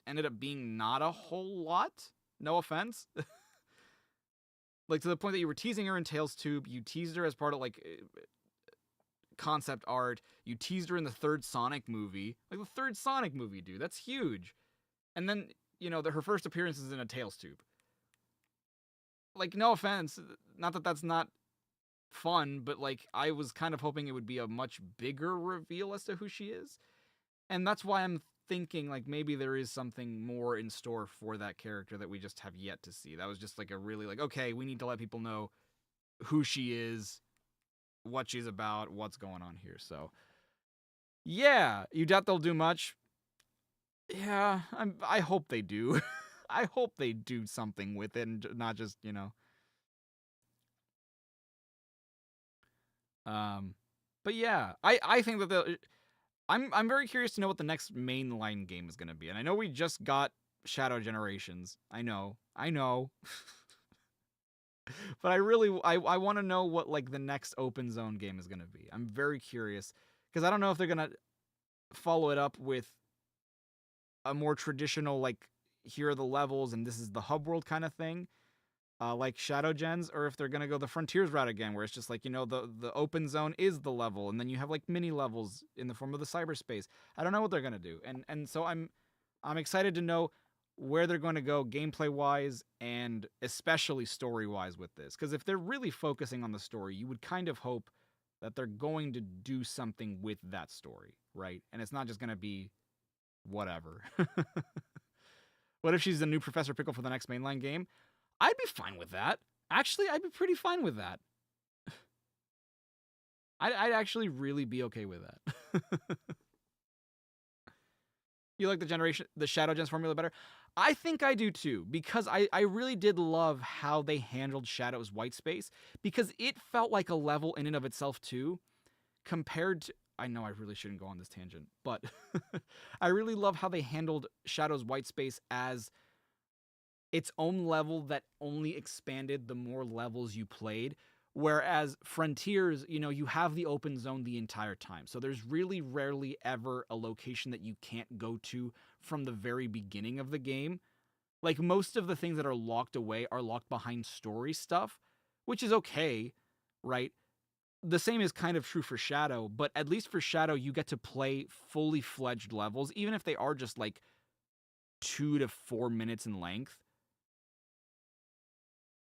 ended up being not a whole lot. No offense. Like, to the point that you were teasing her in Tales Tube, you teased her as part of, like... concept art. You teased her in the third Sonic movie. Like, the third Sonic movie, dude. That's huge. And then, you know, her first appearance is in a Tales Tube. Like, no offense. Not that that's not fun, but, like, I was kind of hoping it would be a much bigger reveal as to who she is. And that's why I'm thinking, like, maybe there is something more in store for that character that we just have yet to see. That was just, like, a really, like, okay, we need to let people know who she is, what she's about, what's going on here. So, yeah, you doubt they'll do much? Yeah, I hope they do. I hope they do something with it and not just, you know. But yeah, I think that I'm very curious to know what the next mainline game is going to be. And I know we just got Shadow Generations. I know. But I want to know what, like, the next open zone game is going to be. I'm very curious, because I don't know if they're going to follow it up with a more traditional, like, here are the levels and this is the hub world kind of thing, like Shadow Gens, or if they're going to go the Frontiers route again, where it's just like, you know, the open zone is the level, and then you have, like, mini levels in the form of the cyberspace. I don't know what they're going to do. And so I'm excited to know where they're going to go gameplay-wise and especially story-wise with this. Because if they're really focusing on the story, you would kind of hope that they're going to do something with that story, right? And it's not just going to be whatever. What if she's the new Professor Pickle for the next mainline game? I'd be fine with that. Actually, I'd be pretty fine with that. I'd actually really be okay with that. You like the Shadow Gens formula better? I think I do too, because I really did love how they handled Shadow's white space, because it felt like a level in and of itself too, compared to... I know I really shouldn't go on this tangent, but I really love how they handled Shadow's white space as its own level that only expanded the more levels you played. Whereas Frontiers, you know, you have the open zone the entire time. So there's really rarely ever a location that you can't go to from the very beginning of the game. Like, most of the things that are locked away are locked behind story stuff, which is okay, right? The same is kind of true for Shadow, but at least for Shadow, you get to play fully fledged levels, even if they are just like 2 to 4 minutes in length.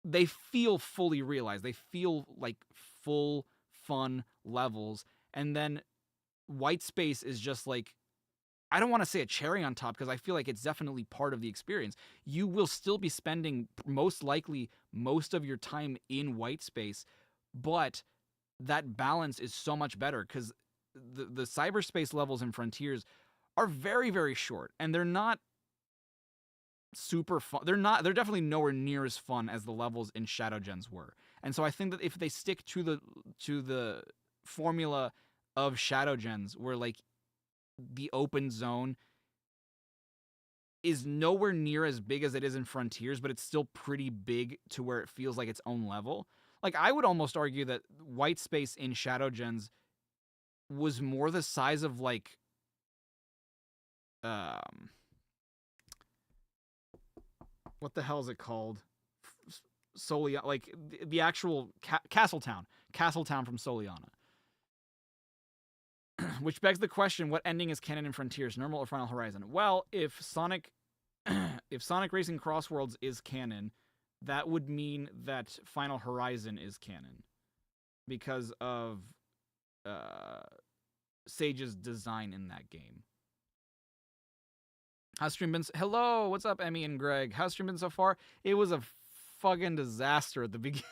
They feel fully realized. They feel like full, fun levels. And then white space is just like, I don't want to say a cherry on top, because I feel like it's definitely part of the experience. You will still be spending most likely most of your time in white space, but that balance is so much better, because the cyberspace levels in Frontiers are very, very short, and they're not super fun. They're definitely nowhere near as fun as the levels in Shadow Gens were. And so I think that if they stick to the formula of Shadow Gens, where like the open zone is nowhere near as big as it is in Frontiers, but it's still pretty big to where it feels like its own level. Like, I would almost argue that white space in Shadow Gens was more the size of, like, what the hell is it called? Soliana, like, the actual Castletown. Castletown from Soliana. Which begs the question, what ending is canon in Frontiers, normal or Final Horizon? Well, if Sonic Racing Crossworlds is canon, that would mean that Final Horizon is canon. Because of Sage's design in that game. How's stream been? Hello, what's up, Emmy and Greg? How's stream been so far? It was a fucking disaster at the beginning,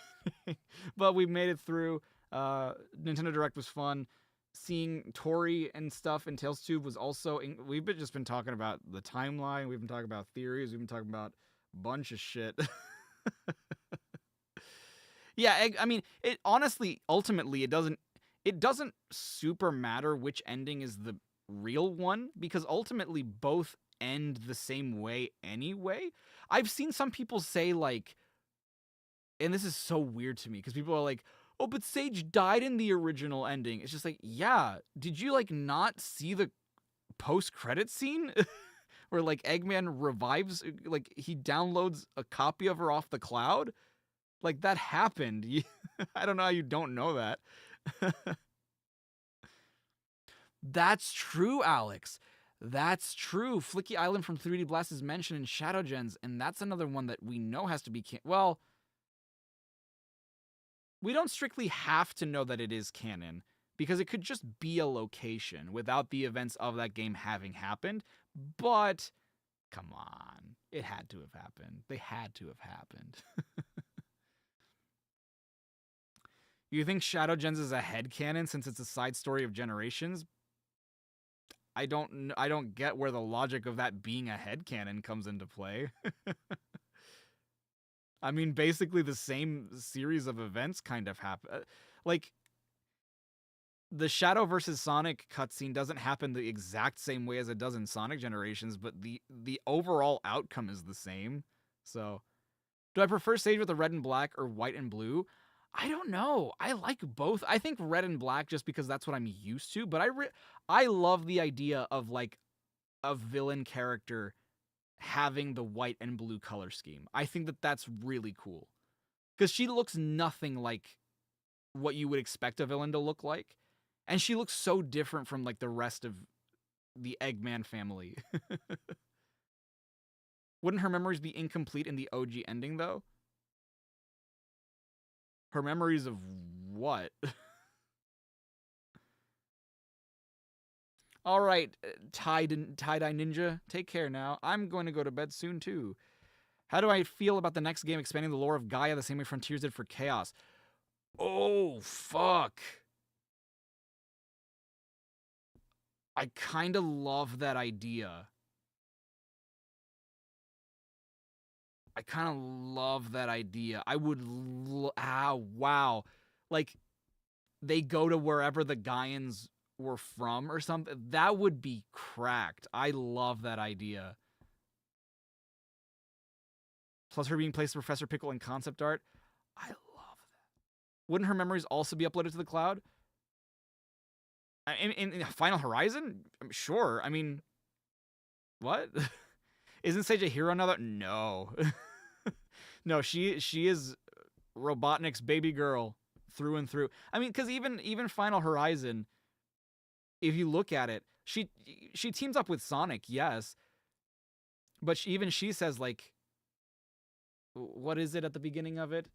but we made it through. Nintendo Direct was fun. Seeing Tori and stuff in Tales Tube was also... We've just been talking about the timeline. We've been talking about theories. We've been talking about a bunch of shit. Yeah, I mean, it honestly, ultimately, it doesn't super matter which ending is the real one, because ultimately both end the same way anyway. I've seen some people say, like... And this is so weird to me, because people are like, oh, but Sage died in the original ending. It's just like, yeah, did you, like, not see the post-credit scene? Where, like, Eggman revives, like, he downloads a copy of her off the cloud? Like, that happened. I don't know how you don't know that. That's true, Alex. That's true. Flicky Island from 3D Blast is mentioned in Shadow Gens, and that's another one that we know has to be well... We don't strictly have to know that it is canon, because it could just be a location without the events of that game having happened, but come on, it had to have happened. They had to have happened. You think Shadow Gens is a headcanon since it's a side story of Generations? I don't get where the logic of that being a headcanon comes into play. I mean, basically the same series of events kind of happen. Like, the Shadow versus Sonic cutscene doesn't happen the exact same way as it does in Sonic Generations, but the overall outcome is the same. So, do I prefer Sage with the red and black or white and blue? I don't know. I like both. I think red and black just because that's what I'm used to, but I love the idea of, like, a villain character having the white and blue color scheme. I think that that's really cool. Because she looks nothing like what you would expect a villain to look like. And she looks so different from, like, the rest of the Eggman family. Wouldn't her memories be incomplete in the OG ending, though? Her memories of what? All right, tie-dye ninja, take care now. I'm going to go to bed soon, too. How do I feel about the next game expanding the lore of Gaia the same way Frontiers did for Chaos? Oh, fuck. I kind of love that idea. I would... wow. Like, they go to wherever the Gaians were from or something. That would be cracked. I love that idea. Plus her being placed with Professor Pickle in concept art. I love that. Wouldn't her memories also be uploaded to the cloud? In Final Horizon? Sure. I mean, what? Isn't Sage a hero now? No. No, she is Robotnik's baby girl through and through. I mean, because even Final Horizon, if you look at it, she teams up with Sonic, yes. But even she says, like, what is it at the beginning of it?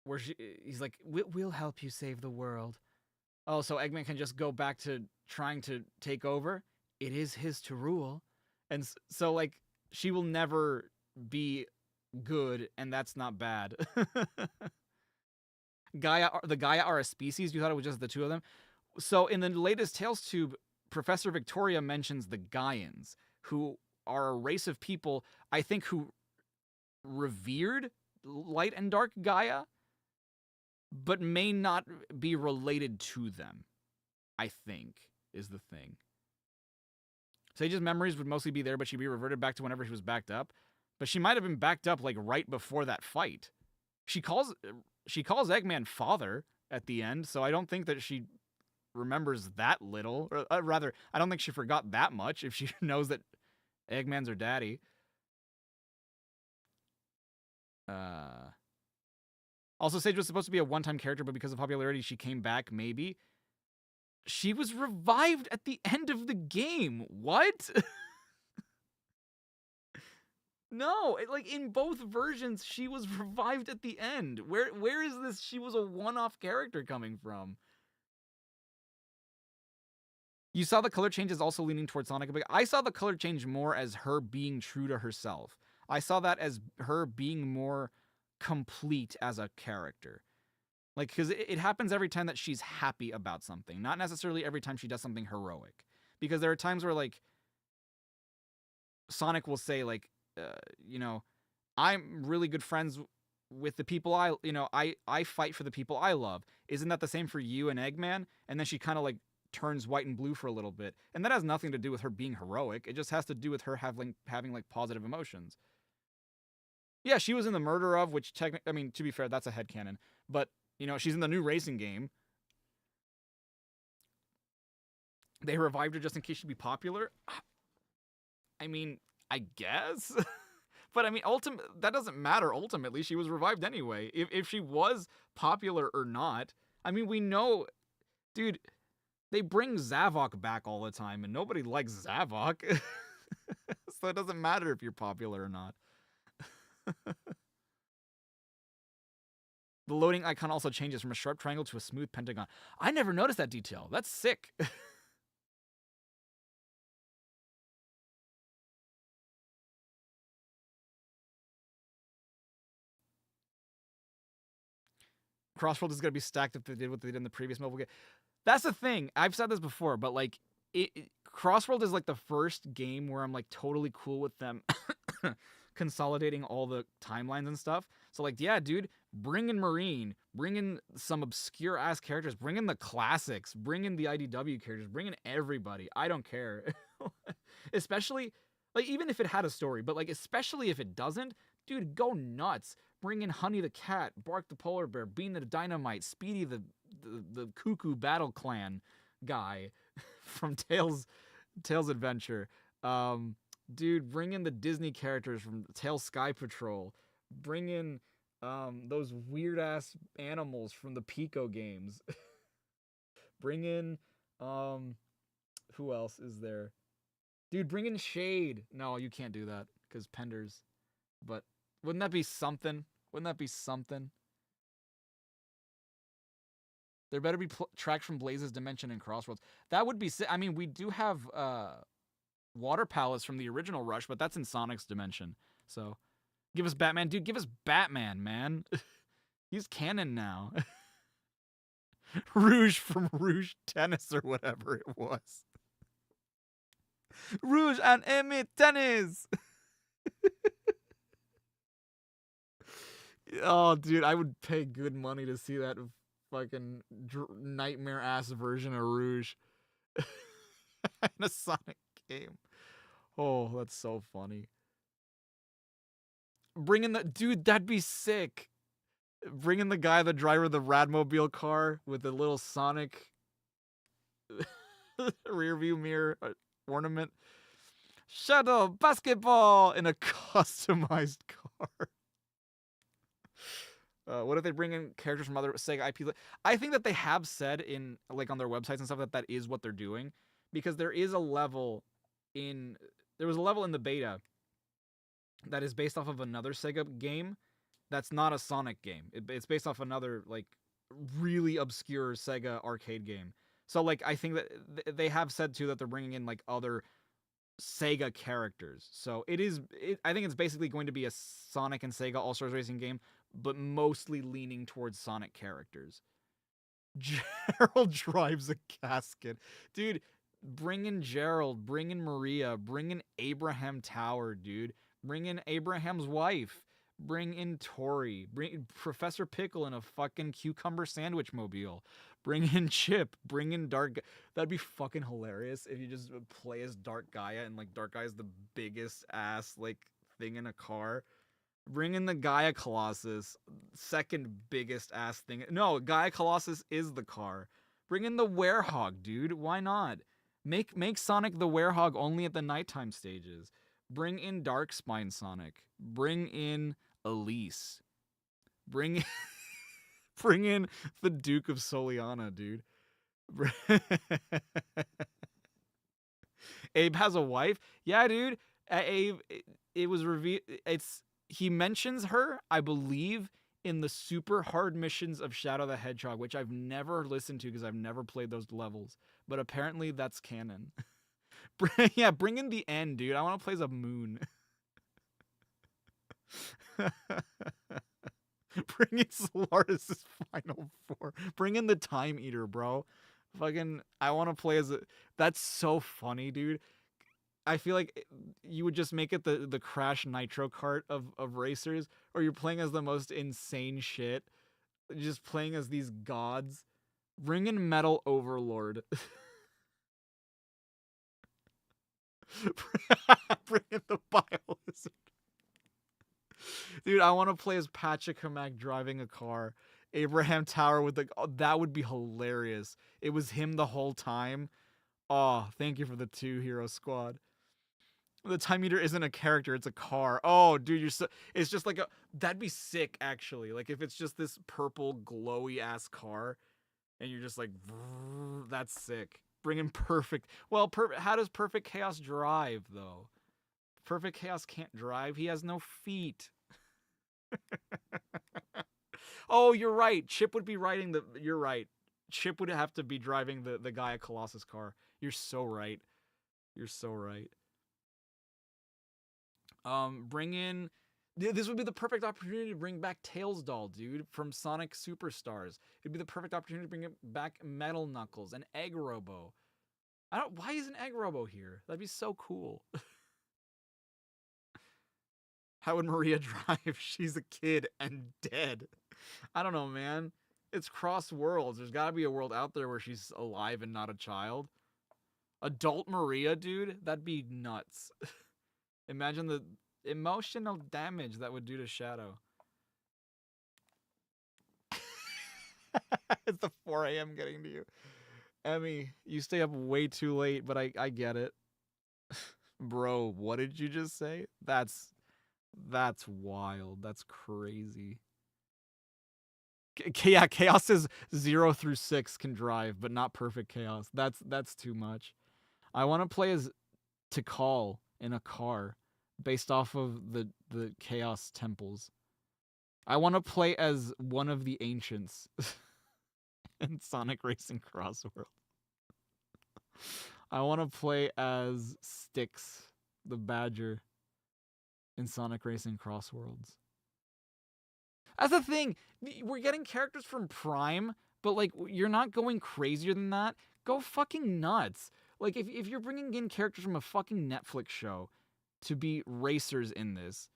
Where he's like, we'll help you save the world. Oh, so Eggman can just go back to trying to take over? It is his to rule. And so, like, she will never be good, and that's not bad. The Gaia are a species? You thought it was just the two of them? So in the latest Tales Tube, Professor Victoria mentions the Gaians, who are a race of people, I think, who revered light and dark Gaia, but may not be related to them, I think, is the thing. Sage's memories would mostly be there, but she'd be reverted back to whenever she was backed up. But she might have been backed up, like, right before that fight. She calls Eggman father at the end, so I don't think that she remembers that little. Or, rather, I don't think she forgot that much if she knows that Eggman's her daddy. Also, Sage was supposed to be a one-time character, but because of popularity, she came back, maybe. She was revived at the end of the game. What? No, like in both versions, she was revived at the end. Where is this she was a one-off character coming from? You saw the color change is also leaning towards Sonic. I saw the color change more as her being true to herself. I saw that as her being more complete as a character. Like, because it happens every time that she's happy about something, not necessarily every time she does something heroic. Because there are times where, like, Sonic will say, like, you know, I'm really good friends with the people I fight for the people I love. Isn't that the same for you and Eggman? And then she kind of, like, turns white and blue for a little bit. And that has nothing to do with her being heroic. It just has to do with her having like, positive emotions. Yeah, she was in the Murder of, which technically, I mean, to be fair, that's a headcanon. But, you know, she's in the new racing game. They revived her just in case she'd be popular. I mean, I guess. But I mean, that doesn't matter ultimately. She was revived anyway. If she was popular or not. I mean, we know, dude, they bring Zavok back all the time and nobody likes Zavok. So it doesn't matter if you're popular or not. The loading icon also changes from a sharp triangle to a smooth pentagon. I never noticed that detail. That's sick. Crossworld is going to be stacked if they did what they did in the previous mobile game. That's the thing. I've said this before, but like, Crossworld is like the first game where I'm like totally cool with them consolidating all the timelines and stuff. So like, yeah, dude, bring in Marine, bring in some obscure ass characters, bring in the classics, bring in the IDW characters, bring in everybody. I don't care. Especially, like, even if it had a story, but like, especially if it doesn't, dude, go nuts. Bring in Honey the Cat, Bark the Polar Bear, Bean the Dynamite, Speedy the Cuckoo Battle Clan guy from Tails Adventure. Dude, bring in the Disney characters from Tails Sky Patrol. Bring in those weird ass animals from the Pico games. Bring in who else is there? Dude, bring in Shade. No, you can't do that because Penders. But wouldn't that be something? Wouldn't that be something? There better be tracks from Blaze's Dimension and Crossroads. That would be sick. I mean, we do have Water Palace from the original Rush, but that's in Sonic's Dimension. So, give us Batman. Dude, give us Batman, man. He's canon now. Rouge from Rouge Tennis or whatever it was. Rouge and Amy Tennis! Oh, dude, I would pay good money to see that fucking nightmare-ass version of Rouge in a Sonic game. Oh, that's so funny. Bring in the... Dude, that'd be sick. Bring in the guy, the driver of the Radmobile car with the little Sonic rearview mirror ornament. Shadow basketball in a customized car. What if they bring in characters from other Sega IP? I think that they have said in like on their websites and stuff that is what they're doing, because there was a level in the beta that is based off of another Sega game that's not a Sonic game. It's based off another like really obscure Sega arcade game. So like I think that they have said too that they're bringing in like other Sega characters. So I think it's basically going to be a Sonic and Sega All-Stars Racing game, but mostly leaning towards Sonic characters. Gerald drives a casket. Dude, bring in Gerald, bring in Maria, bring in Abraham Tower, dude. Bring in Abraham's wife. Bring in Tori. Bring Professor Pickle in a fucking cucumber sandwich mobile. Bring in Chip. Bring in Dark. That'd be fucking hilarious if you just play as Dark Gaia and like Dark Gaia's the biggest ass like thing in a car. Bring in the Gaia Colossus, second biggest ass thing. No, Gaia Colossus is the car. Bring in the Werehog, dude. Why not? Make Sonic the Werehog only at the nighttime stages. Bring in Darkspine Sonic. Bring in Elise. Bring in the Duke of Soliana, dude. Abe has a wife? Yeah, dude. Abe, it was revealed. He mentions her, I believe, in the super hard missions of Shadow the Hedgehog, which I've never listened to because I've never played those levels. But apparently that's canon. Yeah, bring in the end, dude. I want to play as a moon. Bring in Solaris' Final Four. Bring in the Time Eater, bro. Fucking, I want to play as a... That's so funny, dude. I feel like you would just make it the Crash Nitro Kart of racers, or you're playing as the most insane shit. Just playing as these gods. Bring in Metal Overlord. Bring in the Bio-Lizard. Dude, I want to play as Pachacamac driving a car. Abraham Tower with the... Oh, that would be hilarious. It was him the whole time. Oh, thank you for the 2-hero squad. The Time Eater isn't a character, it's a car. Oh, dude, you're so... It's just like a... That'd be sick, actually. Like, if it's just this purple, glowy-ass car, and you're just like... That's sick. Bring in Perfect... Well, how does Perfect Chaos drive, though? Perfect Chaos can't drive. He has no feet. Oh, you're right. Chip would be riding the... You're right. Chip would have to be driving the Gaia Colossus car. You're so right. You're so right. Bring in... This would be the perfect opportunity to bring back Tails Doll, dude, from Sonic Superstars. It'd be the perfect opportunity to bring back Metal Knuckles and Egg Robo. Why isn't Egg Robo here? That'd be so cool. How would Maria drive? She's a kid and dead. I don't know, man. It's cross worlds. There's gotta be a world out there where she's alive and not a child. Adult Maria, dude? That'd be nuts. Imagine the emotional damage that would do to Shadow. It's the 4 a.m. getting to you. Emmy, you stay up way too late, but I get it. Bro, what did you just say? That's wild. That's crazy. Yeah, Chaos is 0 through 6 can drive, but not Perfect Chaos. That's too much. I want to play as Tikal in a car based off of the Chaos temples. I want to play as one of the ancients in Sonic Racing Crossworld. I want to play as Styx, the Badger, in Sonic Racing Crossworlds. That's the thing. We're getting characters from Prime, but like you're not going crazier than that. Go fucking nuts. Like if you're bringing in characters from a fucking Netflix show to be racers in this,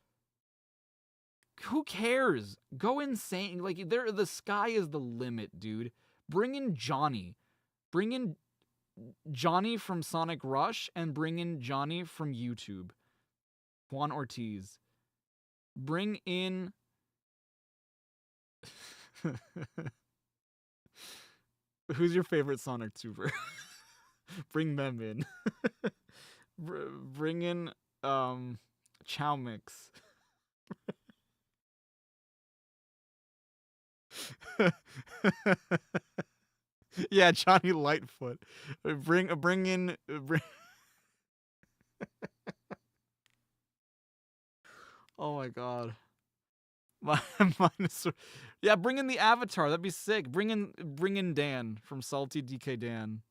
who cares? Go insane. Like the sky is the limit, dude. Bring in Johnny. Bring in Johnny from Sonic Rush and bring in Johnny from YouTube. Juan Ortiz. Bring in... Who's your favorite Sonic Tuber? Bring them in. Bring in Chow Mix. Yeah, Johnny Lightfoot. Bring in. Oh my god. Yeah, bring in the Avatar. That'd be sick. Bring in Dan from Salty DK Dan.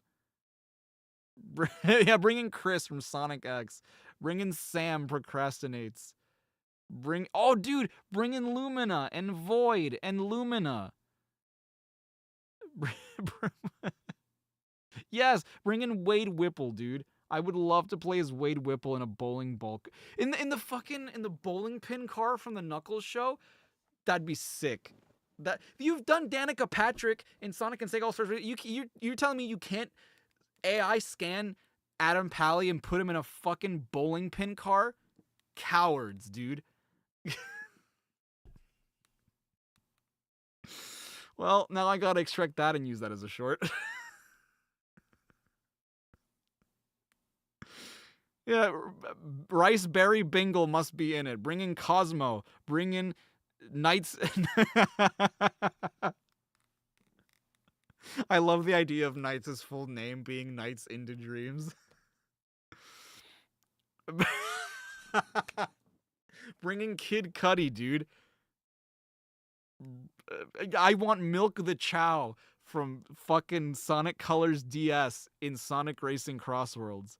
Yeah, bring in Chris from Sonic X. Bring in Sam Procrastinates. Oh, dude, bring in Lumina and Void and Lumina. Yes, bring in Wade Whipple, dude. I would love to play as Wade Whipple in a bowling ball. In the bowling pin car from the Knuckles show, that'd be sick. That you've done Danica Patrick in Sonic and Sega All-Stars. You're telling me you can't AI scan Adam Pally and put him in a fucking bowling pin car? Cowards, dude. Well, now I gotta extract that and use that as a short. Yeah, Riceberry Bingle must be in it. Bring in Cosmo. Bring in Knights. I love the idea of Knights' full name being Knights into Dreams. Bring in Kid Cudi, dude. I want Milk the Chow from fucking Sonic Colors DS in Sonic Racing Crossworlds.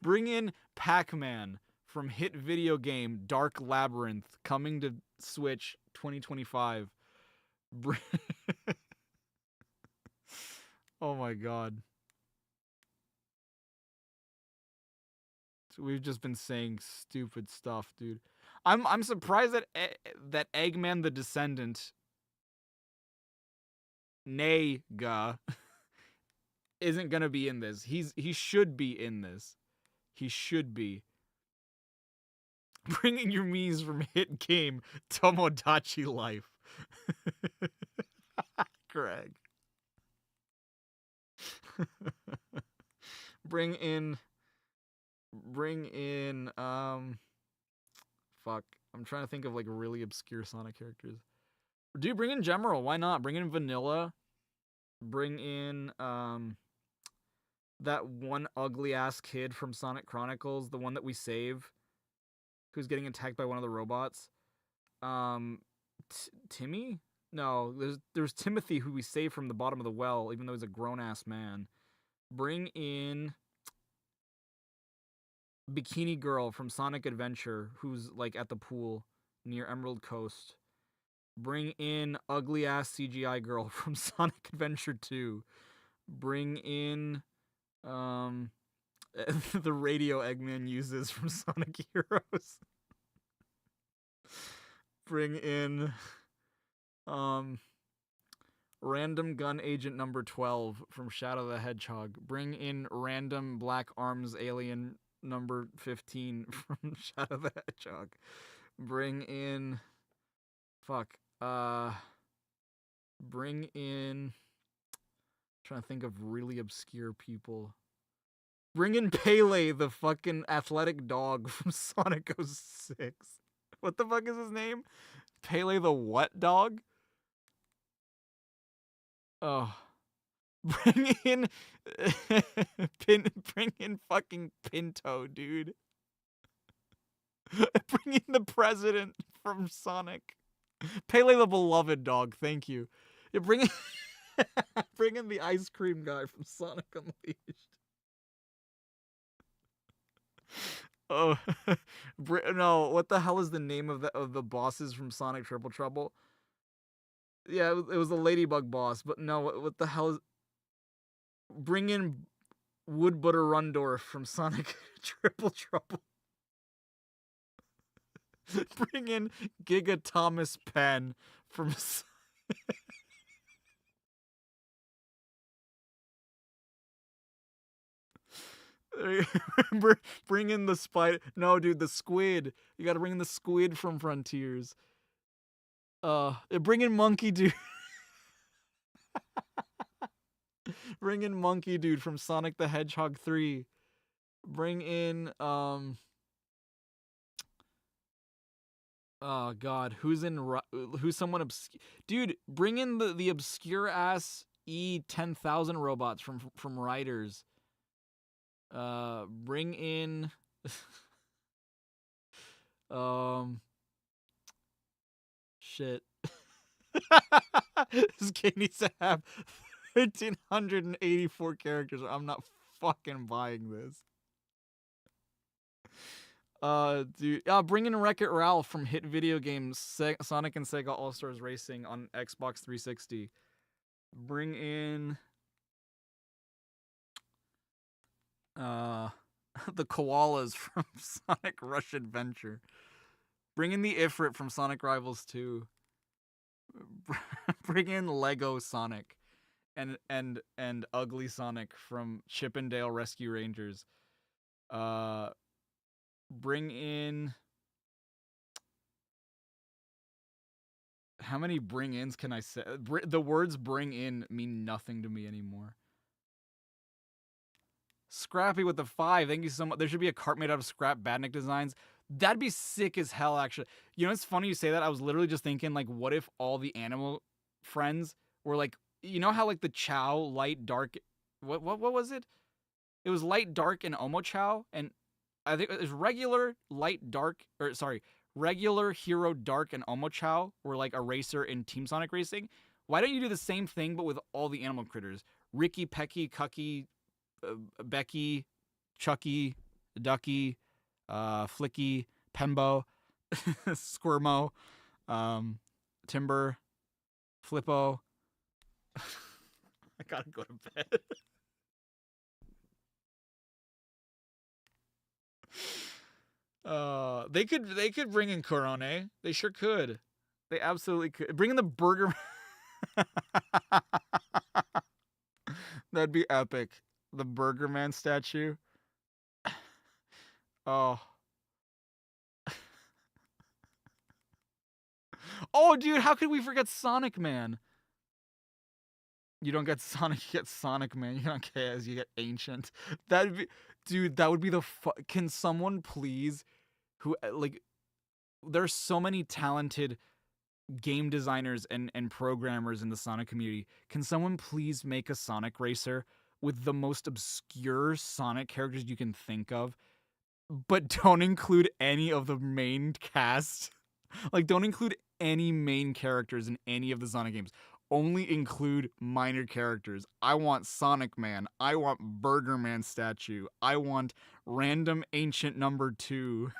Bring in Pac-Man from hit video game Dark Labyrinth, coming to Switch 2025. Oh my god. So we've just been saying stupid stuff, dude. I'm surprised that Eggman the Descendant, Nega, isn't gonna be in this. He should be in this. He should be. Bringing your Mii's from hit game Tomodachi Life. Greg. Bring in fuck. I'm trying to think of like really obscure Sonic characters. Dude, bring in Gemerald. Why not? Bring in Vanilla. Bring in that one ugly ass kid from Sonic Chronicles, the one that we save, who's getting attacked by one of the robots. Timmy? No, there's Timothy, who we saved from the bottom of the well, even though he's a grown ass man. Bring in Bikini Girl from Sonic Adventure, who's like at the pool near Emerald Coast. Bring in ugly ass CGI girl from Sonic Adventure 2. Bring in the radio Eggman uses from Sonic Heroes. Bring in random gun agent number 12 from Shadow the Hedgehog. Bring in random black arms alien number 15 from Shadow the Hedgehog. Bring in bring in, trying to think of really obscure people. Bring in Pele, the fucking athletic dog from Sonic 06. What the fuck is his name? Pele the what dog? Oh. Bring in bring in fucking Pinto, dude. Bring in the president from Sonic. Pele the beloved dog, thank you. Yeah, bring in the ice cream guy from Sonic Unleashed. Oh, no, what the hell is the name of the bosses from Sonic Triple Trouble? Yeah, it was the Ladybug boss, but no, what the hell is... Bring in Woodbutter Rundorf from Sonic Triple Trouble. Bring in Giga Thomas Penn from... Bring in the spider. No, dude, the squid. You gotta bring in the squid from Frontiers. Bring in Monkey Dude. Bring in Monkey Dude from Sonic the Hedgehog 3. Bring in oh god, who's someone obscure? Dude, bring in the obscure ass E10,000 robots from Riders. Bring in shit. This game needs to have 1,384 characters. I'm not fucking buying this. Dude, bring in Wreck-It Ralph from hit video games Sonic and Sega All-Stars Racing on Xbox 360. Bring in The koalas from Sonic Rush Adventure. Bring in the Ifrit from Sonic Rivals 2. Bring in Lego Sonic and Ugly Sonic from Chip and Dale Rescue Rangers. Bring in... How many bring-ins can I say? The words bring in mean nothing to me anymore. Scrappy with the 5. Thank you so much. There should be a cart made out of scrap Badnik designs. That'd be sick as hell, actually. You know, it's funny you say that. I was literally just thinking, like, what if all the animal friends were like, you know how, like, the Chow, light, dark... What was it? It was light, dark, and Omo Chow. And I think it was regular, light, dark... Or, sorry, regular, hero, dark, and Omo Chow were, like, a racer in Team Sonic Racing. Why don't you do the same thing, but with all the animal critters? Ricky, Pecky, Cucky... Becky, Chucky, Ducky, Flicky, Pembo, Squirmo, Timber, Flippo. I gotta go to bed. They could bring in Corone. They sure could. They absolutely could. Bring in the Burger. That'd be epic. The Burger Man statue. Oh. Oh, dude, how could we forget Sonic Man? You don't get Sonic, you get Sonic Man. You don't get as you get Ancient. That'd be, dude, that would be the can someone please, who, like, there's so many talented game designers and programmers in the Sonic community. Can someone please make a Sonic racer with the most obscure Sonic characters you can think of, but don't include any of the main cast? Like, don't include any main characters in any of the Sonic games. Only include minor characters. I want Sonic Man. I want Burger Man statue. I want random Ancient number 2.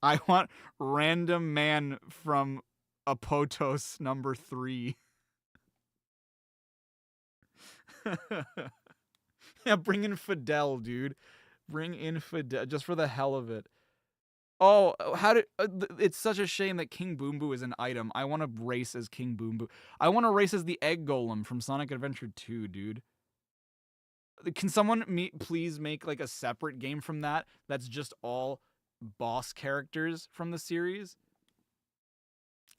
I want random man from Apotos number 3. Yeah, bring in Fidel, dude. Bring in Fidel, just for the hell of it. Oh, how did... it's such a shame that King Boom Boo is an item. I want to race as King Boom Boo. I want to race as the Egg Golem from Sonic Adventure 2, dude. Can someone please make, like, a separate game from that that's just all boss characters from the series?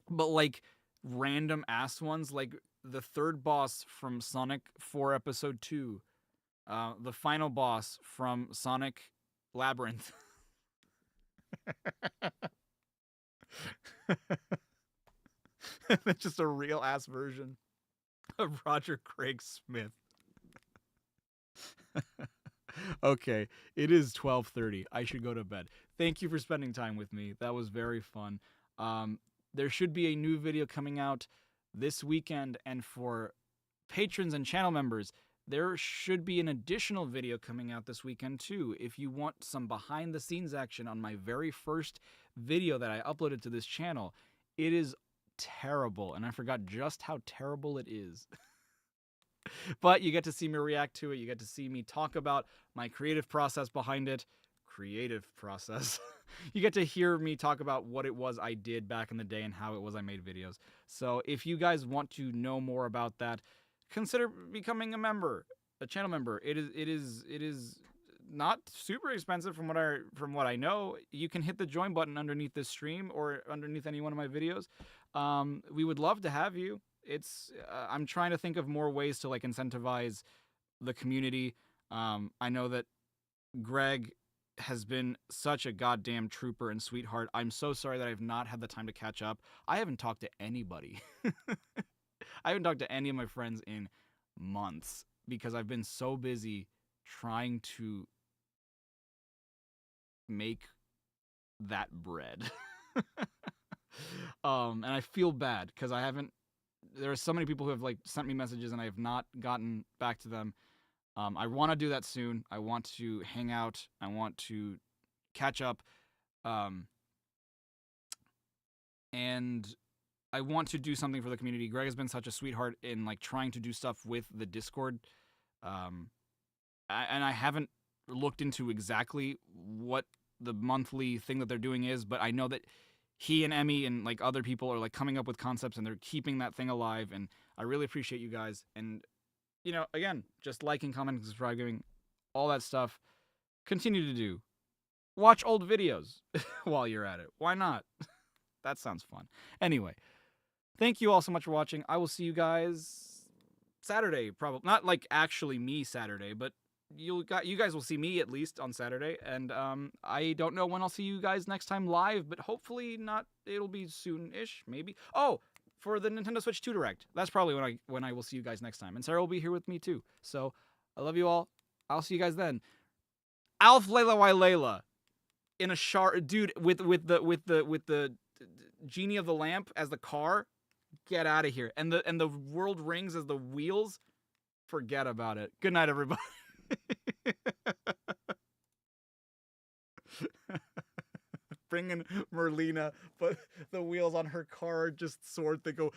But, like, random ass ones, like the third boss from Sonic 4 Episode 2. The final boss from Sonic Labyrinth. That's just a real ass version of Roger Craig Smith. Okay, it is 12:30. I should go to bed. Thank you for spending time with me. That was very fun. There should be a new video coming out this weekend, and for patrons and channel members, there should be an additional video coming out this weekend too. If you want some behind the scenes action on my very first video that I uploaded to this channel, it is terrible, and I forgot just how terrible it is. But you get to see me react to it. You get to see me talk about my creative process behind it. Creative process. You get to hear me talk about what it was I did back in the day and how it was I made videos. So if you guys want to know more about that, consider becoming a member, a channel member. It is not super expensive from what I know. You can hit the join button underneath this stream or underneath any one of my videos. We would love to have you. It's I'm trying to think of more ways to, like, incentivize the community. I know that Greg has been such a goddamn trooper and sweetheart. I'm so sorry that I've not had the time to catch up. I haven't talked to anybody. I haven't talked to any of my friends in months because I've been so busy trying to make that bread. And I feel bad because I haven't... There are so many people who have, like, sent me messages and I have not gotten back to them. I want to do that soon. I want to hang out. I want to catch up. And I want to do something for the community. Greg has been such a sweetheart in like trying to do stuff with the Discord. And I haven't looked into exactly what the monthly thing that they're doing is, but I know that he and Emmy and like other people are like coming up with concepts and they're keeping that thing alive, and I really appreciate you guys. And you know, again, just liking, commenting, subscribing, all that stuff. Continue to do. Watch old videos while you're at it. Why not? That sounds fun. Anyway, thank you all so much for watching. I will see you guys Saturday, probably. Not like actually me Saturday, but you guys will see me at least on Saturday. And I don't know when I'll see you guys next time live, but hopefully not. It'll be soon-ish, maybe. Oh, for the Nintendo Switch 2 Direct. That's probably when I will see you guys next time. And Sarah will be here with me too. So I love you all. I'll see you guys then. Alf Layla Y Layla in a dude with the genie of the lamp as the car. Get out of here. And the world rings as the wheels. Forget about it. Good night, everybody. Bring in Merlina, but the wheels on her car are just sword. They go.